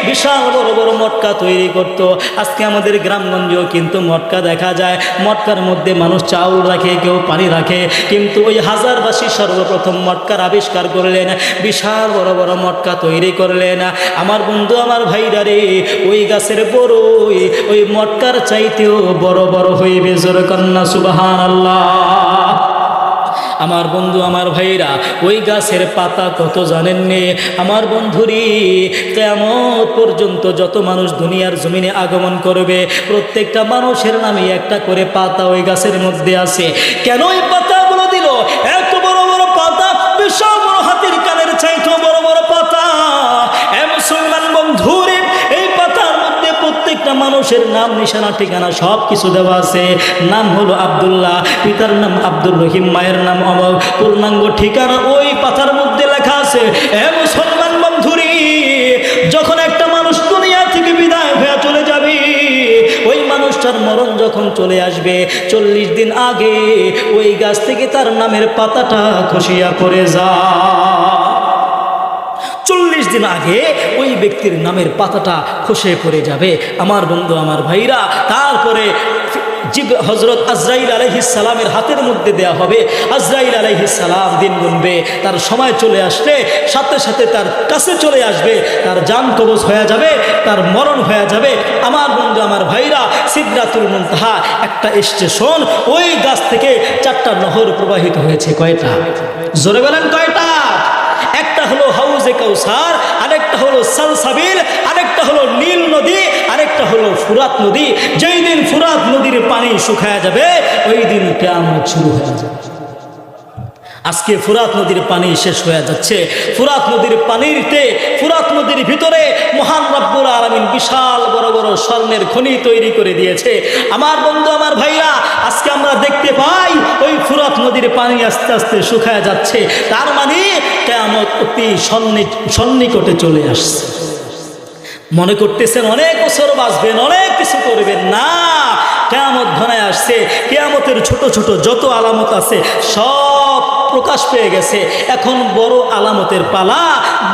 বিশাল বড় বড় মটকা তৈরি করত। আজকে আমাদের গ্রামগঞ্জেও কিন্তু মটকা দেখা যায়। মটকার মধ্যে মানুষ চাউল রাখে, কেউ পানি রাখে, কিন্তু ওই হাজারবাসী সর্বপ্রথম মটকার আবিষ্কার করলেন, বিশাল বড় বড় মটকা তৈরি করলেন। আমার বন্ধু আমার ভাইরা রে, ওই গাছের বড়ই ওই মটকার চাইতেও বড় বড় হইবে। জোরে কন্যা সুবহানাল্লাহ। আমার বন্ধু আমার ভাইরা, ওই গাছের পাতা কত জানেননি? আমার বন্ধুরি, কিয়ামত পর্যন্ত যত মানুষ দুনিয়ার জমিনে আগমন করবে, প্রত্যেকটা মানুষের নামে একটা করে পাতা ওই গাছের মধ্যে আছে। কেন এই পাতাগুলো দিল? এত বড় বড় পাতা, বিশাল বড় হাতির কানের চাইতেও বড় বড় পাতা। এ মুসলমান বন্ধুরে, এই পাতার মধ্যে প্রত্যেকটা মানুষের নাম নিশানা ঠিকানা সব কিছু দেওয়া আছে। নাম হলো আব্দুল্লাহ, পিতার নাম আব্দুর রহিম, মায়ের নাম অমর, পূর্ণাঙ্গ ঠিকানা ওই পাতার মধ্যে লেখা আছে। এ মুসলমান বন্ধুরি, যখন একটা মানুষ দুনিয়া থেকে বিদায় হয়ে চলে যাবে, ওই মানুষটার মরণ যখন চলে আসবে 40 দিন আগে ওই গাছ থেকে তার নামের পাতাটা খসিয়া পড়ে যায়। 40 দিন আগে ওই ব্যক্তির নামের পাতাটা খসে পড়ে যাবে আমার বন্ধু, আমার ভাইরা। তারপরে হযরত আজরাইল আলাইহিস সালামের হাতের মধ্যে দেয়া হবে। আজরাইল আলাইহিস সালাম দিন গুনবে, তার সময় চলে আসলে সাথে সাথে তার কাছে চলে আসবে, তার জান কবজ হয়ে যাবে, তার মরণ হয়ে যাবে। আমার বন্ধু, আমার ভাইরা, সিদরাতুল মুনতাহা একটা স্টেশন। ওই গাছ থেকে 4টা নহর প্রবাহিত হয়েছে। কয়টা? জোরে বলেন কয়টা? একটা হলো হাউজে কাউসার, আরেকটা হলো সালসাবিল, আরেকটা হলো নীল নদী, আরেকটা হলো ফুরাত নদী। যেই দিন ফুরাত নদীর পানি শুকায় যাবে ওই দিন কিয়ামত শুরু হয়ে যাবে। আজকে ফুরাত নদীর পানি শেষ হয়ে যাচ্ছে। ফুরাত নদীর পানিতে, ফুরাত নদীর ভিতরে মহান রব্বুল আলামিন বিশাল বড় বড় স্বর্ণের খনি তৈরি করে দিয়েছে। আমার বন্ধু, আমার ভাইরা, আজকে আমরা দেখতে পাই ওই ফুরাত নদীর পানি আস্তে আস্তে শুকায় যাচ্ছে। তার মানে কিয়ামত অতি সন্নিকটে চলে আসছে। মনে করতেছেন অনেক বছর বাঁচবেন, অনেক কিছু করবেন, না, কিয়ামত ঘনায় আসছে। কিয়ামতের ছোট ছোট যত আলামত আছে সব প্রকাশ পেয়ে গেছে। এখন বড় আলামতের পালা,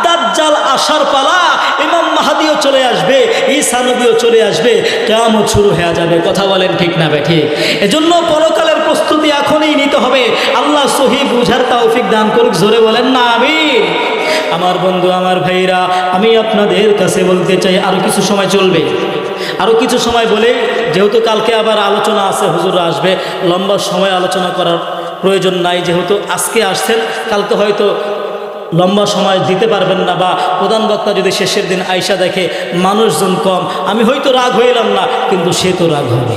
দাজ্জাল আসার পালা। ইমাম মাহদিও চলে আসবে, ঈসা নবীও চলে আসবে, কিয়ামত শুরু হয়ে যাবে। কথা বলেন ঠিক না বেঠিক? এজন্য পরকালের প্রস্তুতি এখনই নিতে হবে। আল্লাহ সহি বুঝার তৌফিক দান করুক। জোরে বলেন না আমিন। আমার বন্ধু, আমার ভাইরা, আমি আপনাদের কাছে বলতে চাই, আরো কিছু সময় চলবে, আরো কিছু সময় বলে, যেহেতু কালকে আবার আলোচনা আছে, হুজুররা আসবে, লম্বা সময় আলোচনা করার প্রয়োজন নাই। যেহেতু আজকে আসছেন, কালকে হয়তো লম্বা সময় দিতে পারবেন না, বা প্রধান বক্তা যদি শেষের দিন আইসা দেখে মানুষজন কম, আমি হয়তো রাগ হইলাম না, কিন্তু সে তো রাগ হবে,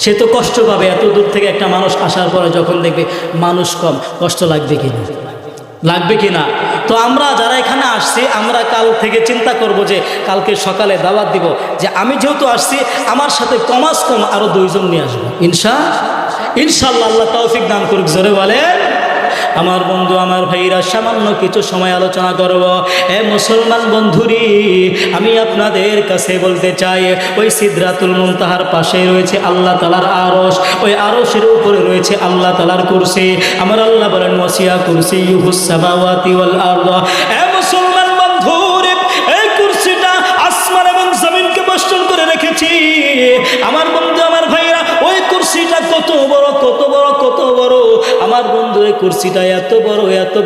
সে তো কষ্ট পাবে। এত দূর থেকে একটা মানুষ আসার পরে যখন দেখবে মানুষ কম, কষ্ট লাগবে কিনা? লাগবে কিনা? তো আমরা যারা এখানে আসছি, আমরা কাল থেকে চিন্তা করব যে কালকে সকালে দাওয়াত দিব যে আমি যেহেতু আসছি আমার সাথে কমাস কম আরো 2 জন নিয়ে আসবো। ইনশাআল্লাহ, আল্লাহ তৌফিক দান করুক। জোরে বলেন। আমার বন্ধু, আমার ভাইরা, সামান্য কিছু সময় আলোচনা করব। এ মুসলমান বন্ধুরি, আমি আপনাদের কাছে বলতে চাই, ওই সিদরাতুল মুনতাহার পাশে রয়েছে আল্লাহ তাআলার আরশ, ওই আরশের উপরে রয়েছে আল্লাহ তাআলার কুরসি। আমার আল্লাহ বলেন ওয়াসিয়া কুরসিয়ুহুস সামাওয়াতি ওয়াল আরদ। এ মুসলমান বন্ধুরে, এই কুরসিটা আসমান এবং জমিনকে বেষ্টন করে রেখেছি। আমার বন্ধু, আমার ভাইরা, ওই কুরসিটা কত বড়, কত বড়, কত বড়। আমার বন্ধু, এই কুরসিটা এত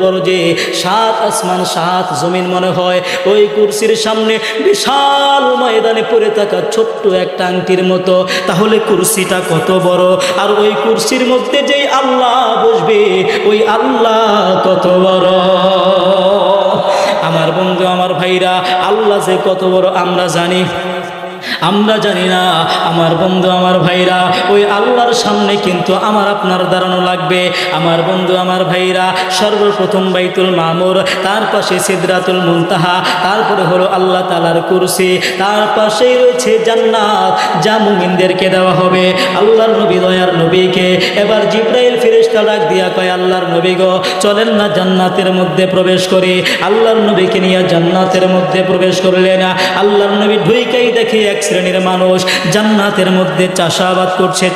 বড় যে 7 আসমান 7 জমিন মনে হয় ওই কুরসির সামনে বিশাল ময়দানে পড়ে থাকা ছোট্ট একটা আংটির মতো। তাহলে কুরসিটা কত বড়, আর ওই কুরসির মধ্যে যেই আল্লাহ বসবে ওই আল্লাহ কত বড়। আমার বন্ধু, আমার ভাইরা, আল্লাহ যে কত বড় আমরা জানি না। আমার বন্ধু, আমার ভাইরা, ওই আল্লাহর সামনে কিন্তু আমার আপনার দাঁড়ানো লাগবে। আমার বন্ধু, আমার ভাইরা, সর্বপ্রথম বাইতুল মামুর, তার পাশে সিদরাতুল মুনতাহা, তারপরে হলো আল্লাহ তাআলার কুরসি, তার পাশেই রয়েছে জান্নাত, যা মুমিনদেরকে দেওয়া হবে। আল্লাহর নবী, দয়ার নবীকে এবার জিবরাইল ফেরেশতা ডাক দিয়া কয়, আল্লাহর নবী গো, চলেন না জান্নাতের মধ্যে প্রবেশ করি। আল্লাহর নবীকে নিয়ে জান্নাতের মধ্যে প্রবেশ করলেন। আল্লাহর নবী ঢুইকাই দেখে এক শ্রেণীর মানুষ জান্নাতের মধ্যে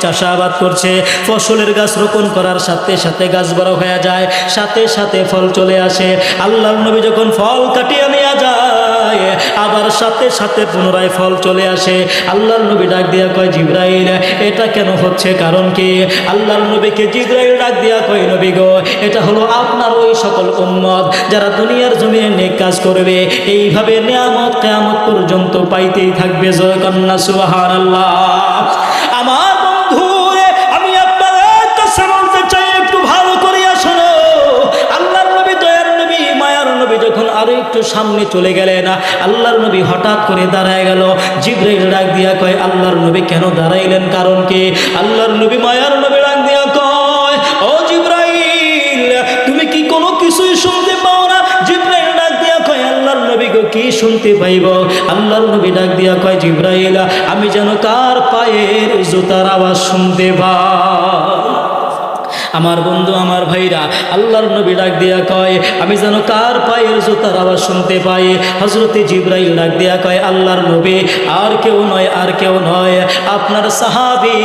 চাষাবাদ করছে। ফসলের গাছ রোপণ করার সাথে সাথে গাছ বড় হয়ে যায়, সাথে সাথে ফল চলে আসে। আল্লাহর নবী যখন ফল কাটিয়ে নিয়ে যায়, আবার সাথে সাথে পুনরায় ফল চলে আসে। আল্লাহর নবী ডাক দিয়া কয়, জিবরাইল, এটা কেন হচ্ছে, কারণ কি? আল্লাহর নবীকে জিবরাইল ডাক দিয়া কয়, নবী গো, এটা হলো আপনার ওই সকল উম্মত যারা দুনিয়ার জমিনে নেক কাজ করবে, এইভাবে নিয়ামত কিয়ামত পর্যন্ত পাইতেই থাকবে। জয় কন্যা সুবহানাল্লাহ। আমার বন্ধুরে, আমি আপনাদের কাছে বলতে চাই, একটু ভালো করে শোনো। আল্লাহর নবী, দয়ার নবী, মায়ার নবী যখন আরো একটু সামনে চলে গেলেন, আল্লাহর নবী হঠাৎ করে দাঁড়ায় গেল। জিবরাইল ডাক দিয়া কয়, আল্লাহর নবী কেন দাঁড়াইলেন, কারণ কি? আল্লাহর নবী, মায়ার নবী ডাক দিয়া কয়, ও জিবরাইল, তুমি কি কোনো কিছুই শুনতে পাও না? জিবরাইল ডাক দিয়া কয়, আল্লাহর নবী গো, কি শুনতে শুনতে পাইব। আল্লাহর নবী ডাক দিয়া কয় জিবরাইল আমি যেন কার পায়ের জুতার আওয়াজ শুনতে পাই। আমার বন্ধু আমার ভাইরা আল্লাহর নবী ডাক দিয়া কয় আমি যেন কার পায়ের জুতার আওয়াজ শুনতে পাই। হযরতে জিবরাইল ডাক দিয়া কয় আল্লাহর নবী আর কেউ নয়, আর কেউ নয়, আপনার সাহাবী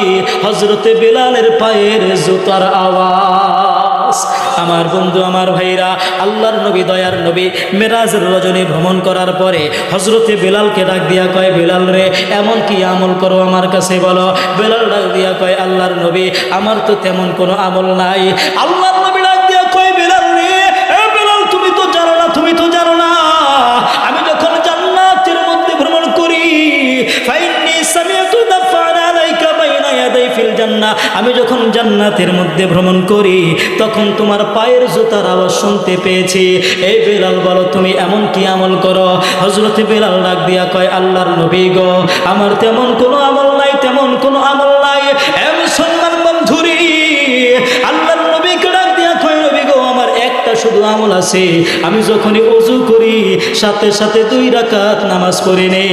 হযরতে বেলালের পায়ের জুতার আওয়াজ। আমার বন্ধু আমার ভাইরা আল্লাহর নবী দয়ার নবী মেরাজের রজনী ভ্রমণ করার পরে হযরতে বেলালকে ডাক দিয়া কয় বেলাল রে এমন কি আমল করো আমার কাছে বলো। বেলাল ডাক দিয়া কয় আল্লাহর নবী আমার তো তেমন কোনো আমল নাই। আল্লাহর নবী ডাক দিয়া কয় বেলাল রে এ বেলাল তুমি তো জানো না, তুমি তো জানো না আমি যখন জান্নাতের মধ্যে ভ্রমণ করি ফাইন্নী সামিআতু দাফান আলাইকা বাইনা ইয়াদাই ফিল জান্নাহ, আমি যখন জান্নাতের মধ্যে ভ্রমণ করি তখন তোমার পায়ের জুতার আওয়াজ শুনতে পেয়েছি। এই বেলাল বলো তুমি এমন কি আমল করো। হযরতে বেলাল ডাক দিয়া কয় আল্লাহর নবী গো আমার তেমন কোনো আমল নাই, তেমন কোনো আমল নাই। এ মুসলমান বন্ধুরি আল্লাহর নবীকে ডাক দিয়া কয় নবী গো আমার একটা শুধু আমল আছে, আমি যখনই ওযু করি সাথে সাথে 2 রাকাত নামাজ পড়ি নেই।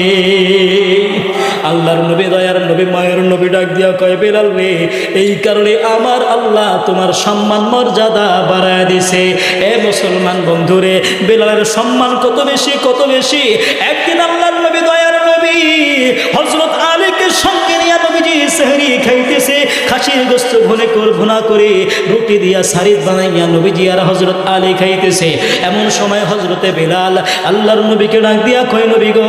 আল্লাহর নবী দয়ার নবী মায়ের নবী ডাক দিয়া কয় বেলাল রে এই কারণে আমার আল্লাহ তোমার সম্মান মর্যাদা বাড়ায় দিছে। এ মুসলমান বন্ধুরে বেলালের সম্মান কত বেশি, কত বেশি। একদিন আল্লাহর নবী দয়ার নবী হযরত আলীকে সঙ্গে নিয়ে নবীজি সেহরি খাইতেছে, খাসির গোশত ভুনা করে রুটি দিয়া সারিদ বানাইয়া নবীজি আর হযরত আলী খাইতেছে। এমন সময় হযরতে বেলাল আল্লাহর নবীকে ডাক দিয়া কয় নবী গো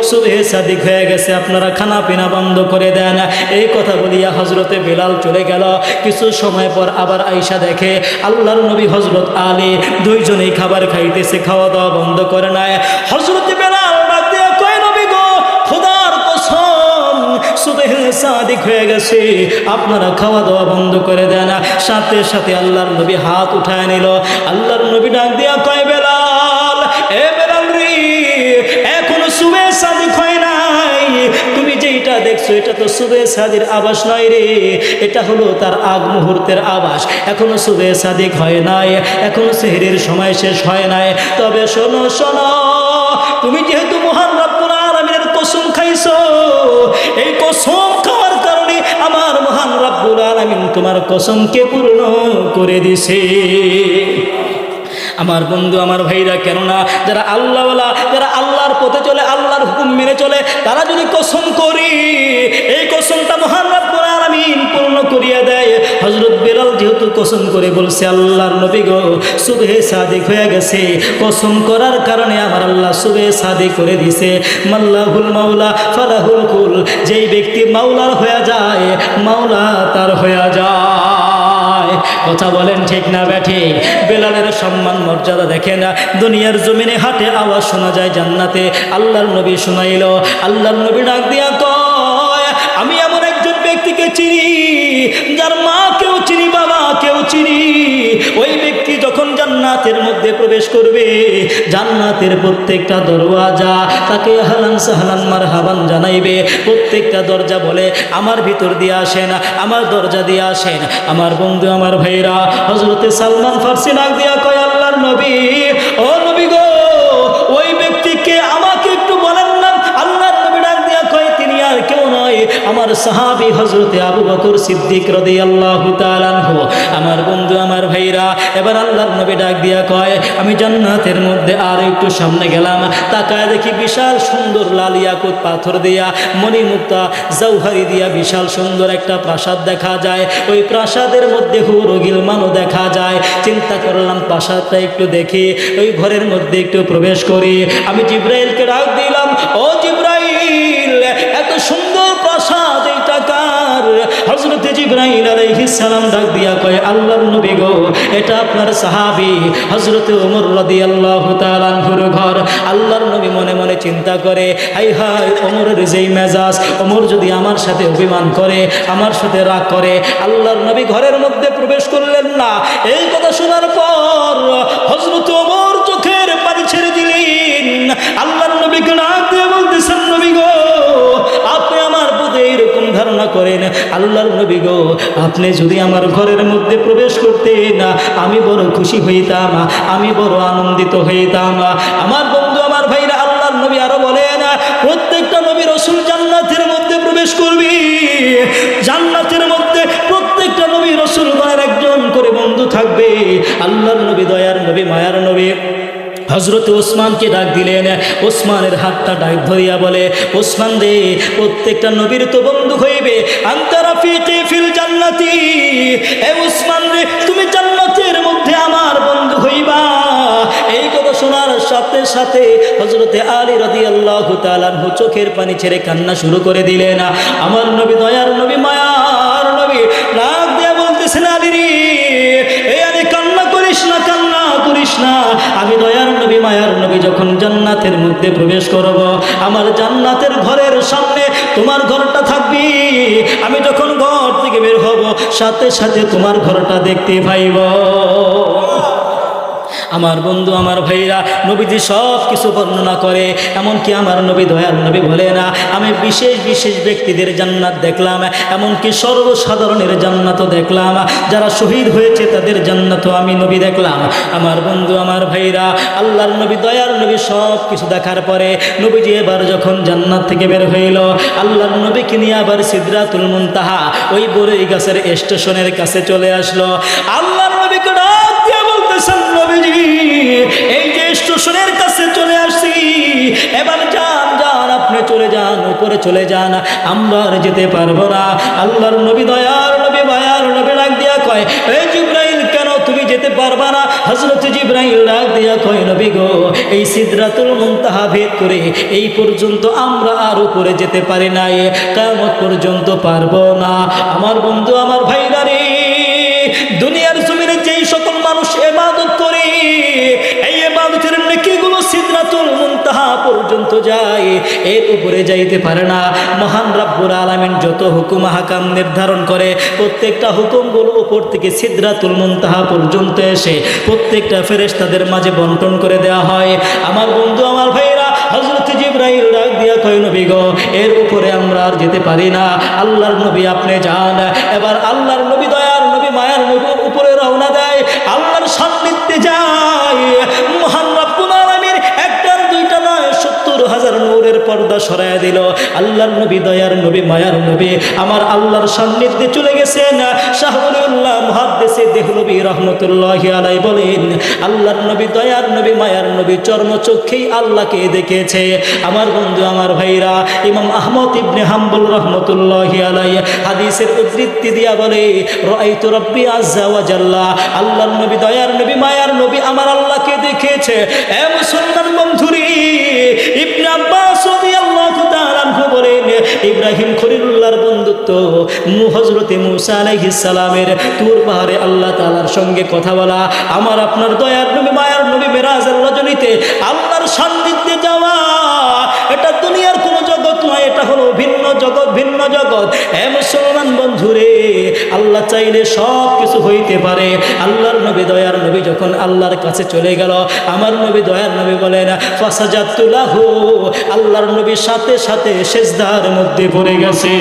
সুবহে সাদিক হয়ে গেছে, আপনারা খানা পিনা বন্ধ করে দেন। এই কথা বলিয়া হযরতে বেলাল চলে গেল। কিছু সময় পর আবার আয়েশা দেখে আল্লাহর নবী হযরত আলী দুইজনেই খাবার খাইতেছে, খাওয়া দাওয়া বন্ধ করে নাই। হযরতে বেলাল ডাক দিয়া কয় নবী গো খোদার কসম সুবহে সাদিক হয়ে গেছে, আপনারা খাওয়া দাওয়া বন্ধ করে দেন। সাথে সাথে আল্লাহর নবী হাত উঠায় নিল। আল্লাহর নবী ডাক দিয়া কয় বেলাল এ বেলাল রে এখনো সুবহে সাদিক হয় নাই, তুমি যেটা দেখছো এটা তো সুবহে সাদির আবাস নয় রে, এটা হলো তার আগ মুহূর্তের আবাস। এখনো সুবহে সাদিক হয় নাই, এখনো সেহরির সময় শেষ হয় নাই। তবে শোনো শোনো তুমি যেহেতু মহান রব্বুল আলামিনের কসম খাইছো, এই কসম খাওয়ার কারণে আমার মহান রব্বুল আলামিন তোমার কসমকে পূর্ণ করে দিছে। আমার বন্ধু আমার ভাইরা কেননা যারা আল্লাহওয়ালা, যারা আল্লাহর পথে চলে, আল্লাহর হুকুম মেনে চলে, তারা যদি কসম করি এই কসমটা মহান রব্বুল আলামিন পূর্ণ করিয়া দেয়। হযরত বেলাল যেহেতু কসম করে বলছে আল্লাহর নবী গো সুবহে সাদিক হয়ে গেছে, কসম করার কারণে আমার আল্লাহ সুবহে সাদিক করে দিছে। মাল্লাহুল মাওলা ফালাহুল কুল, যেই ব্যক্তি মাওলার হয়ে যায় মাওলা তার হয়ে যায়। কথা বলেন ঠিক না ব্যাঠিক? বেলালের সম্মান মর্যাদা দেখে না দুনিয়ার জমিনে হাটে আওয়াজ শোনা যায় জান্নাতে। আল্লাহর নবী শোনাইল। আল্লাহর নবী ডাক দিয়া কয় আমি এমন একজন ব্যক্তিকে চিনি যার মা কেউ চিনি, বাবা কেউ চিনি। ওই ব্যক্তি যখন জান্নাতের মধ্যে প্রবেশ করবে জান্নাতের প্রত্যেকটা দরওয়াজা তাকে আহলান সাহলান মারহাবান জানাইবে। প্রত্যেকটা দরজা বলে আমার ভিতর দিয়ে আসেন, আমার দরজা দিয়ে আসেন। আমার বন্ধু আমার ভাইরা হযরতে সালমান ফারসি ডাক দিয়া কয় আল্লাহর নবী ও নবী গো ওই ব্যক্তিকে আমাকে একটু বলেন না। আল্লাহর নবী ডাক দিয়া কয় তিনি আর কেউ নয় আমার সাহাবী হযরতে আবু বকর সিদ্দিক রাদিয়াল্লাহু তাআলা আনহু। আমার বন্ধু আমার ভাইরা এবার আল্লাহর নবী ডাক দিয়া কয় আমি জান্নাতের মধ্যে আর একটু সামনে গেলাম, তাকায় দেখি বিশাল সুন্দর লাল ইয়াকুত পাথর দিয়া মণিমুক্তা জওহরি দিয়া বিশাল সুন্দর একটা প্রাসাদ দেখা যায়। ওই প্রাসাদের মধ্যে হুর গিলমানও দেখা যায়। চিন্তা করলাম প্রাসাদটা একটু দেখি, ওই ঘরের মধ্যে একটু প্রবেশ করি। আমি জিবরাইলকে ডাক দিলাম ও জিবরাইল এত সুন্দর প্রাসাদ এইটা কার? হযরত জিবরাইল আলাইহিস সালাম ডাক দিয়া কয় আল্লাহর নবী গো এটা আপনার সাহাবী হযরত ওমর রাদিয়াল্লাহু তাআলা আনহুর ঘর। আল্লাহর নবী মনে মনে চিন্তা করে হাই হাই ওমরের যেই মেজাজ, ওমর যদি আমার সাথে অভিমান করে, আমার সাথে রাগ করে। আল্লাহর নবী ঘরের মধ্যে প্রবেশ করলেন না। এই কথা শোনার পর হযরত ওমর চোখের পানি ছেড়ে দিলেন। আল্লাহর নবীকে ডাক দিয়ে বলতেছেন নবী গো আপনি আমার প্রতি এরকম ধারণা করেন? আল্লাহর নবী গো আপনি যদি আমার ঘরের মধ্যে প্রবেশ করতেন আমি বড় খুশি হইতাম, আমি বড় আনন্দিত হইতাম। আমার বন্ধু আমার ভাইরা আল্লাহর নবী আরো থাকবে। আল্লাহর নবী, দয়ার নবী, মায়ার নবী হযরত ওসমানকে ডাক দিলেন। ওসমানের হাতটা ডাক ধরিয়া বলে, ওসমান রে, প্রত্যেকটা নবীর তো বন্ধু হইবে, আনতা রাফিকি ফিল জান্নাতি। এ ওসমান রে, তুমি জান্নাতের মধ্যে আমার বন্ধু হইবা। এই কথা শোনার সাথে সাথে হযরতে আলী রাদিয়াল্লাহু তাআলা আনহু চোখের পানি ছেড়ে কান্না শুরু করে দিলেন। আমার নবী, দয়ার নবী, মায়ার নবী ডাক দিয়া বলতেছেন, আলী রে, এই আলী কান্না করিস না, কান্না করিস না। আমি দয়ার নবী, মায়ার নবী যখন জান্নাতের মধ্যে প্রবেশ করব, আমার জান্নাতের ঘরের সামনে তোমার ঘরটা থাকবি। আমি যখন ঘর থেকে বের হব, সাথে সাথে তোমার ঘরটা দেখতে পাইব। আমার বন্ধু, আমার ভাইরা, নবীজি সব কিছু বর্ণনা করে। এমনকি আমার নবী, দয়ার নবী বলে না, আমি বিশেষ বিশেষ ব্যক্তিদের জান্নাত দেখলাম, এমনকি সর্বসাধারণের জান্নাতও দেখলাম, যারা শহীদ হয়েছে তাদের জান্নাতও আমি নবী দেখলাম। আমার বন্ধু, আমার ভাইরা, আল্লাহর নবী, দয়ার নবী সব কিছু দেখার পরে নবীজি এবার যখন জান্নাত থেকে বের হইল, আল্লাহর নবীকে নিয়ে আবার সিদরাতুল মুনতাহা, ওই বরই গাছের স্টেশনের কাছে চলে আসলো। আল্লাহর নবীকে ডাক দিয়ে বলতেছেন, নবীজি, এই যে স্টেশনের কাছে চলে আসছি, এবার যান যান, আপনি চলে যান, উপরে চলে যান, আমরা আর যেতে পারবো না। আল্লাহর নবী, দয়ার নবী, মায়ার নবী ডাক দিয়া কয়, এই জিবরাইল, কেন তুমি যেতে পারবা না? হযরত জিবরাইল ডাক দিয়া কয়, নবী গো, এই সিদরাতুল মুনতাহা ভেদ করে এই পর্যন্ত আমরা আর উপরে যেতে পারি নাই, কিয়ামত পর্যন্ত পারবো না। আমার বন্ধু, আমার ভাইরা রে, দুনিয়ার জমিনে যেই সকল মানুষ ইবাদত করে, এই ইবাদতের নেকিগুলো সিদরাতুল মুনতাহা পর্যন্ত যায়, এর উপরে যাইতে পারে না। মহান রব্বুল আলামিন যত হুকুম হাকাম নির্ধারণ করে, প্রত্যেকটা হুকুমগুলো উপর থেকে সিদরাতুল মুনতাহা পর্যন্ত এসে প্রত্যেকটা ফেরেশতাদের মাঝে বন্টন করে দেওয়া হয়। আমার বন্ধু, আমার ভাইরা, হযরত জিবরাইল ডাক দিয়া কয়, নবী গো, এর উপরে আমরা আর যেতে পারি না, আল্লাহর নবী আপনি যান। এবার আল্লাহর নবী, দয়ার নবী, মায়ার নবী উপরে রওনা দেয়, আল্লাহর সান্নিধ্যে যায়। মহান রব্বুল আলামিন একটার দুইটা নয়, 70,000 নূরের পর্দা সরাইয়া দিল। আল্লাহর নবী, দয়ার নবী, মায়ার নবী আমার আল্লাহর সান্নিধ্যে চলে গেছেন। শাহ ওলিউল্লাহ মুহাদ্দিসে দেহলভী রাহমাতুল্লাহি আলাইহি বলেন, আল্লাহর নবী, দয়ার নবী, মায়ার নবী চর্মচক্ষেই আল্লাহকে দেখেছে। আমার বন্ধু, আমার ভাইরা, ইমাম আহমদ ইবনে হাম্বল রাহমাতুল্লাহি আলাইহি হাদিসের উদ্ধৃতি দিয়া বলে, রাআইতু রাব্বি আযজা ওয়া জাল্লা, আল্লাহর নবী, দয়ার নবী, মায়ার নবী আমার আল্লাহকে দেখেছে। এ মুসলমান বন্ধুরি, ইবনে আব্বাস রাদিয়াল্লাহু তাআলা আনহু বলেন, ইব্রাহিম খলিলুল্লাহর বন্ধুত্ব হযরতে মূসা আলাইহিস সালামের তুর পাহাড়ে আল্লাহ তাআলার সঙ্গে কথা বলা, আমার আপনার দয়ার নবী, মায়ার নবী মেরাজের রজনীতে আল্লাহর সান্নিধ্যে যাওয়া, এটা দুনিয়ার কোনো জগৎ নয়, এটা হলো ভিন্ন জগৎ, ভিন্ন জগৎ। হে মুসলমান বন্ধুরে, আল্লাহ চাইলে সব কিছু হইতে পারে। আল্লাহর নবী, দয়ার নবী যখন আল্লাহর কাছে চলে গেল, আমার নবী, দয়ার নবী বলেন, ফাসাজাদতু লাহু, আল্লাহর নবী সাথে সাথে সিজদার মধ্যে পড়ে গেছে।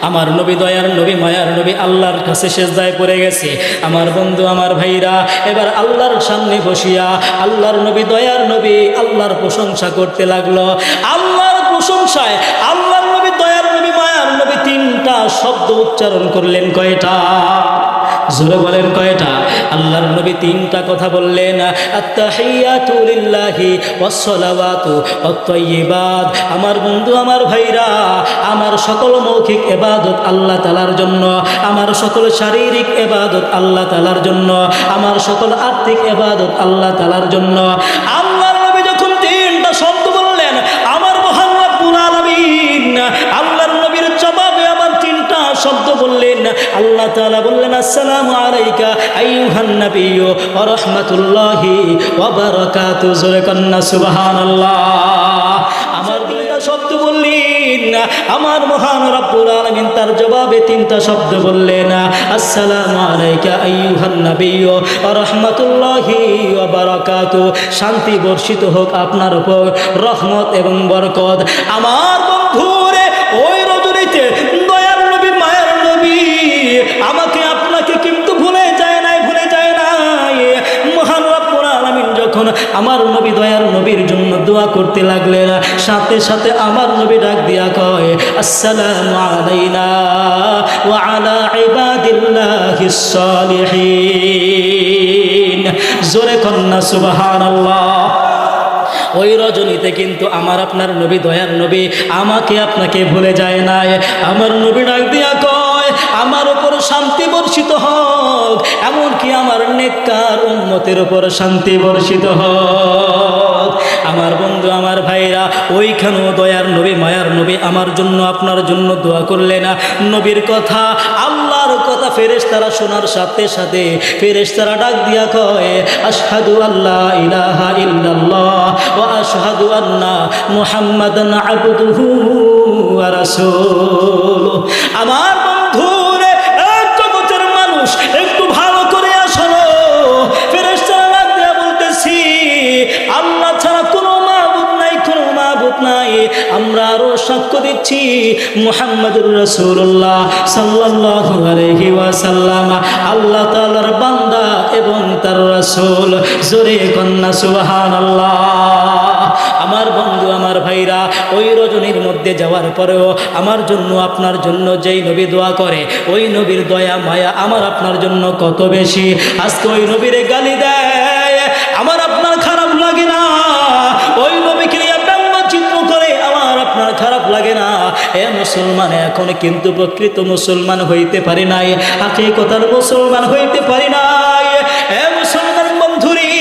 আমার নবী, দয়ার নবী, মায়ার নবী আল্লাহর কাছে সিজদায় পড়ে গেছে। আমার বন্ধু, আমার ভাইরা, এবার আল্লাহর সামনে বসিয়া আল্লাহর নবী, দয়ার নবী আল্লাহর প্রশংসা করতে লাগলো। আল্লাহর প্রশংসায় আল্লাহর নবী, দয়ার নবী, মায়ার নবী তিনটা শব্দ উচ্চারণ করলেন। কয়টা? জোরে বলেন, কয়টা? আল্লাহর নবী তিনটা কথা বললেন, আত্তাহিয়াতু লিল্লাহি ওয়াস সালাওয়াতু ওয়াত তাইয়্যিবাত। আমার বন্ধু, আমার ভাইরা, আমার সকল মৌখিক ইবাদত আল্লাহ তাআলার জন্য, আমার সকল শারীরিক ইবাদত আল্লাহ তাআলার জন্য, আমার সকল আর্থিক ইবাদত আল্লাহ তাআলার জন্য। আল্লাহর নবী যখন তিনটা শব্দ বললেন, আমার মহান রব্বুল আলামিন আল্লাহর নবীর জবাবে আবার তিনটা শব্দ বললেন। আল্লাহ তাআলা বললেন, আসসালামু আলাইকা আইয়ুহান নাবিয়্যু ওয়া রাহমাতুল্লাহি ওয়া বারাকাতুহু। জোরে কন্না সুবহানাল্লাহ। আমার তিনটা শব্দ বললেন, আমার মহান রব্বুল আলামিন তার জবাবে তিনটা শব্দ বললেন, আসসালামু আলাইকা আইয়ুহান নাবিয়্যু ওয়া রাহমাতুল্লাহি ওয়া বারাকাতুহু। শান্তি বর্ষিত হোক আপনার উপর, রহমত এবং বরকত। আমার বন্ধুরে, ওই রজনীতে দয়ার নবী, মায়ার নবী আমাকে আপনাকে কিন্তু ভুলে যায় নাই, ভুলে যায় নাই। মহান রব্বুল আলামিন যখন আমার নবী দয়ার নবীর জন্য দোয়া করতে লাগলেন। সাথে সাথে আমার নবী ডাক দিয়া কয়, আসসালামু আলাইনা ওয়া আলা ইবাদিল্লাহিস সালিহিন। জোরে কন্যা সুবহানাল্লাহ। ওই রজনীতে কিন্তু আমার আপনার নবী দয়ার নবী আমাকে আপনাকে ভুলে যায় নাই। আমার নবী ডাক দিয়া কয়, আমার উপর শান্তি বর্ষিত হোক, এমনকি আমার নেককার উম্মতের উপর শান্তি বর্ষিত হোক। আমার বন্ধু আমার ভাইরা, ওইখানেও দয়ার নবী মায়ার নবী আমার জন্য আপনার জন্য দোয়া করলেন না। নবীর কথা, আল্লাহর কথা ফেরেশতারা শোনার সাথে সাথে ফেরেশতারা ডাক দিয়া কয়, আশহাদু আল্লা ইলাহা ইল্লাল্লাহ ওয়া আশহাদু আন্না মুহাম্মাদান আবদুহু ওয়া রাসূলুহু। আমার বন্ধুরে, এক জগতের মানুষ, একটু ভালো করে আসলো। ফেরেশতারা ডাক দিয়া বলতেছি, আল্লাহ ছাড়া কোনো মাবুদ নাই, কোনো মাবুদ নাই। আমরা আরো সাক্ষ্য দিচ্ছি মুহাম্মাদুর রাসূলুল্লাহ সাল্লাল্লাহু আলাইহি ওয়াসাল্লাম আল্লাহ তাআলার বান্দা এবং তার রাসূল। জোরে কন্যা সুবহানাল্লাহ। আমার বন্ধু আমার ভাইরা, ওই রজনীর মধ্যে যাওয়ার পরেও আমার জন্য আপনার জন্য যেই নবী দোয়া করে, ওই নবীর দয়া মায়া আমার আপনার জন্য কত বেশি। আজকে ওই নবীরে গালি দেয়, আমার আপনার খারাপ লাগে না? ওই নবীকে নিয়ে ব্যঙ্গচিত্র করে আমার আপনার খারাপ লাগে না? এ মুসলমান, এখন কিন্তু প্রকৃত মুসলমান হইতে পারি নাই, হাকিকতার মুসলমান হইতে পারি নাই। এ মুসলমান বন্ধুরি,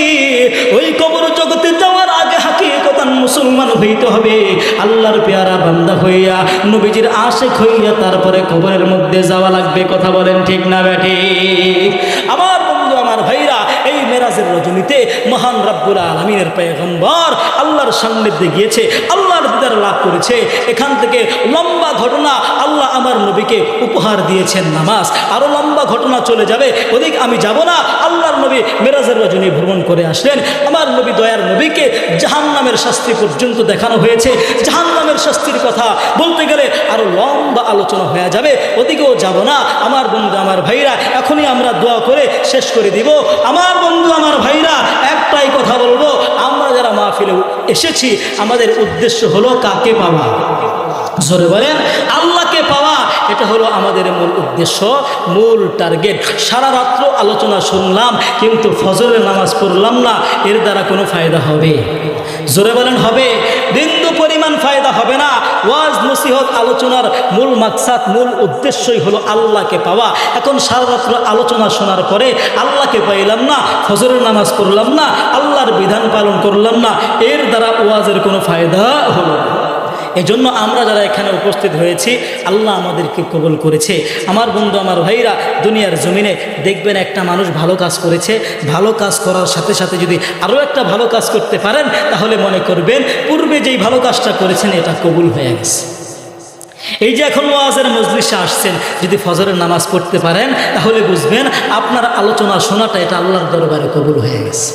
ওই কবর জগতে যাওয়ার আগে হাকিকতান মুসলমান হইতে হবে। আল্লাহর পেয়ারা বান্দা হইয়া, নবীজির আশিক হইয়া তারপরে কবরের মধ্যে যাওয়া লাগবে। কথা বলেন ঠিক না বেঠিক? আমার বন্ধু আমার ভাইরা, এই মেরাজের রজনীতে মহান রব্বুল আলামিনের পয়গম্বর আল্লাহর সান্নিধ্যে গিয়েছে, আল্লাহর দিদার লাভ করেছে। এখান থেকে লম্বা ঘটনা, আল্লাহ আমার নবীকে উপহার দিয়েছেন নামাজ। আরো লম্বা ঘটনা চলে যাবে, ওদিক আমি যাব না। আল্লাহর নবী মেরাজের রজনী ভ্রমণ করে আসলেন। আমার নবী দয়ার নবীকে জাহান্নামের শাস্তি পর্যন্ত দেখানো হয়েছে। জাহান্নামের শাস্তির কথা বলতে গেলে আরো লম্বা আলোচনা হয়ে যাবে, ওদিকেও যাব না। আমার বন্ধু আমার ভাইরা, এখনই আমরা দোয়া করে শেষ করে দিব। আমার বন্ধু আমার ভাইরা, একটাই কথা বলবো, আমরা যারা মাহফিলে এসেছি, আমাদের উদ্দেশ্য হলো কাকে পাওয়া? জোরে বলেন, আল্লাহকে পাওয়া। এটা হলো আমাদের মূল উদ্দেশ্য, মূল টার্গেট। সারা রাত্র আলোচনা শুনলাম, কিন্তু ফজরের নামাজ পড়লাম না, এর দ্বারা কোনো ফায়দা হবে? জোরে বলেন, হবে? বিন্দু পরিমাণ ফায়দা হবে না। ওয়াজ নসিহত আলোচনার মূল মাকসাদ, মূল উদ্দেশ্যই হলো আল্লাহকে পাওয়া। এখন সারা রাত্র আলোচনা শোনার পরে আল্লাহকে পাইলাম না, ফজরের নামাজ পড়লাম না, আল্লাহর বিধান পালন করলাম না, এর দ্বারা ওয়াজের কোনো ফায়দা হলো না। এজন্য আমরা যারা এখানে উপস্থিত হয়েছি, আল্লাহ আমাদেরকে কবুল করেছে। আমার বন্ধু আমার ভাইরা, দুনিয়ার জমিনে দেখবেন একটা মানুষ ভালো কাজ করেছে, ভালো কাজ করার সাথে সাথে যদি আরও একটা ভালো কাজ করতে পারেন, তাহলে মনে করবেন পূর্বে যেই ভালো কাজটা করেছেন এটা কবুল হয়ে গেছে। এই যে এখন ওয়াজের মজলিসে আসছেন, যদি ফজরের নামাজ পড়তে পারেন, তাহলে বুঝবেন আপনার আলোচনা শোনাটা এটা আল্লাহর দরবারে কবুল হয়ে গেছে।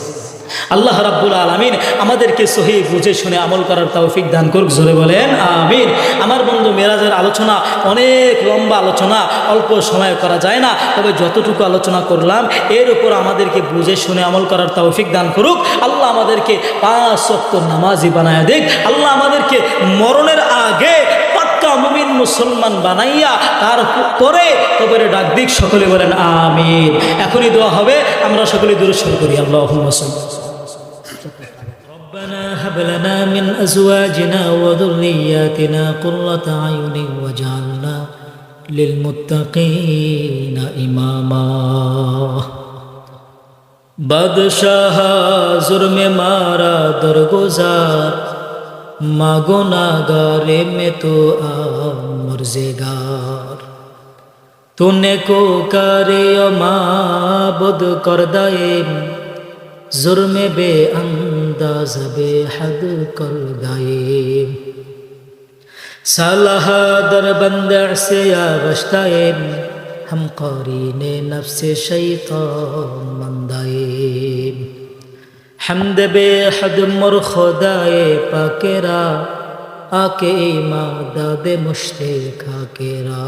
আল্লাহ রাব্বুল আলামিন আমাদেরকে সহি বুঝে শুনে আমল করার তৌফিক দান করুক। জোরে বলেন আমিন। আমার বন্ধু, মেরাজের আলোচনা অনেক লম্বা আলোচনা, অল্প সময় করা যায় না। তবে যতটুকু আলোচনা করলাম, এর উপর আমাদেরকে বুঝে শুনে আমল করার তৌফিক দান করুক। আল্লাহ আমাদেরকে 5 ওয়াক্ত নামাজি বানায় দেখ। আল্লাহ আমাদেরকে মরণের আগে পাক্কা মুমিন মুসলমান বানাইয়া তারপরে কবরে ডাক দিক। সকলে বলেন আমিন। এখনই দোয়া হবে, আমরা সকলে দুরূদ শরীফ করি। আল্লাহুম্মা সাল্লি ربنا هب لنا من أزواجنا وذرياتنا قرة أعين واجعلنا للمتقين إماما। बादशाह जुर्म मारा दरगुजार, मागो नागारे में तो मर्जेगार, तूने को करे माबुद कर दाएम, जुर्म बे अंदाज बे हद कर दाएम, सालह दर बंदर से यावश्ताएम, हम क़रीने नफ्स शैतान मंदाएम, हमद बे हद मुर खुदाए पाकेरा, आके इमादद मुश्तिक आकेरा,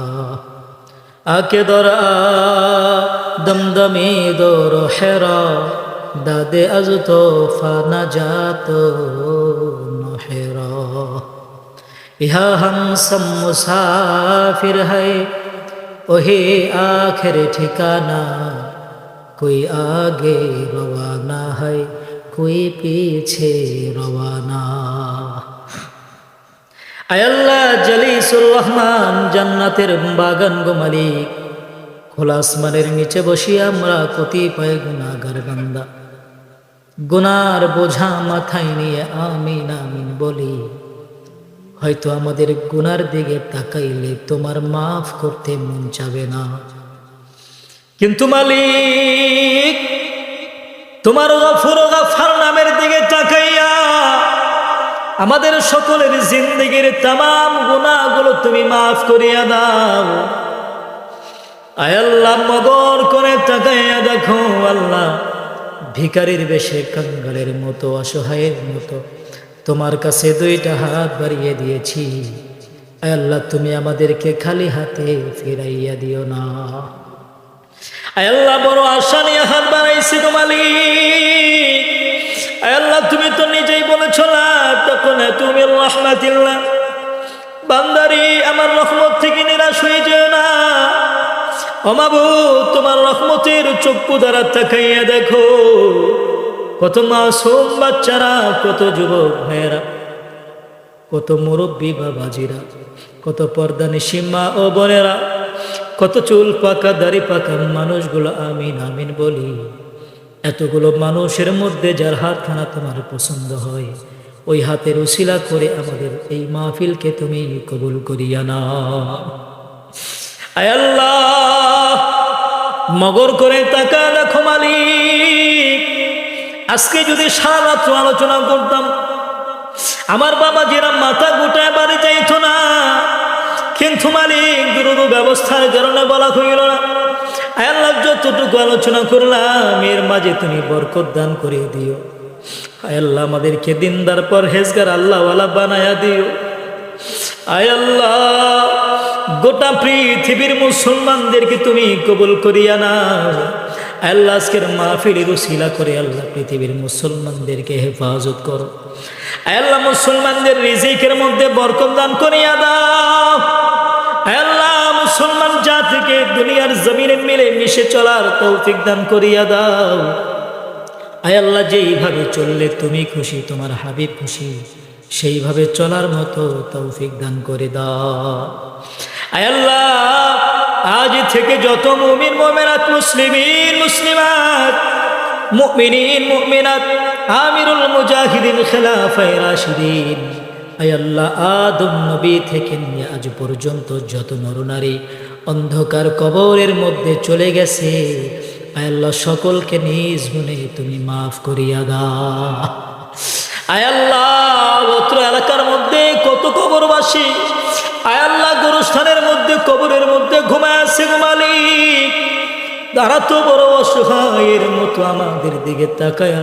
आके दर दमदमे दर हेरा, दादे अज तोहफा नजात नहेरा यहाँ हम सब मुसाफिर है वही आखिर ठिकाना कोई आगे रवाना है कोई पीछे रवाना आय अल्लाह जलीसुर रहमान जन्नतेर बागान गो मालिक খোলা আসমানের নিচে বসিয়া আমরা কতিপয় গুনাহগার বান্দা গুনার বোঝা মাথায় নিয়ে আমিন আমিন বলি হয়তো আমাদের গুনার দিকে তাকাইলে তোমার মাফ করতে মন চাবে না কিন্তু মালিক তোমার গফুর ও গফার নামের দিকে তাকাইয়া আমাদের সকলের জিন্দেগীর तमाम গুনাহগুলো তুমি মাফ করিয়া দাও আয় আল্লাহ মগর করে তাকাইয়া দেখো আল্লাহ ভিখারির বেশে কাঙ্গালের মতো অসহায়ের মতো তোমার কাছে দুইটা হাত বাড়িয়ে দিয়েছি আয় আল্লাহ তুমি আমাদেরকে খালি হাতে ফিরাইয়া দিও না আয় আল্লাহ বড় আশা নিয়ে হাত বাড়াইছি গো মালিক আয় আল্লাহ তুমি তো নিজেই বলেছো না তখন তুমি রহমাতিল্লাহ বান্দারি আমার রহমত থেকে নিরাশ হয়ে যেও না ও মাবুদ তোমার রহমতের চক্ষু দ্বারা তাকাইয়া দেখো কত মাসুম বাচ্চারা কত যুবক ভাইয়েরা কত মুরব্বী বাবাজিরা কত পর্দানিশী মা ও বোনেরা কত চুল পাকা দাড়ি পাকা মানুষগুলো আমিন আমিন বলি এতগুলো মানুষের মধ্যে যার হাতখানা তোমার পছন্দ হয় ওই হাতের উসিলা করে আমাদের এই মাহফিলকে তুমি কবুল করিয়া নাও আয় আল্লাহ মগর করে তাকা দেখো মালিক আজকে যদি সারা রাত আলোচনা করতাম আমার বাবা যেরা মাথা গোটায় বাড়ি যাইতো না কিন্তু মালিক দুরূহ ব্যবস্থার কারণে বলা হইল না আয় আল্লাহ যতটুকু আলোচনা করলাম এর মাঝে তুমি বরকত দান করে দিও আয় আল্লাহ আমাদেরকে দিনদার পরহেজগার আল্লাহওয়ালা বানায়া দিও আয় আল্লাহ গোটা পৃথিবীর মুসলমানদেরকে তুমি কবুল করিয়া নাও আল্লাহ আজকের মাহফিলের উসিলা করে আল্লাহ পৃথিবীর মুসলমানদেরকে হেফাজত করো আল্লাহ মুসলমানদের রিজিকের মধ্যে বরকত দান করিয়া দাও আল্লাহ মুসলমান জাতিকে দুনিয়ার জমিনে মিলে মিশে চলার তৌফিক দান করিয়া দাও আয় আল্লাহ যেইভাবে চললে তুমি খুশি তোমার হাবিব খুশি সেইভাবে চলার মতো তৌফিক দান করে দাও আয় আল্লাহ আজ থেকে যত মুমিন মুমিনাত মুসলিমিন মুসলিমাত মুমিনিন মুমিনাত আমিরুল মুজাহিদিন খেলাফায়ে রাশিদিন আয় আল্লাহ আদম নবী থেকে নিয়ে আজ পর্যন্ত যত নরনারী অন্ধকার কবরের মধ্যে চলে গেছে আয় আল্লাহ সকলকে নিজ গুণে তুমি মাফ করিয়া দাও আয় আল্লাহ অত্র এলাকার মধ্যে কত কবরবাসী আয় আল্লাহ গোরস্থানের মধ্যে কবরের মধ্যে ঘুমায় আছে গো মালিক তারা তো বড় অসহায়ের মতো আমাদের দিকে তাকায়